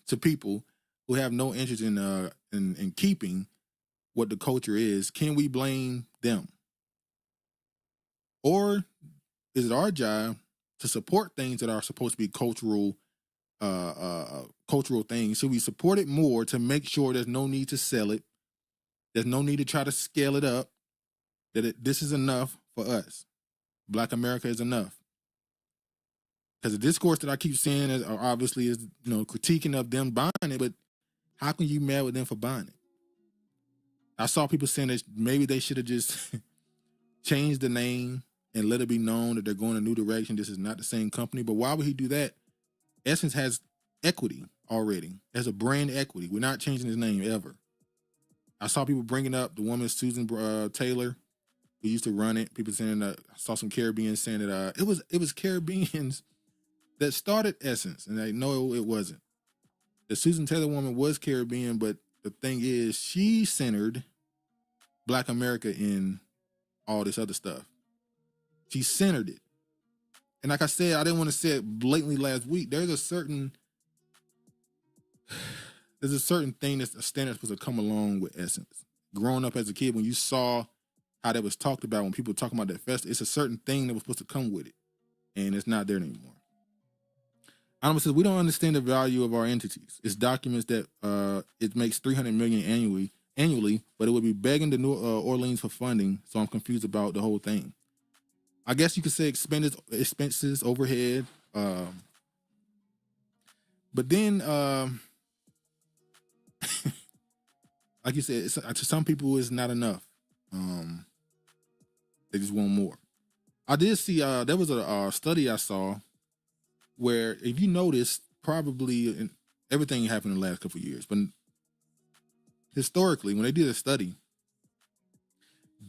to people who have no interest in keeping what the culture is, can we blame them? Or is it our job to support things that are supposed to be cultural things? Should we support it more to make sure there's no need to sell it? There's no need to try to scale it up. This is enough for us. Black America is enough. Because the discourse that I keep seeing is obviously is critiquing of them buying it, but how can you mad with them for buying it? I saw people saying that maybe they should have just changed the name and let it be known that they're going a new direction. This is not the same company. But why would he do that? Essence has equity already. There's a brand equity. We're not changing his name ever. I saw people bringing up the woman Susan Taylor, who used to run it. People saying that, I saw some Caribbeans saying that it was Caribbeans that started Essence, and no, it wasn't. The Susan Taylor woman was Caribbean, but the thing is, she centered Black America in all this other stuff. She centered it. And like I said, I didn't want to say it blatantly last week. There's a certain thing that's a standard supposed to come along with Essence. Growing up as a kid, when you saw how that was talked about, when people were talking about that festival, it's a certain thing that was supposed to come with it. And it's not there anymore. Anonymous says, we don't understand the value of our entities. It's documents that it makes $300 million annually, but it would be begging the New Orleans for funding, so I'm confused about the whole thing. I guess you could say expenses, overhead. But then, like you said, to some people, it's not enough. They just want more. I did see, there was a study I saw where, if you notice, probably everything happened in the last couple of years, but historically, when they did a study,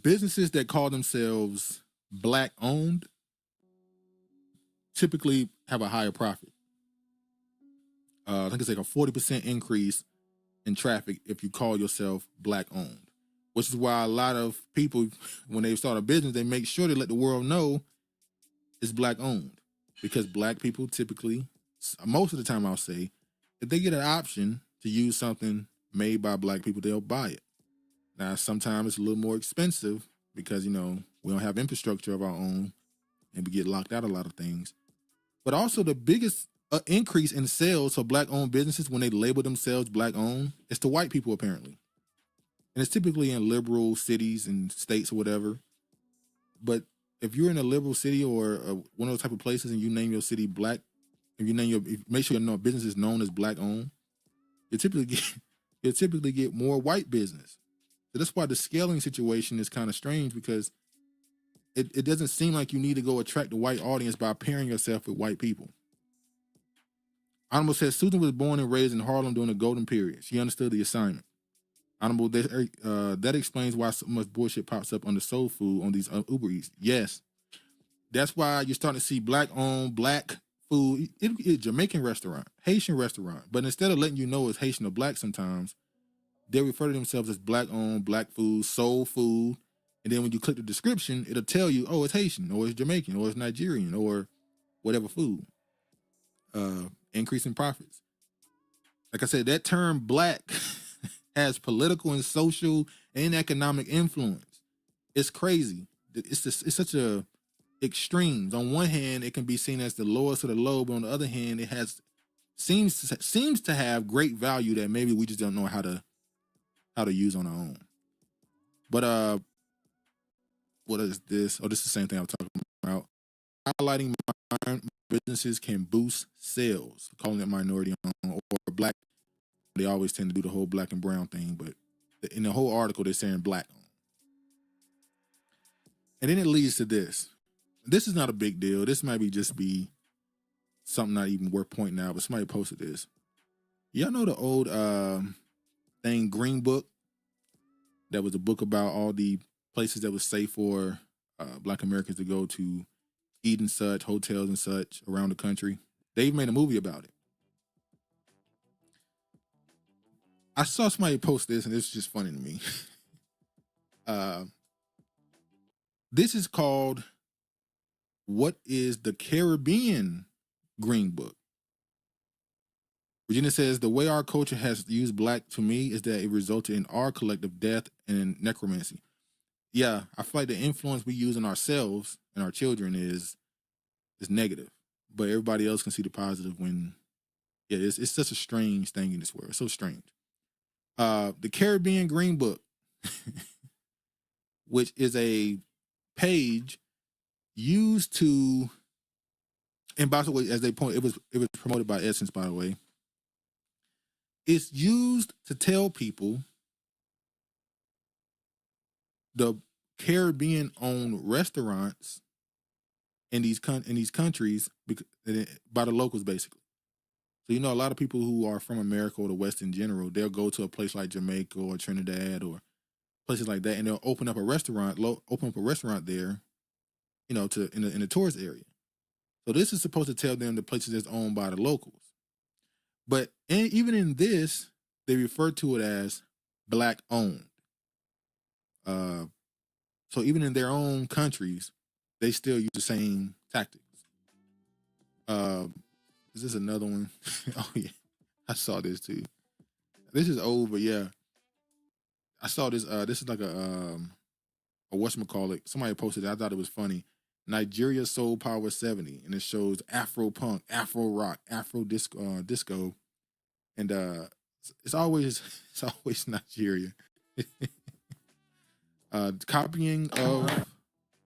businesses that call themselves Black owned typically have a higher profit. I think it's like a 40% increase in traffic if you call yourself Black owned, which is why a lot of people, when they start a business, they make sure to let the world know it's Black owned, because Black people typically, most of the time I'll say, if they get an option to use something made by Black people, they'll buy it. Now, sometimes it's a little more expensive because, we don't have infrastructure of our own and we get locked out of a lot of things. But also the biggest increase in sales for Black-owned businesses when they label themselves Black-owned is to white people, apparently. And it's typically in liberal cities and states or whatever. But if you're in a liberal city or one of those type of places and you name your city Black, make sure your business is known as Black-owned, you typically get more white business. So that's why the scaling situation is kind of strange, because it doesn't seem like you need to go attract the white audience by pairing yourself with white people. Animal says, Susan was born and raised in Harlem during the golden period. She understood the assignment. Honorable, that explains why so much bullshit pops up on the soul food on these Uber Eats. Yes. That's why you're starting to see black-owned, black food. It's Jamaican restaurant, Haitian restaurant. But instead of letting you know it's Haitian or black sometimes, they refer to themselves as black-owned, black food, soul food. And then when you click the description, it'll tell you, oh, it's Haitian, or it's Jamaican, or it's Nigerian, or whatever food. Increasing profits. Like I said, that term black has political and social and economic influence. It's crazy. It's such a extremes. On one hand, it can be seen as the lowest of the low, but on the other hand, it seems to have great value that maybe we just don't know how to use on our own. But what is this? Oh, this is the same thing I'm talking about. Highlighting businesses can boost sales, calling it minority owned or black. They always tend to do the whole black and brown thing, but in the whole article, they're saying black owned. And then it leads to this. This is not a big deal. This might just be something not even worth pointing out, but somebody posted this. Y'all know the old thing, Green Book? That was a book about all the places that was safe for Black Americans to go to eat and such, hotels and such around the country. They made a movie about it. I saw somebody post this, and it's just funny to me. This is called, what is the Caribbean Green Book? Virginia says, the way our culture has used black to me is that it resulted in our collective death and necromancy. Yeah, I feel like the influence we use on ourselves and our children is negative, but everybody else can see the positive when, yeah, it's such a strange thing in this world. It's so strange. The Caribbean Green Book, which is a page used to, and by the way, as they point, it was promoted by Essence, by the way. It's used to tell people the Caribbean-owned restaurants in these countries by the locals, basically. So, you know, a lot of people who are from America or the West in general, they'll go to a place like Jamaica or Trinidad or places like that, and they'll open up a restaurant there, you know, in the tourist area. So this is supposed to tell them the places that's owned by the locals. But even in this, they refer to it as black owned. So even in their own countries, they still use the same tactics. Is this another one? Oh yeah, I saw this too. This is old, but yeah, I saw this. This is like a whatchamacallit. Somebody posted it. I thought it was funny. Nigeria Soul Power 70, and it shows Afro punk, Afro rock, Afro disco, and it's always Nigeria. Copying of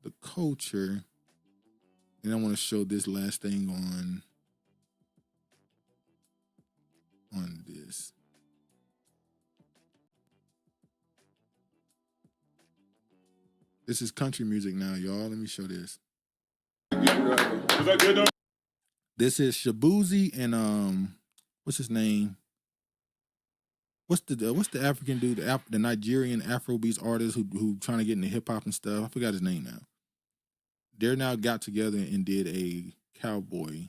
the culture, and I want to show this last thing on this. This is country music now, y'all. Let me show this. This is Shabuzi and what's his name? What's the African dude, the Nigerian Afrobeats artist who trying to get into hip hop and stuff? I forgot his name now. They're now got together and did a country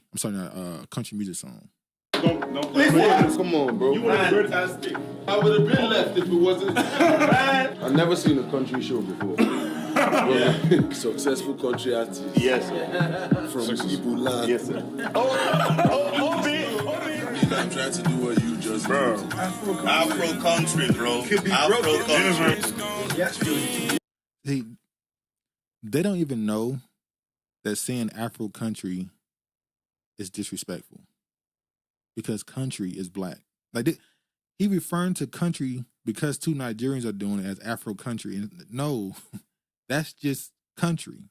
music song. Come on, bro. You would have been fantastic. I would have been left if it wasn't. I've never seen a country show before. Yeah. Successful country artist. Yes, sir. From Igbo land. Yes, sir. I'm trying to do what you just did. Afro country, bro. Afro country. See, they don't even know that saying Afro country is disrespectful because country is black. Like he referring to country because two Nigerians are doing it as Afro country, and no, that's just country.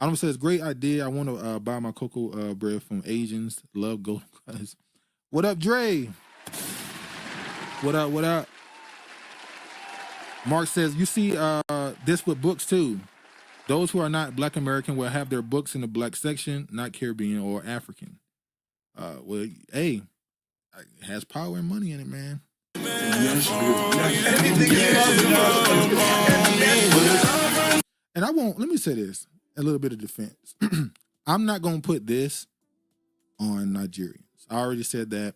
Adam says, great idea. I want to buy my cocoa bread from Asians. Love Golden Crust. What up, Dre? What up? Mark says, you see this with books too. Those who are not Black American will have their books in the black section, not Caribbean or African. Well, hey, it has power and money in it, man. And I won't, let me say this, a little bit of defense. I'm not going to put this on Nigerians. I already said that.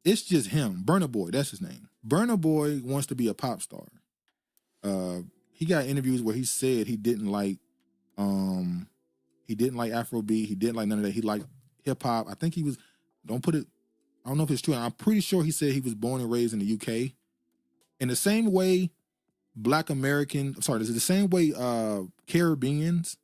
It's just him, Burna Boy, that's his name. Burna Boy wants to be a pop star. He got interviews where he said he didn't like Afrobeat, he didn't like none of that. He liked hip hop. I think he was, I don't know if it's true. I'm pretty sure he said he was born and raised in the UK. In the same way the same way Caribbeans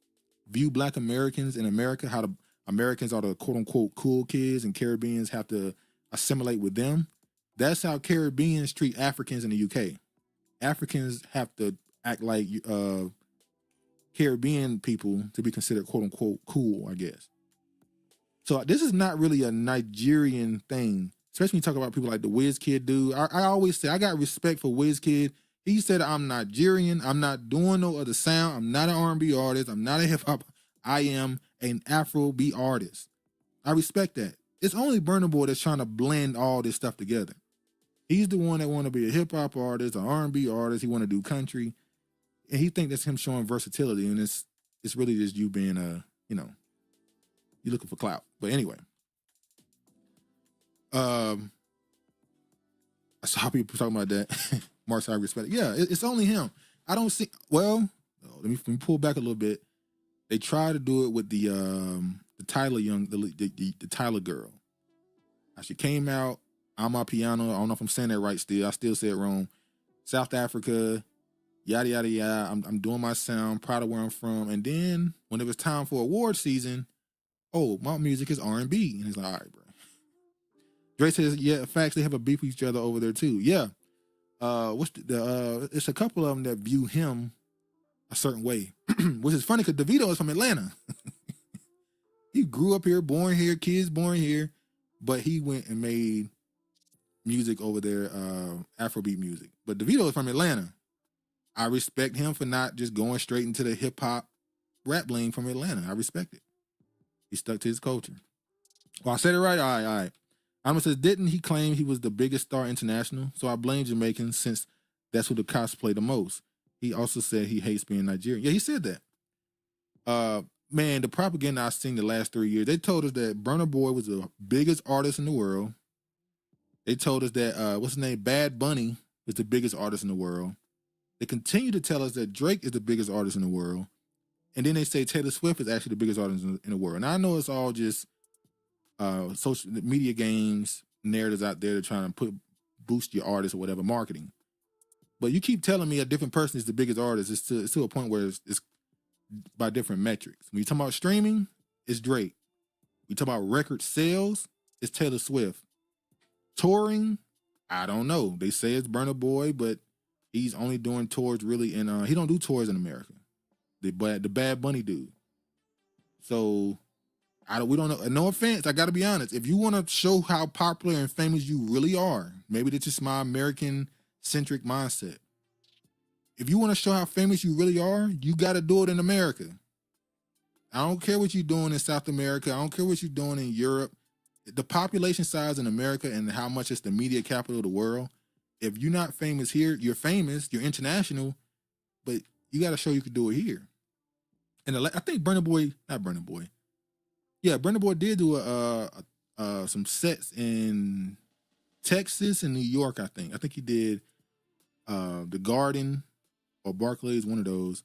view Black Americans in America, how the Americans are the quote unquote cool kids and Caribbeans have to assimilate with them. That's how Caribbeans treat Africans in the UK. Africans have to act like Caribbean people to be considered quote unquote cool, I guess. So this is not really a Nigerian thing, especially when you talk about people like the WizKid dude. I always say I got respect for WizKid. He said, I'm Nigerian. I'm not doing no other sound. I'm not an R&B artist. I'm not a hip hop. I am an Afrobeat artist. I respect that. It's only Burna Boy that's trying to blend all this stuff together. He's the one that want to be a hip hop artist, an R&B artist. He want to do country, and he think that's him showing versatility. And it's really just you being you're looking for clout. But anyway, I saw people talking about that. Mark's, I respect it. Yeah, it's only him. I don't see. Well, let me pull back a little bit. They tried to do it with the Tyler the Tyler girl. She came out. On my piano. I don't know if I'm saying that right. Still, I still say it wrong. South Africa, yada yada yada. I'm doing my sound. Proud of where I'm from. And then when it was time for award season, oh, my music is R&B. And he's like, all right, bro. Dre says, yeah, facts, they have a beef with each other over there too. Yeah. It's a couple of them that view him a certain way, which is funny because DeVito is from Atlanta. He grew up here, born here, kids born here, but he went and made music over there, Afrobeat music. But DeVito is from Atlanta. I respect him for not just going straight into the hip hop rap lane from Atlanta. I respect it. He stuck to his culture. Well, I said it right. All right. Alma says, didn't he claim he was the biggest star international? So I blame Jamaicans since that's who the cosplay the most. He also said he hates being Nigerian. Yeah, he said that. Man, the propaganda I've seen the last 3 years, they told us that Burna Boy was the biggest artist in the world. They told us that, what's his name? Bad Bunny is the biggest artist in the world. They continue to tell us that Drake is the biggest artist in the world. And then they say Taylor Swift is actually the biggest artist in the world. And I know it's all just social media games, narratives out there to try to boost your artist or whatever, marketing. But you keep telling me a different person is the biggest artist. It's to a point where it's by different metrics. When you talk about streaming, it's Drake. We talk about record sales, it's Taylor Swift. Touring, I don't know. They say it's Burna Boy, but he's only doing tours really in he don't do tours in America. The Bad Bunny dude. So we don't know. No offense, I gotta be honest. If you want to show how popular and famous you really are, maybe that's just my American-centric mindset. If you want to show how famous you really are, you got to do it in America. I don't care what you're doing in South America. I don't care what you're doing in Europe. The population size in America and how much it's the media capital of the world. If you're not famous here, you're famous, you're international, but you got to show you can do it here. And I think Burna Boy did do some sets in Texas and New York, I think. I think he did the Garden or Barclays, one of those,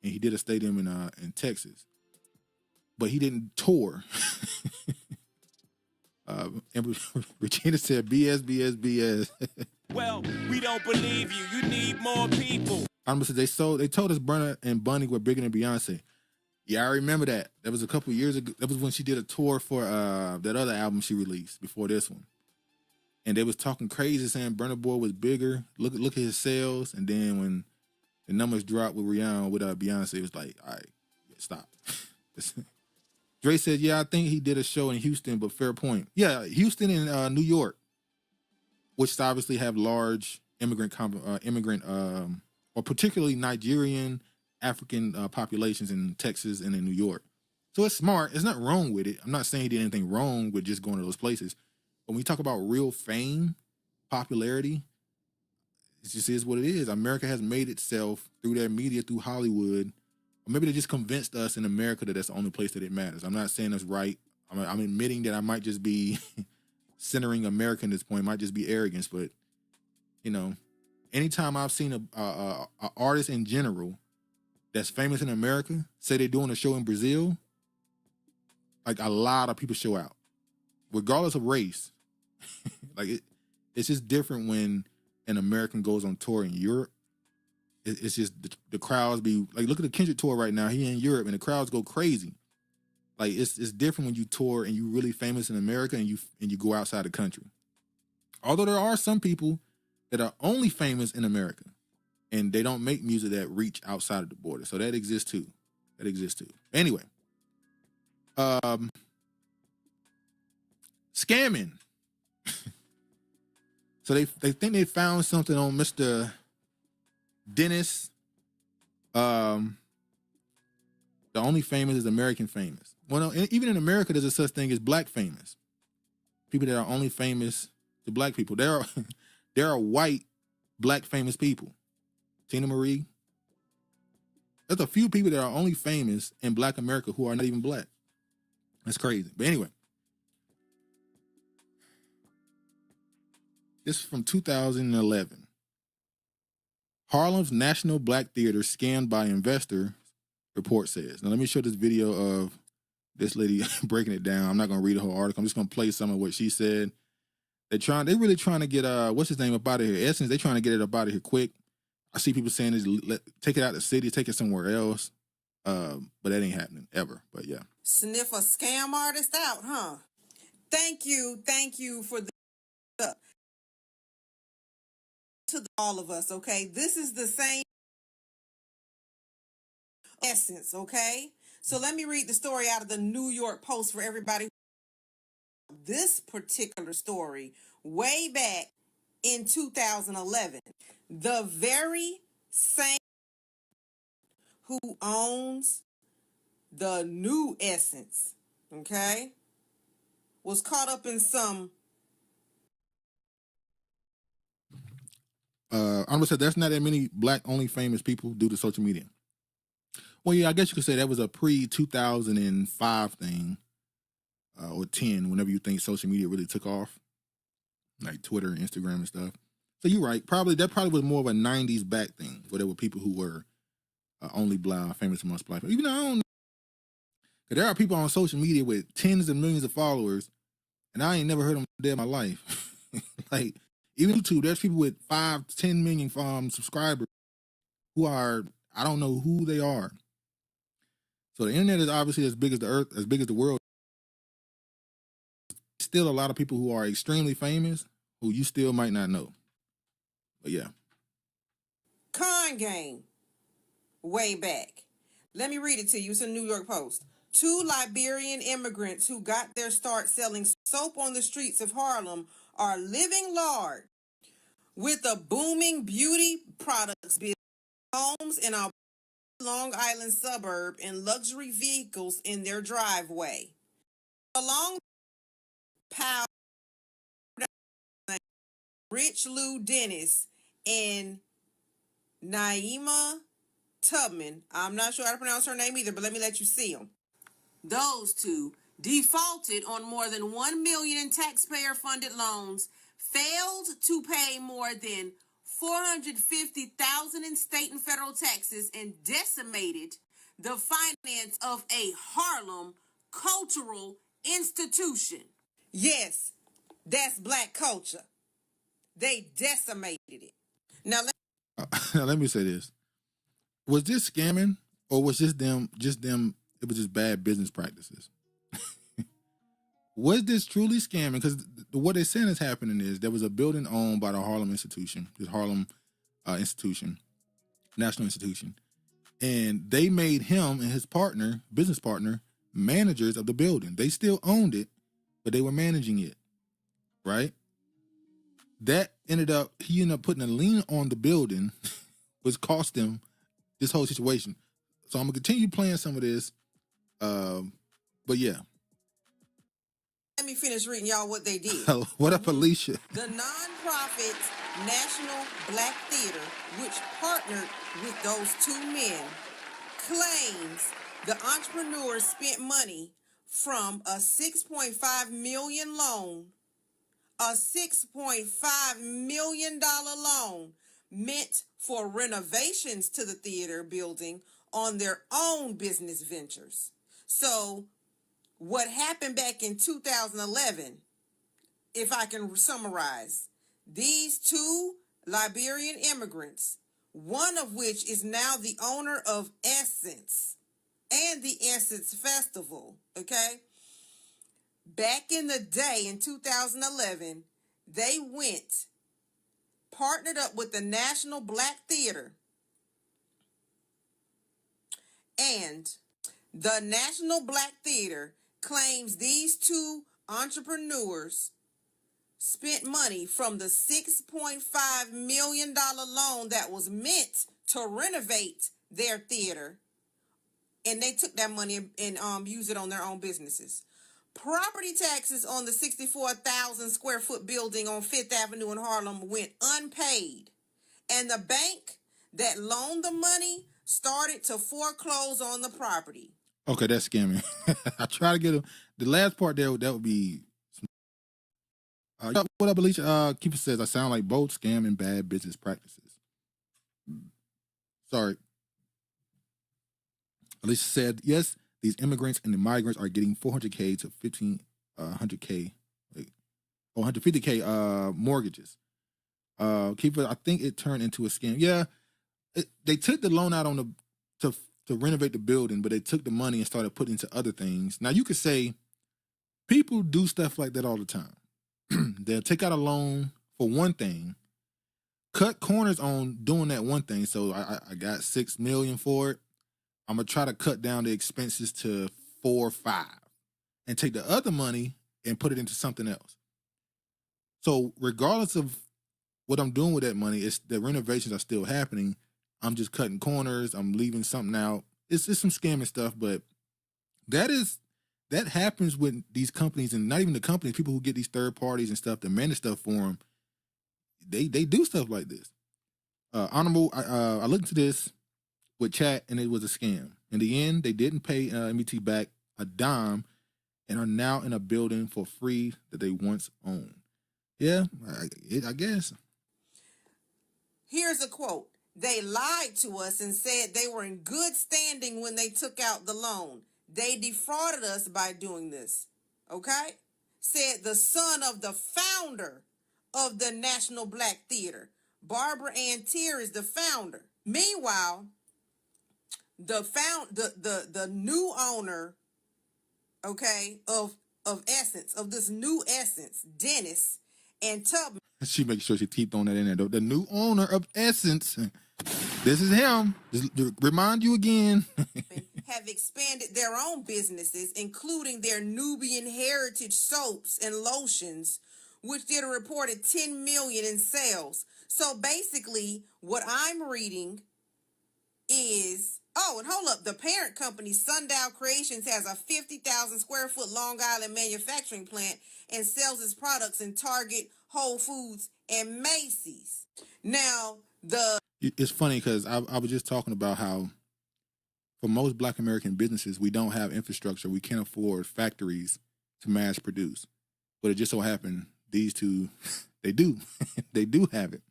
and he did a stadium in Texas. But he didn't tour. And Regina said, BS. Well, we don't believe you. You need more people. They told us Burna and Bunny were bigger than Beyonce. Yeah, I remember that. That was a couple years ago. That was when she did a tour for that other album she released before this one. And they was talking crazy, saying Burna Boy was bigger. Look at his sales. And then when the numbers dropped with Rihanna, with Beyonce, it was like, all right, stop. Dre said, yeah, I think he did a show in Houston, but fair point. Yeah, Houston and New York, which obviously have large immigrant or particularly Nigerian, African populations in Texas and in New York. So it's smart. There's nothing wrong with it. I'm not saying he did anything wrong with just going to those places. But when we talk about real fame, popularity. It just is what it is. America has made itself through their media, through Hollywood, or maybe they just convinced us in America that that's the only place that it matters. I'm not saying that's right. I'm admitting that I might just be centering America at this point. It might just be arrogance, but you know, anytime I've seen a artist in general that's famous in America say they're doing a show in Brazil, like a lot of people show out, regardless of race. Like it's just different when an American goes on tour in Europe. It's just the crowds be like, look at the Kendrick tour right now. He in Europe and the crowds go crazy. Like it's different when you tour and you really famous in America and you go outside the country. Although there are some people that are only famous in America and they don't make music that reach outside of the border. So that exists too. Anyway, scamming. So they think they found something on Mr. Dennis. The only famous is American famous. Well, no, even in America, there's a such thing as black famous. People that are only famous to black people. There are white black famous people. Tina Marie. There's a few people that are only famous in Black America who are not even black. That's crazy. But anyway, this is from 2011. Harlem's National Black Theater scammed by investor, report says. Now let me show this video of this lady breaking it down. I'm not gonna read the whole article. I'm just gonna play some of what she said. They're really trying to get what's his name up out of here. Essence, they're trying to get it up out of here quick. I see people saying take it out of the city, take it somewhere else. But that ain't happening ever. But yeah. Sniff a scam artist out, huh? Thank you for the to all of us, okay? This is the same essence, okay? So let me read the story out of the New York Post for everybody. This particular story, way back in 2011, the very same who owns the new Essence, okay, was caught up in some. I'm gonna say there's not that many black only famous people due to social media. Well, yeah, I guess you could say that was a pre-2005 thing, or 10, whenever you think social media really took off, like Twitter and Instagram and stuff. So you're right. That probably was more of a 90s back thing, where there were people who were only black, famous amongst black people. Even though I don't know. There are people on social media with tens of millions of followers, and I ain't never heard them a day in my life. Like, even YouTube, there's people with 5 to 10 million subscribers who are, I don't know who they are. So the internet is obviously as big as the earth, as big as the world. Still a lot of people who are extremely famous who you still might not know. But yeah. Con game way back. Let me read it to you. It's a New York Post. 2 Liberian immigrants who got their start selling soap on the streets of Harlem are living large with a booming beauty products business, homes in a Long Island suburb, and luxury vehicles in their driveway. Along Powell, Rich Lou Dennis, and Naima Tubman. I'm not sure how to pronounce her name either, but let me let you see them. Those two defaulted on more than $1 million in taxpayer-funded loans, failed to pay more than $450,000 in state and federal taxes, and decimated the finance of a Harlem cultural institution. Yes, that's black culture. They decimated it. Now let me say this. Was this scamming, or was this them, it was just bad business practices? Was this truly scamming? Because what they're saying is happening is there was a building owned by the Harlem Institution, this Harlem Institution, National Institution, and they made him and his partner, business partner, managers of the building. They still owned it, but they were managing it, right? That he ended up putting a lien on the building, which cost him this whole situation. So I'm gonna continue playing some of this, but yeah. Let me finish reading y'all what they did. What up, Alicia? The nonprofit National Black Theater, which partnered with those two men, claims the entrepreneurs spent money from a $6.5 million loan, a $6.5 million loan meant for renovations to the theater building on their own business ventures. So what happened back in 2011, if I can summarize, these two Liberian immigrants, one of which is now the owner of Essence and the Essence Festival, okay? Back in the day in 2011, they partnered up with the National Black Theater, and the National Black Theater claims these two entrepreneurs spent money from the $6.5 million loan that was meant to renovate their theater, and they took that money and used it on their own businesses. Property taxes on the 64,000 square foot building on 5th Avenue in Harlem went unpaid, and the bank that loaned the money started to foreclose on the property. Okay, that's scamming. I try to get the last part there. That would be. What up, Alicia? Keeper says I sound like both scam and bad business practices. Sorry. Alicia said yes. These immigrants and the migrants are getting $400K to $150K mortgages. Keeper, I think it turned into a scam. Yeah, they took the loan out to renovate the building, but they took the money and started putting into other things. Now you could say people do stuff like that all the time. They'll take out a loan for one thing, cut corners on doing that one thing. So I got $6 million for it. I'm gonna try to cut down the expenses to 4 or 5 and take the other money and put it into something else. So regardless of what I'm doing with that money, it's the renovations are still happening. I'm just cutting corners. I'm leaving something out. It's just some scamming stuff, but that happens with these companies, and not even the companies, people who get these third parties and stuff, that manage stuff for them. They do stuff like this. Honorable, I looked into this with chat, and it was a scam. In the end, they didn't pay MET back a dime and are now in a building for free that they once owned. Yeah, I guess. Here's a quote. They lied to us and said they were in good standing when they took out the loan. They defrauded us by doing this. Okay? Said the son of the founder of the National Black Theater. Barbara Ann Tier is the founder. Meanwhile, the new owner, okay, of Essence, of this new Essence, Dennis and Tubman. She makes sure she keep throwing that in there, though. The new owner of Essence, this is him. Just to remind you again. Have expanded their own businesses, including their Nubian heritage soaps and lotions, which did a reported $10 million in sales. So basically, what I'm reading is, and hold up, the parent company, Sundial Creations, has a 50,000 square foot Long Island manufacturing plant and sells its products in Target, Whole Foods, and Macy's. Now, it's funny because I was just talking about how for most Black American businesses, we don't have infrastructure. We can't afford factories to mass produce. But it just so happened these two, they do. They do have it.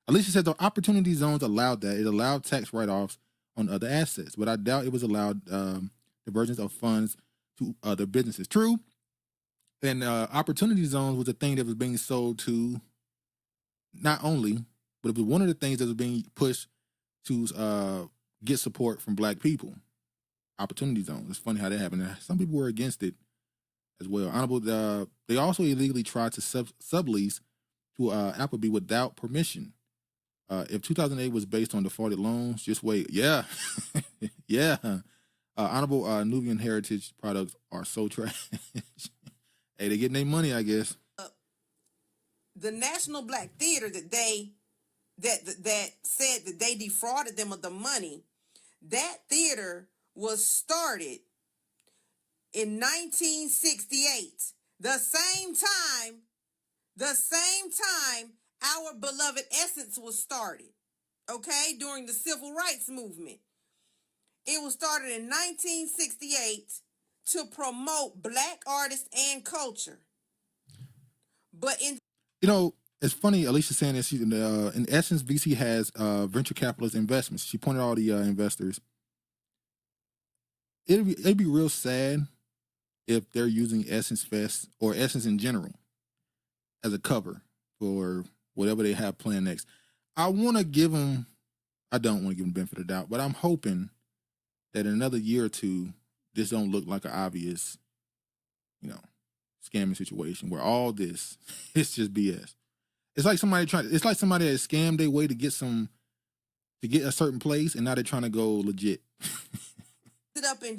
Alicia said the opportunity zones allowed that. It allowed tax write-offs on other assets, but I doubt it was allowed diversions of funds to other businesses. True. And opportunity zones was a thing that was being sold to not only, but it was one of the things that was being pushed to get support from Black people. Opportunity zones. It's funny how that happened. Some people were against it as well. Honorable, they also illegally tried to sublease to Applebee without permission. If 2008 was based on defaulted loans, just wait. Yeah. Yeah. Honorable Nubian heritage products are so trash. Hey, they're getting their money, I guess. The National Black Theater that said that they defrauded them of the money, that theater was started in 1968 The same time our beloved Essence was started, okay, during the Civil Rights Movement. It was started in 1968 to promote Black artists and culture. But in it's funny, Alicia's saying this, in essence, VC has venture capitalist investments. She pointed out all the investors. It'd be real sad if they're using Essence Fest or Essence in general as a cover for whatever they have planned next. I don't want to give them the benefit of the doubt, but I'm hoping that in another year or two, this don't look like an obvious, scamming situation where all this it's just BS. It's like somebody that scammed their way to get a certain place, and now they're trying to go legit. They ended up in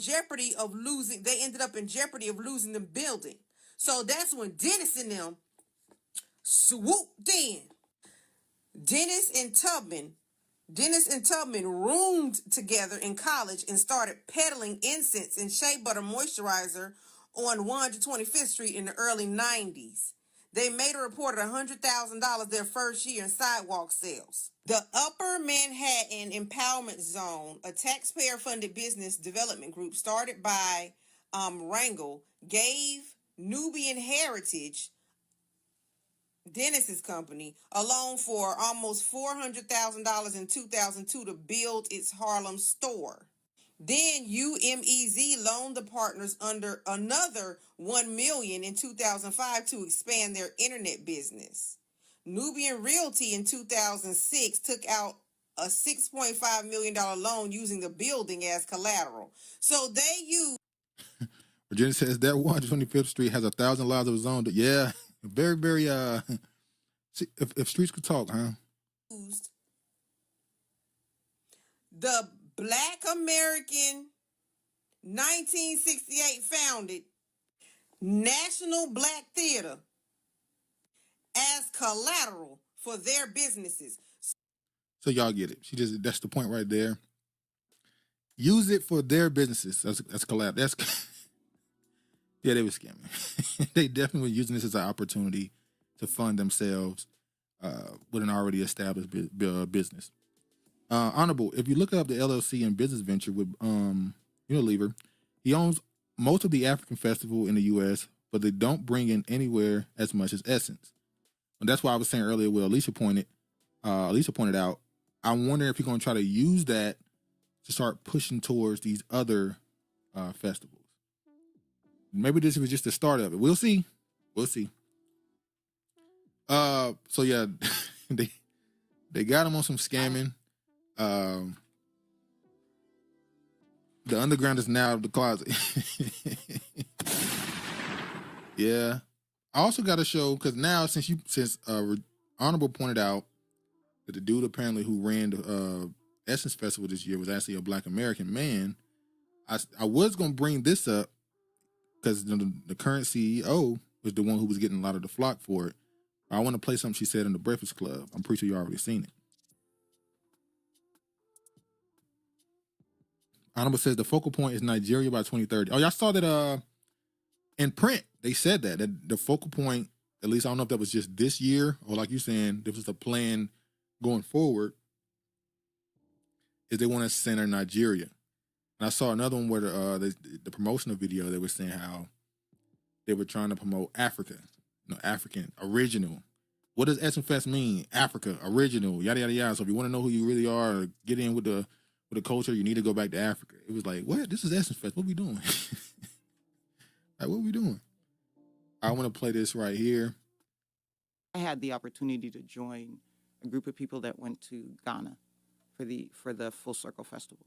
jeopardy of losing the building. So that's when Dennis and them swooped in. Dennis and Tubman roomed together in college and started peddling incense and shea butter moisturizer on 125th Street in the early 90s. They made a report of $100,000 their first year in sidewalk sales. The Upper Manhattan Empowerment Zone, a taxpayer-funded business development group started by Rangel, gave Nubian Heritage, Dennis's company, a loan for almost $400,000 in 2002 to build its Harlem store. Then UMEZ loaned the partners under another $1 million in 2005 to expand their internet business. Nubian Realty in 2006 took out a $6.5 million loan using the building as collateral. So they used... Virginia says that 125th Street has 1,000 lives of its own. Yeah, very, very, if streets could talk, huh? The Black American 1968 founded National Black Theater as collateral for their businesses. So y'all get it. That's the point right there. Use it for their businesses. That's collateral. Yeah, they were scamming. They definitely were using this as an opportunity to fund themselves with an already established business. Honorable, if you look up the LLC and business venture with Unilever, he owns most of the African festival in the U.S., but they don't bring in anywhere as much as Essence. And that's why I was saying earlier, what Alicia pointed out, I wonder if you're going to try to use that to start pushing towards these other festivals. Maybe this was just the start of it. We'll see. So yeah, they got him on some scamming. The underground is now the closet. Yeah. I also got to show, because now since Honorable pointed out that the dude apparently who ran the Essence Festival this year was actually a Black American man, I was going to bring this up because the current CEO was the one who was getting a lot of the flock for it. I want to play something she said in the Breakfast Club. I'm pretty sure you already seen it. Honorable says the focal point is Nigeria by 2030. Oh, y'all saw that in print. They said that the focal point, at least I don't know if that was just this year or like you saying, this was the plan going forward, is they want to center Nigeria. And I saw another one where the promotional video, they were saying how they were trying to promote Africa, African, original. What does Essence Fest mean? Africa, original, yada, yada, yada. So if you want to know who you really are or get in with the culture, you need to go back to Africa. It was like, what? This is Essence Fest. What we doing? Like, what we doing? I want to play this right here. I had the opportunity to join a group of people that went to Ghana for the Full Circle Festival.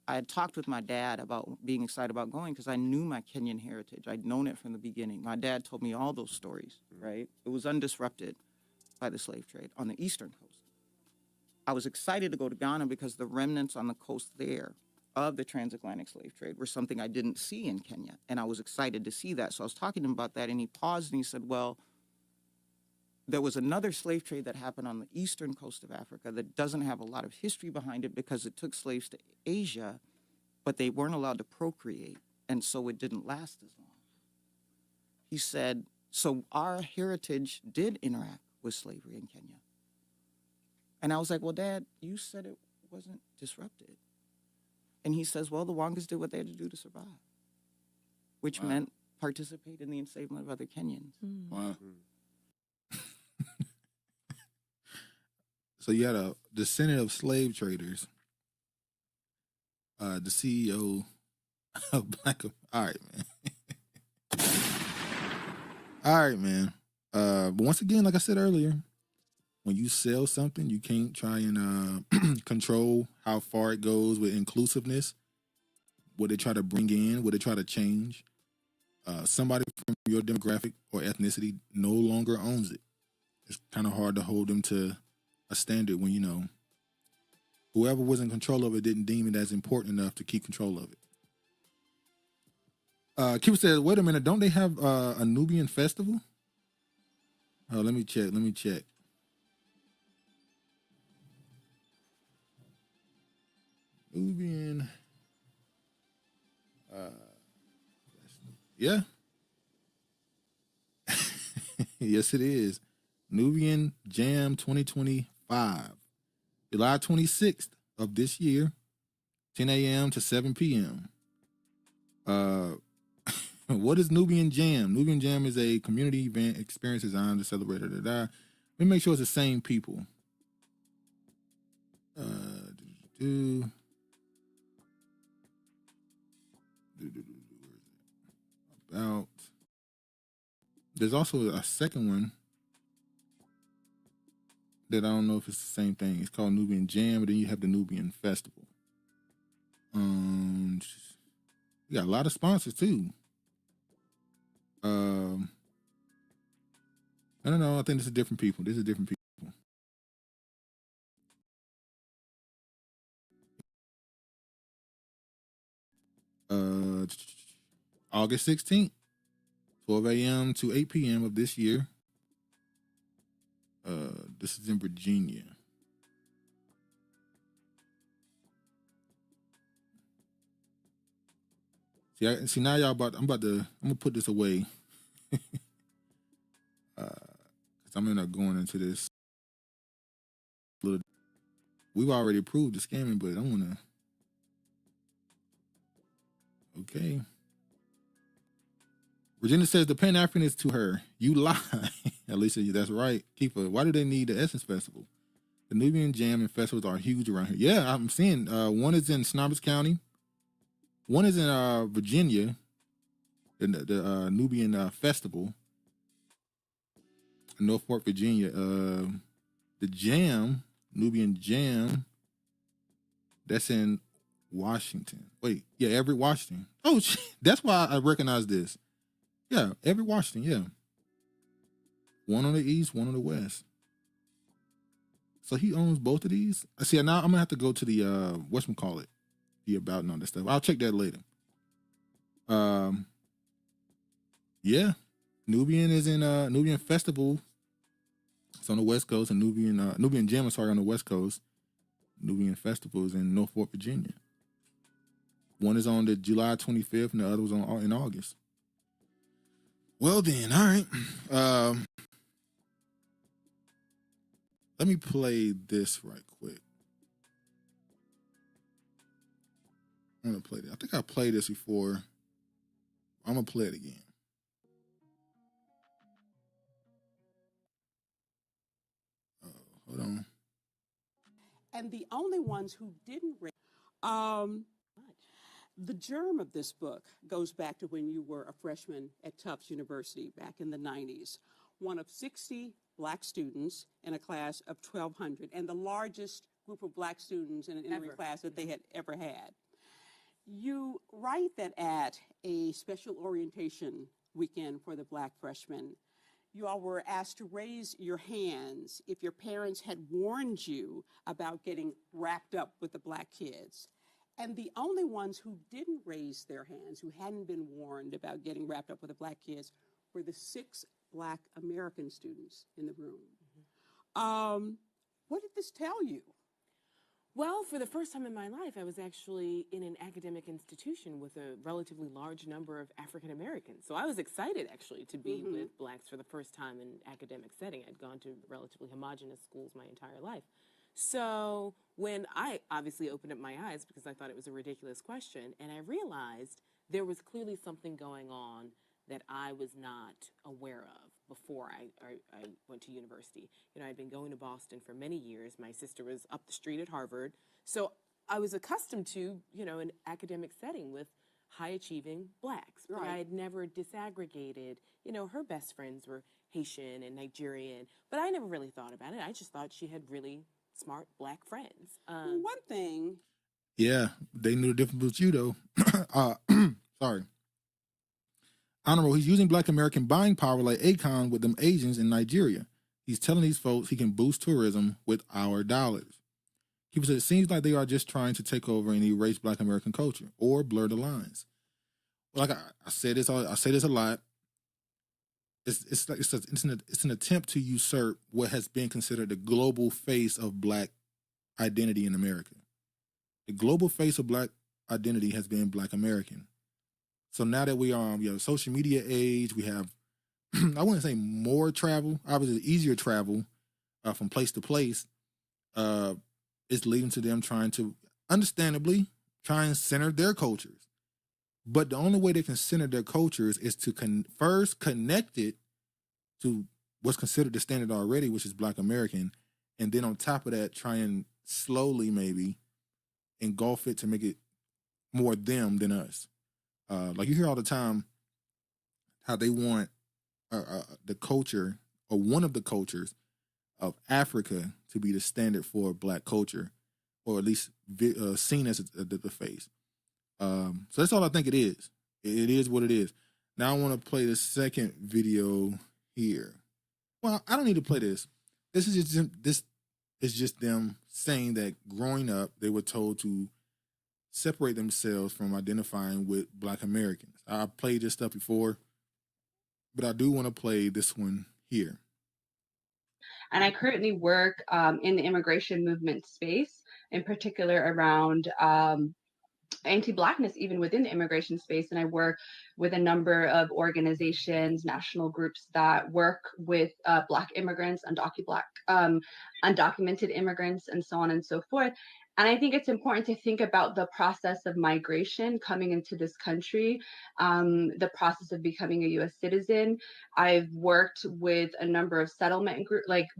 I had talked with my dad about being excited about going because I knew my Kenyan heritage. I'd known it from the beginning. My dad told me all those stories, right? It was undisrupted by the slave trade on the eastern coast. I was excited to go to Ghana because the remnants on the coast there of the transatlantic slave trade were something I didn't see in Kenya, and I was excited to see that. So I was talking to him about that, and he paused and he said, well, there was another slave trade that happened on the eastern coast of Africa that doesn't have a lot of history behind it because it took slaves to Asia, but they weren't allowed to procreate, and so it didn't last as long. He said, so our heritage did interact with slavery in Kenya. And I was like, well, Dad, you said it wasn't disrupted. And he says, well, the Wangas did what they had to do to survive, which meant participate in the enslavement of other Kenyans. Wow. So you had a descendant of slave traders, the CEO of Black. All right, man. All right, man. But once again, like I said earlier, when you sell something, you can't try and control how far it goes with inclusiveness, what they try to bring in, what they try to change. Somebody from your demographic or ethnicity no longer owns it. It's kind of hard to hold them to a standard when, you know, whoever was in control of it didn't deem it as important enough to keep control of it. Cuba says, wait a minute, don't they have a Nubian festival? Oh, let me check. Nubian. Yeah. Yes, it is. Nubian Jam 2025. July 26th of this year, 10 a.m. to 7 p.m. What is Nubian Jam? Nubian Jam is a community event experience designed to celebrate it. Let me make sure it's the same people. About. There's also a second one that I don't know if it's the same thing. It's called Nubian Jam, but then you have the Nubian Festival. You got a lot of sponsors too. I don't know. I think this is different people. August 16th, 12 a.m. to 8 p.m. of this year. This is in Virginia. See now y'all I'm gonna put this away. Cause I'm gonna going into this little. We've already proved the scamming, but I wanna. Okay. Virginia says the Pan-Africanist to her. You lie. At least that's right. Keeper, why do they need the Essence Festival? The Nubian Jam and festivals are huge around here. Yeah, I'm seeing one is in Snohomish County. One is in Virginia, the Nubian Festival, in Norfolk, Virginia. The Jam, Nubian Jam, that's in Washington. Wait, yeah, Everett, Washington. Oh, that's why I recognize this. Yeah, Everett, Washington, yeah. One on the east, one on the west. So he owns both of these? I see, now I'm going to have to go to the, whatchamacallit, the about and all that stuff. I'll check that later. Yeah, Nubian is in Nubian Festival. It's on the West Coast, and Nubian Jam, on the West Coast. Nubian Festival is in Norfolk, Virginia. One is on the July 25th, and the other was in August. Well then, all right. Let me play this right quick. I'm gonna play this. I think I played this before. I'm gonna play it again. Hold on. And the only ones who didn't raise the germ of this book goes back to when you were a freshman at Tufts University back in the 90s. One of 60 Black students in a class of 1,200, and the largest group of Black students in an entering class that they had ever had. You write that at a special orientation weekend for the Black freshmen, you all were asked to raise your hands if your parents had warned you about getting wrapped up with the Black kids. And the only ones who didn't raise their hands, who hadn't been warned about getting wrapped up with the Black kids, were the 6 Black American students in the room. What did this tell you? Well, for the first time in my life, I was actually in an academic institution with a relatively large number of African Americans. So I was excited, actually, to be with blacks for the first time in academic setting. I'd gone to relatively homogenous schools my entire life. So when I obviously opened up my eyes because I thought it was a ridiculous question, and I realized there was clearly something going on that I was not aware of before I went to university. You know, I'd been going to Boston for many years. My sister was up the street at Harvard. So I was accustomed to, you know, an academic setting with high-achieving blacks. But I had never disaggregated, you know, her best friends were Haitian and Nigerian. But I never really thought about it. I just thought she had really smart black friends. One thing. Yeah, they knew the difference with you, though. Sorry. Honorable, he's using black American buying power like Akon with them Asians in Nigeria. He's telling these folks he can boost tourism with our dollars. He said it seems like they are just trying to take over and erase black American culture or blur the lines. Like I say this a lot. It's an attempt to usurp what has been considered the global face of black identity in America. The global face of black identity has been black American. So now that we are social media age, we have, I wouldn't say more travel, obviously easier travel from place to place. It's leading to them trying to, understandably, try and center their cultures. But the only way they can center their cultures is to first connect it to what's considered the standard already, which is black American. And then on top of that, try and slowly maybe engulf it to make it more them than us. Like you hear all the time how they want the culture or one of the cultures of Africa to be the standard for black culture, or at least seen as the face. So that's all I think it is. It is what it is. Now I want to play the second video here. Well, I don't need to play this. This is just them saying that growing up they were told to separate themselves from identifying with black Americans. I've played this stuff before, but I do want to play this one here. And I currently work in the immigration movement space, in particular around anti-Blackness, even within the immigration space. And I work with a number of organizations, national groups that work with Black immigrants, undocumented immigrants, and so on and so forth. And I think it's important to think about the process of migration coming into this country, the process of becoming a U.S. citizen. I've worked with a number of settlement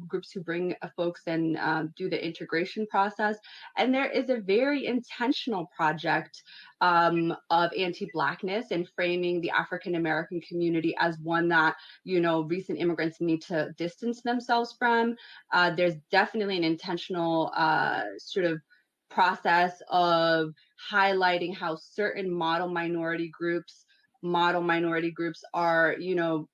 groups who bring folks and do the integration process. And there is a very intentional project of anti-Blackness and framing the African-American community as one that, you know, recent immigrants need to distance themselves from. There's definitely an intentional sort of process of highlighting how certain model minority groups are, you know,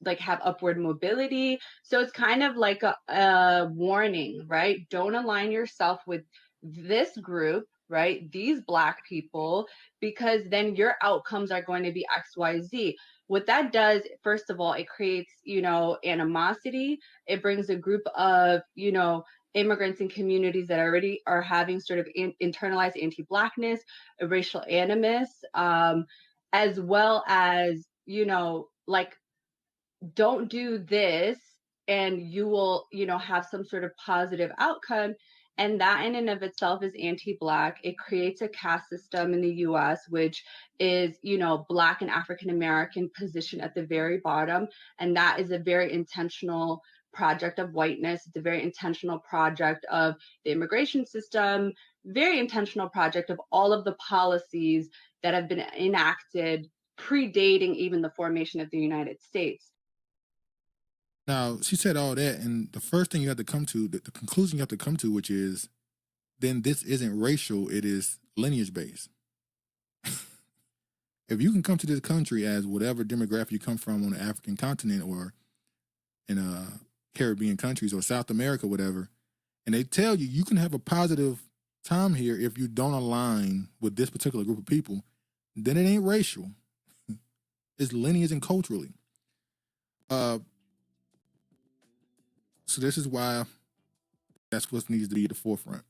like have upward mobility. So it's kind of like a warning, right? Don't align yourself with this group, right? These Black people, because then your outcomes are going to be X, Y, Z. What that does, first of all, it creates, you know, animosity. It brings a group of, you know, immigrants and communities that already are having sort of internalized anti-Blackness, racial animus, as well as, you know, like, don't do this and you will, you know, have some sort of positive outcome. And that in and of itself is anti-Black. It creates a caste system in the US, which is, you know, Black and African-American positioned at the very bottom. And that is a very intentional project of whiteness. It's a very intentional project of the immigration system, very intentional project of all of the policies that have been enacted predating even the formation of the United States. Now, she said all that, and the first thing you have to come to, the conclusion you have to come to, which is, then this isn't racial, it is lineage-based. If you can come to this country as whatever demographic you come from on the African continent or in Caribbean countries or South America, whatever, and they tell you you can have a positive time here if you don't align with this particular group of people, then it ain't racial. It's lineage and culturally. So this is why that's what needs to be at the forefront.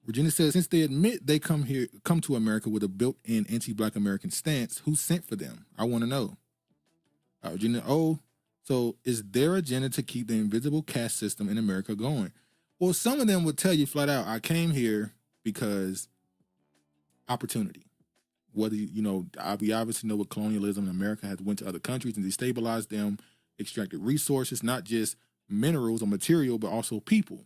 Virginia says, since they admit they come to America with a built-in anti-Black American stance, who sent for them? I want to know. Virginia, so is their agenda to keep the invisible caste system in America going? Well, some of them would tell you flat out, I came here because opportunity. Whether, we obviously know what colonialism in America has went to other countries and destabilized them, extracted resources, not just minerals or material, but also people.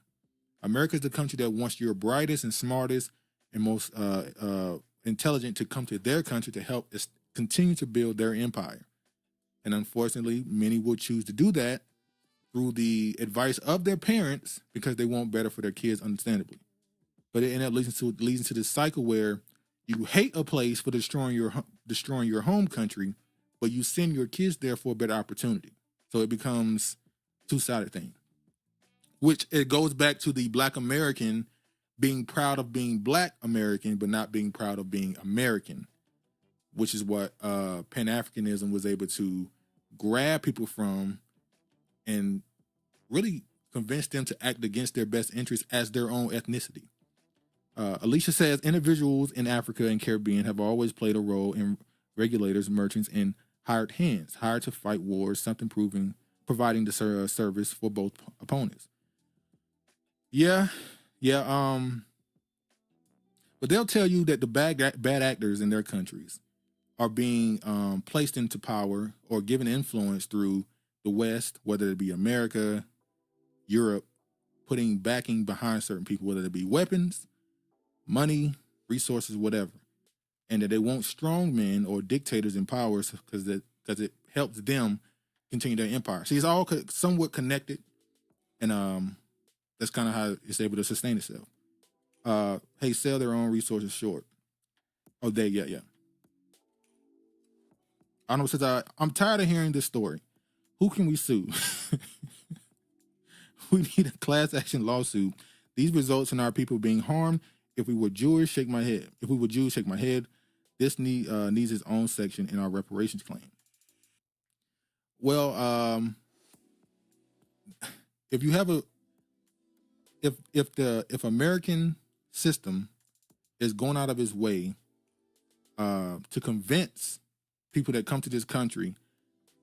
America is the country that wants your brightest and smartest and most intelligent to come to their country to help continue to build their empire. And unfortunately, many will choose to do that through the advice of their parents because they want better for their kids, understandably. But it ends up leading to this cycle where you hate a place for destroying your home country, but you send your kids there for a better opportunity. So it becomes a two-sided thing, which it goes back to the Black American being proud of being Black American, but not being proud of being American, which is what Pan-Africanism was able to grab people from and really convince them to act against their best interests as their own ethnicity. Alicia says, individuals in Africa and Caribbean have always played a role in regulators, merchants, and hired hands, hired to fight wars, something providing the service for both opponents. Yeah. But they'll tell you that the bad actors in their countries are being placed into power or given influence through the West, whether it be America, Europe, putting backing behind certain people, whether it be weapons, money, resources, whatever. And that they want strong men or dictators in power because it helps them continue their empire. See, it's all somewhat connected, and that's kind of how it's able to sustain itself. Hey, sell their own resources short. Oh, yeah. Arnold says, I'm tired of hearing this story. Who can we sue? We need a class action lawsuit. These results in our people being harmed. If we were Jewish, shake my head. If we were Jews, shake my head. This needs its own section in our reparations claim. Well, if American system is going out of its way to convince people that come to this country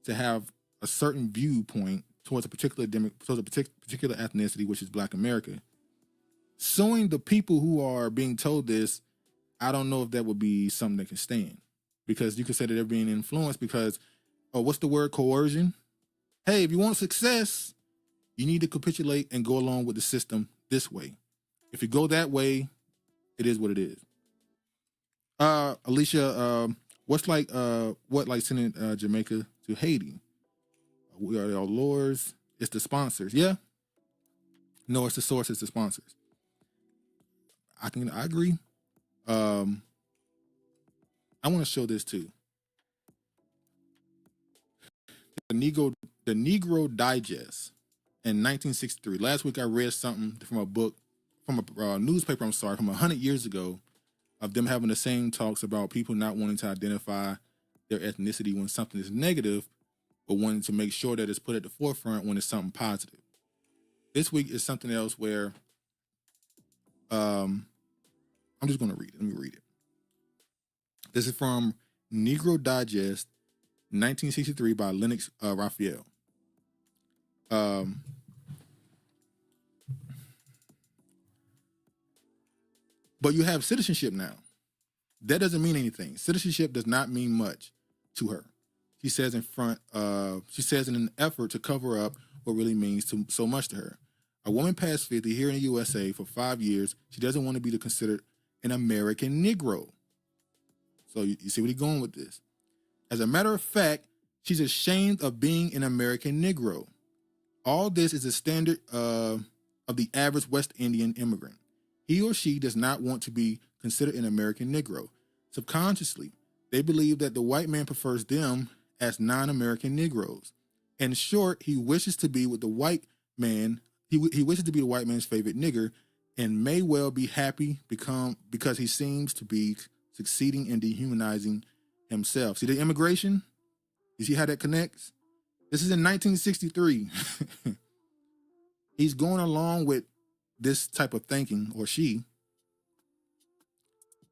to have a certain viewpoint towards a particular ethnicity, which is Black America, suing the people who are being told this, I don't know if that would be something that can stand, because you could say that they're being influenced because, what's the word, coercion? Hey, if you want success, you need to capitulate and go along with the system this way. If you go that way, it is what it is. Alicia, what like sending Jamaica to Haiti? We are our lords. It's the sponsors. Yeah. No, it's the source. It's the sponsors. I agree. I want to show this too. The Negro Digest in 1963. Last week I read something from a newspaper. From 100 years ago, of them having the same talks about people not wanting to identify their ethnicity when something is negative, but wanting to make sure that it's put at the forefront when it's something positive. This week is something else where I'm just going to read it. Let me read it. This is from Negro Digest, 1963, by Lennox Raphael. But you have citizenship now. That doesn't mean anything. Citizenship does not mean much to her. She says in an effort to cover up what really means so much to her. A woman past 50 here in the USA for 5 years, she doesn't want to be considered an American Negro. So you see what he's going with this. As a matter of fact, she's ashamed of being an American Negro. All this is a standard of the average West Indian immigrant. He or she does not want to be considered an American Negro. Subconsciously, they believe that the white man prefers them as non-American Negroes. In short, he wishes to be with the white man. He wishes to be the white man's favorite nigger, and may well be happy because he seems to be succeeding in dehumanizing himself. See the immigration? You see how that connects? This is in 1963. He's going along with this type of thinking, or she,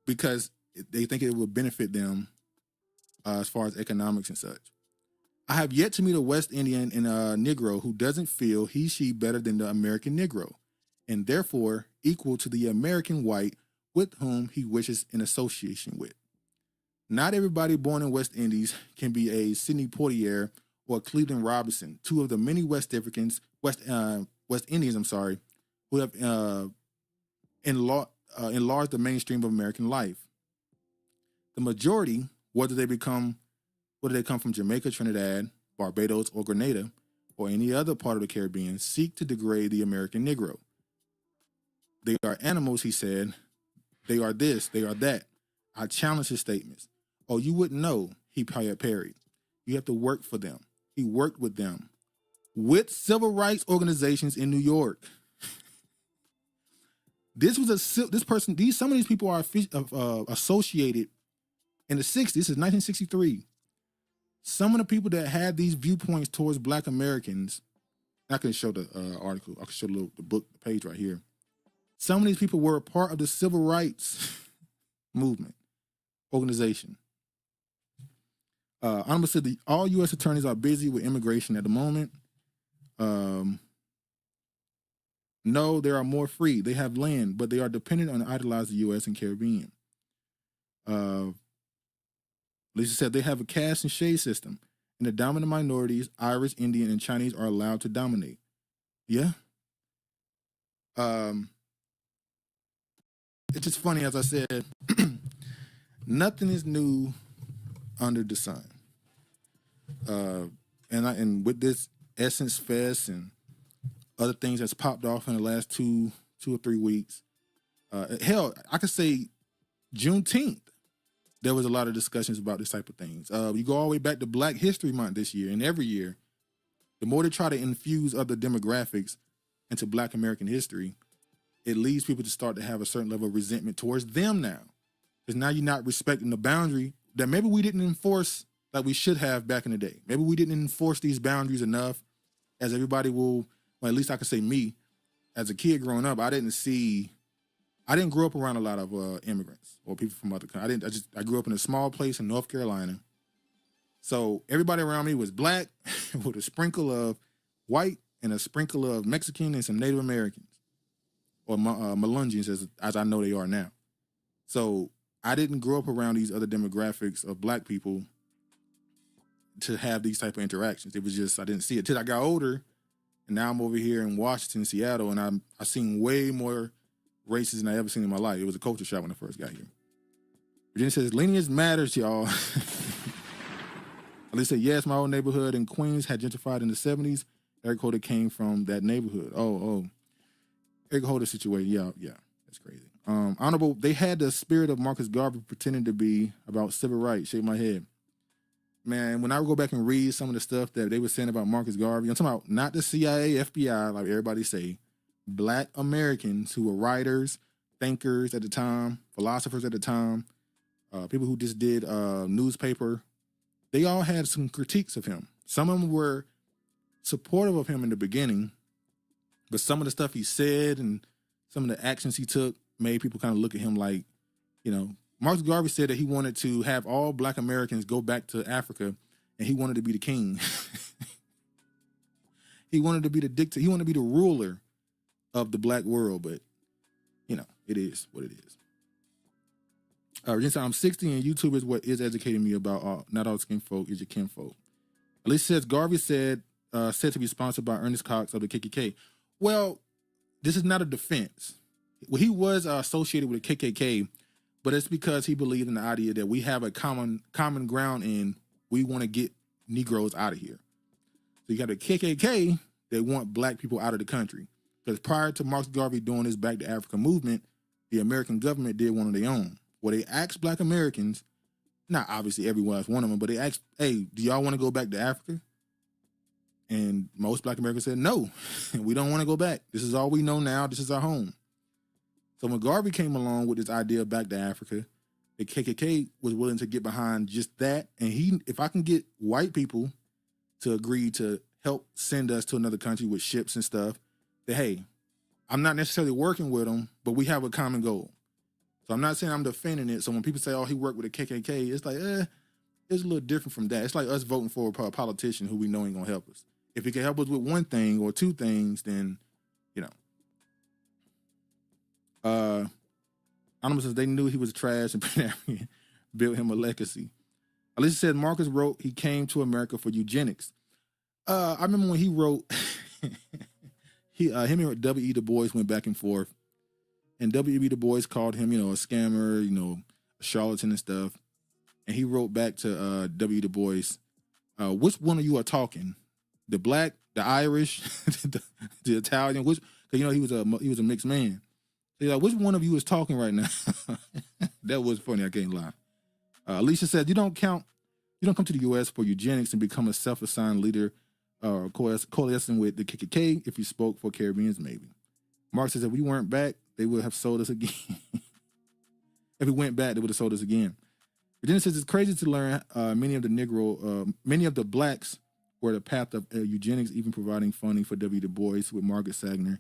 because they think it would benefit them as far as economics and such. I have yet to meet a West Indian and a Negro who doesn't feel she better than the American Negro, and therefore equal to the American white with whom he wishes an association with. Not everybody born in West Indies can be a Sidney Poitier or Cleveland Robinson, two of the many West Indians, who have enlarged the mainstream of American life. The majority, whether they come from Jamaica, Trinidad, Barbados, or Grenada, or any other part of the Caribbean, seek to degrade the American Negro. They are animals, he said. They are this, they are that. I challenge his statements. Oh, you wouldn't know, he parried. You have to work for them. He worked with them, with civil rights organizations in New York. Some of these people are associated in the 60s. This is 1963. Some of the people that had these viewpoints towards Black Americans, I can show the article, I can show the book page right here. Some of these people were a part of the civil rights movement organization. Honorable said all U.S. attorneys are busy with immigration at the moment. No, they are more free. They have land, but they are dependent on the idolized U.S. and Caribbean. Lisa said they have a caste and shade system, and the dominant minorities, Irish, Indian, and Chinese, are allowed to dominate. Yeah. It's just funny, as I said, nothing is new under the sun. And with this Essence Fest and other things that's popped off in the last two or 3 weeks, hell, I could say Juneteenth, there was a lot of discussions about this type of things. You go all the way back to Black History Month this year, and every year, the more they try to infuse other demographics into Black American history, it leads people to start to have a certain level of resentment towards them now. Because now you're not respecting the boundary that maybe we didn't enforce like we should have back in the day. Maybe we didn't enforce these boundaries enough, as everybody will, well, at least I can say me, as a kid growing up, I didn't grow up around a lot of immigrants or people from other countries. I grew up in a small place in North Carolina. So everybody around me was Black with a sprinkle of white and a sprinkle of Mexican and some Native Americans, or Melungeons as I know they are now. So I didn't grow up around these other demographics of Black people to have these type of interactions. It was just, I didn't see it till I got older, and now I'm over here in Washington, Seattle, and I've seen way more races than I ever seen in my life. It was a culture shock when I first got here. Virginia says, lineage matters, y'all. At least said, yes, my old neighborhood in Queens had gentrified in the 70s. Eric Holder came from that neighborhood. Oh. Eric Holder situation. Yeah, that's crazy. Honorable, they had the spirit of Marcus Garvey pretending to be about civil rights. Shake my head. Man, when I go back and read some of the stuff that they were saying about Marcus Garvey, I'm talking about not the CIA, FBI, like everybody say, Black Americans who were writers, thinkers at the time, philosophers at the time, people who just did newspaper. They all had some critiques of him. Some of them were supportive of him in the beginning, but some of the stuff he said and some of the actions he took made people kind of look at him like, Marcus Garvey said that he wanted to have all Black Americans go back to Africa, and he wanted to be the king. He wanted to be the dictator. He wanted to be the ruler of the Black world, but, it is what it is. I'm 60, and YouTube is what is educating me about not all skin folk is your kinfolk. At least says Garvey said to be sponsored by Ernest Cox of the KKK. Well, this is not a defense. Well, he was associated with the KKK, but it's because he believed in the idea that we have a common ground and we want to get Negroes out of here. So you got the KKK that want Black people out of the country. Because prior to Marcus Garvey doing this Back to Africa movement, the American government did one of their own, where they asked Black Americans, not obviously everyone else one of them, but they asked, hey, do y'all want to go back to Africa? And most Black Americans said, no, we don't want to go back. This is all we know now. This is our home. So when Garvey came along with this idea of back to Africa, the KKK was willing to get behind just that. And if I can get white people to agree to help send us to another country with ships and stuff, that, hey, I'm not necessarily working with them, but we have a common goal. So I'm not saying I'm defending it. So when people say, "Oh, he worked with the KKK," it's like, it's a little different from that. It's like us voting for a politician who we know ain't gonna help us. If he can help us with one thing or two things, then Anonymous says they knew he was trash and Pan-African built him a legacy. Alicia said Marcus wrote he came to America for eugenics. I remember when he wrote, him and W.E. Du Bois went back and forth, and W.E. Du Bois called him, a scammer, a charlatan and stuff. And he wrote back to W. Du Bois, which one of you are talking? The black, the Irish, the Italian? Because he was a mixed man. So he's like, which one of you is talking right now? That was funny. I can't lie. Alicia said, you don't come to the U.S. for eugenics and become a self-assigned leader, coalescing with the KKK. If you spoke for Caribbeans, maybe. Mark says, if we weren't back, they would have sold us again. If we went back, they would have sold us again. Virginia says it's crazy to learn many of the blacks were the path of eugenics, even providing funding for W. Du Bois with Margaret Sanger.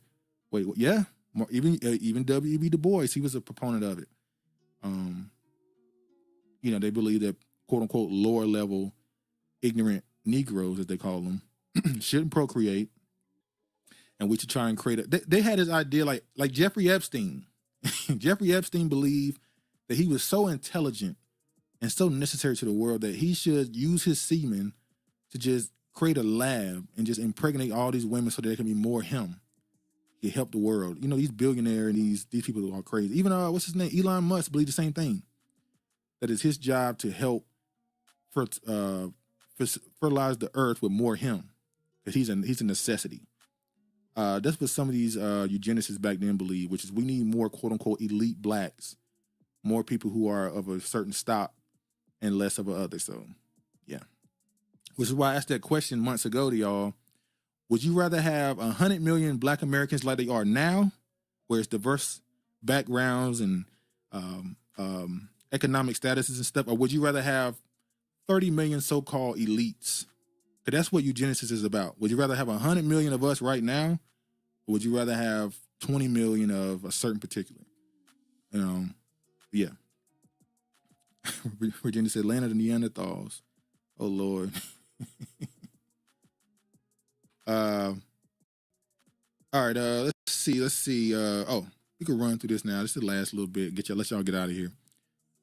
Wait, yeah, even W.E. Du Bois, he was a proponent of it. They believe that quote unquote lower level ignorant Negroes, as they call them, shouldn't procreate, and we should try and create they had this idea like Jeffrey Epstein. Jeffrey Epstein believed that he was so intelligent and so necessary to the world that he should use his semen to just create a lab and just impregnate all these women so that they can be more him. He help the world. These billionaires and these people are crazy. Even what's his name? Elon Musk believed the same thing. That it's his job to help fertilize the earth with more him, because he's a necessity. That's what some of these eugenicists back then believed, which is we need more quote unquote elite blacks, more people who are of a certain stock and less of a other. So, yeah. Which is why I asked that question months ago to y'all. Would you rather have 100 million black Americans like they are now, where it's diverse backgrounds and economic statuses and stuff, or would you rather have 30 million so-called elites? Because that's what eugenicists is about. Would you rather have 100 million of us right now, or would you rather have 20 million of a certain particular? Yeah. Virginia said, land of the Neanderthals. Oh, Lord. All right, let's see. We can run through this now. This is the last little bit. Let y'all get out of here.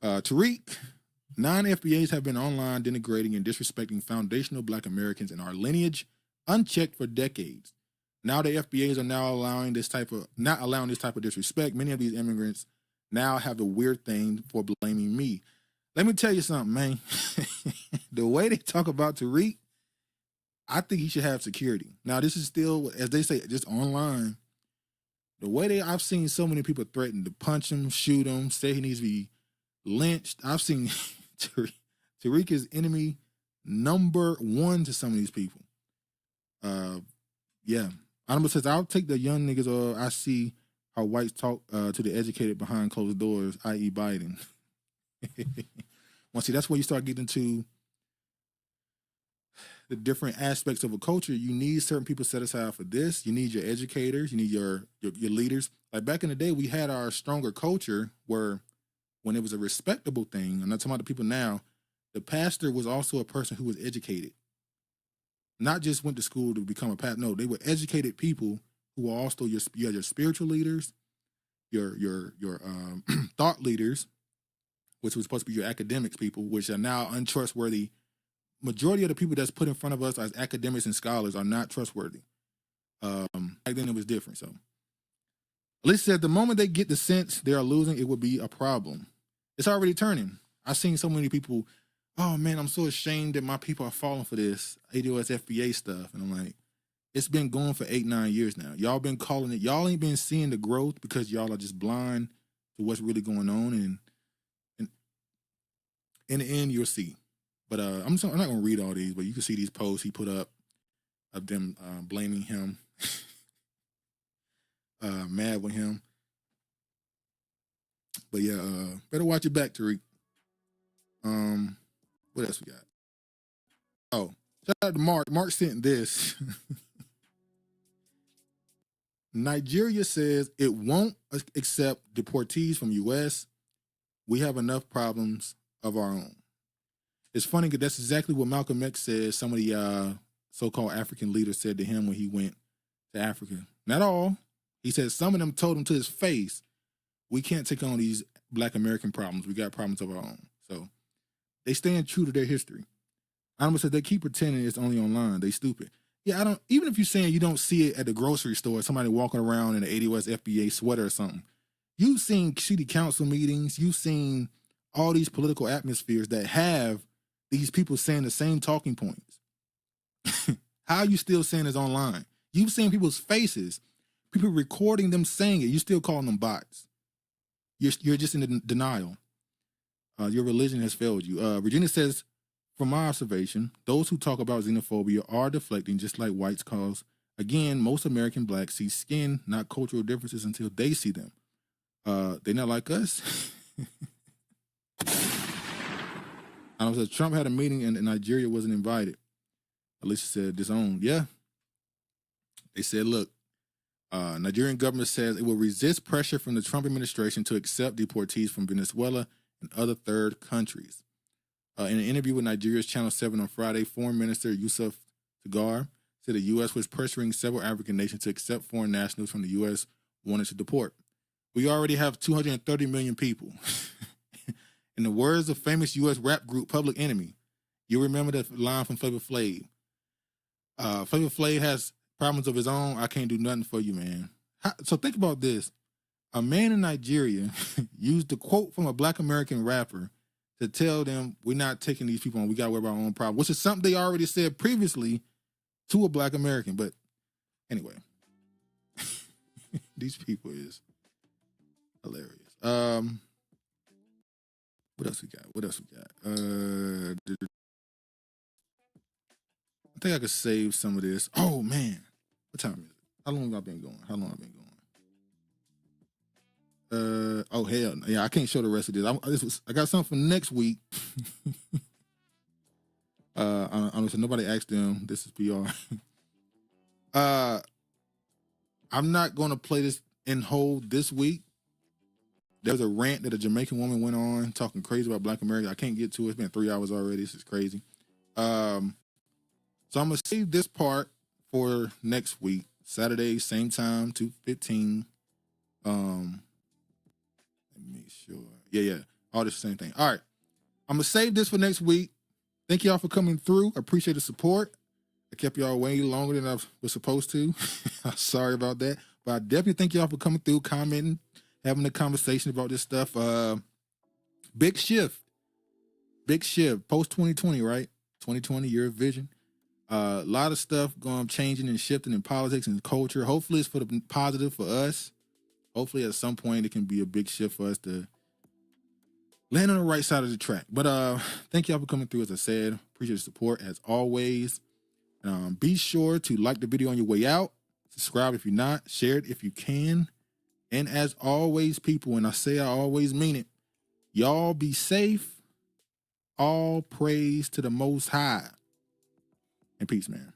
Tariq, 9 FBAs have been online denigrating and disrespecting foundational black Americans and our lineage unchecked for decades. Now the FBAs are not allowing this type of disrespect. Many of these immigrants now have the weird thing for blaming me. Let me tell you something, man. The way they talk about Tariq, I think he should have security. Now, this is still, as they say, just online. The way I've seen so many people threaten to punch him, shoot him, say he needs to be lynched. I've seen Tariq is enemy number one to some of these people. Yeah. Anima says, I'll take the young niggas, I see how whites talk to the educated behind closed doors, i.e. Biden. Well, see, that's where you start getting into the different aspects of a culture. You need certain people set aside for this. You need your educators. You need your leaders. Like back in the day, we had our stronger culture where when it was a respectable thing, I'm not talking about the people now, the pastor was also a person who was educated. Not just went to school to become a pastor. No, they were educated people who were also you had your spiritual leaders, your thought leaders, which was supposed to be your academics people, which are now untrustworthy. Majority of the people that's put in front of us as academics and scholars are not trustworthy. Back then it was different. So at least said the moment they get the sense they are losing, it would be a problem. It's already turning. I've seen so many people, oh man, I'm so ashamed that my people are falling for this ADOS FBA stuff. And I'm like, it's been going for 8-9 years now. Y'all been calling it. Y'all ain't been seeing the growth because y'all are just blind to what's really going on. And in the end, you'll see. But I'm not going to read all these, but you can see these posts he put up of them blaming him, mad with him. But yeah, better watch your back, Tariq. What else we got? Oh, shout out to Mark. Mark sent this. Nigeria says it won't accept deportees from U.S. We have enough problems of our own. It's funny because that's exactly what Malcolm X said. Some of the so-called African leaders said to him when he went to Africa. Not all. He said some of them told him to his face, we can't take on these Black American problems. We got problems of our own. So they stand true to their history. I almost said they keep pretending it's only online. They stupid. Yeah, even if you're saying you don't see it at the grocery store, somebody walking around in an 80 West FBA sweater or something, you've seen city council meetings, you've seen all these political atmospheres that have these people saying the same talking points. How are you still saying it's online? You've seen people's faces, people recording them saying it. You still calling them bots. You're just in denial. Your religion has failed you. Virginia says, from my observation, those who talk about xenophobia are deflecting just like whites cause. Again, most American Blacks see skin, not cultural differences until they see them. They're not like us. I was Trump had a meeting and Nigeria wasn't invited. Alicia said disowned. Yeah. They said, look, Nigerian government says it will resist pressure from the Trump administration to accept deportees from Venezuela and other third countries. In an interview with Nigeria's Channel 7 on Friday, Foreign Minister Yusuf Tagar said the U.S. was pressuring several African nations to accept foreign nationals from the U.S. wanted to deport. We already have 230 million people. In the words of famous U.S. rap group Public Enemy, you remember the line from Flavor Flav. Flavor Flav has problems of his own. I can't do nothing for you, man. So think about this. A man in Nigeria used the quote from a Black American rapper to tell them we're not taking these people on. We got to worry about our own problem, which is something they already said previously to a Black American. But anyway, these people is hilarious. What else we got? I think I could save some of this. Oh, man. What time is it? How long have I been going? Oh, hell. Yeah, I can't show the rest of this. I got something for next week. Honestly, nobody asked them. This is PR. I'm not going to play this in whole this week. There's a rant that a Jamaican woman went on talking crazy about Black America. I can't get to it. It's been 3 hours already. This is crazy. So I'm going to save this part for next week. Saturday, same time, 2:15. Let me make sure. Yeah. All the same thing. All right. I'm going to save this for next week. Thank y'all for coming through. I appreciate the support. I kept y'all way longer than I was supposed to. I'm sorry about that. But I definitely thank y'all for coming through, commenting, having a conversation about this stuff. Big shift. Post 2020, right? 2020, year of vision. A lot of stuff changing and shifting in politics and culture. Hopefully it's for the positive for us. Hopefully at some point it can be a big shift for us to land on the right side of the track. But thank y'all for coming through. As I said, appreciate the support as always. Be sure to like the video on your way out. Subscribe if you're not. Share it if you can. And as always, people, and I say I always mean it, y'all be safe. All praise to the Most High. And peace, man.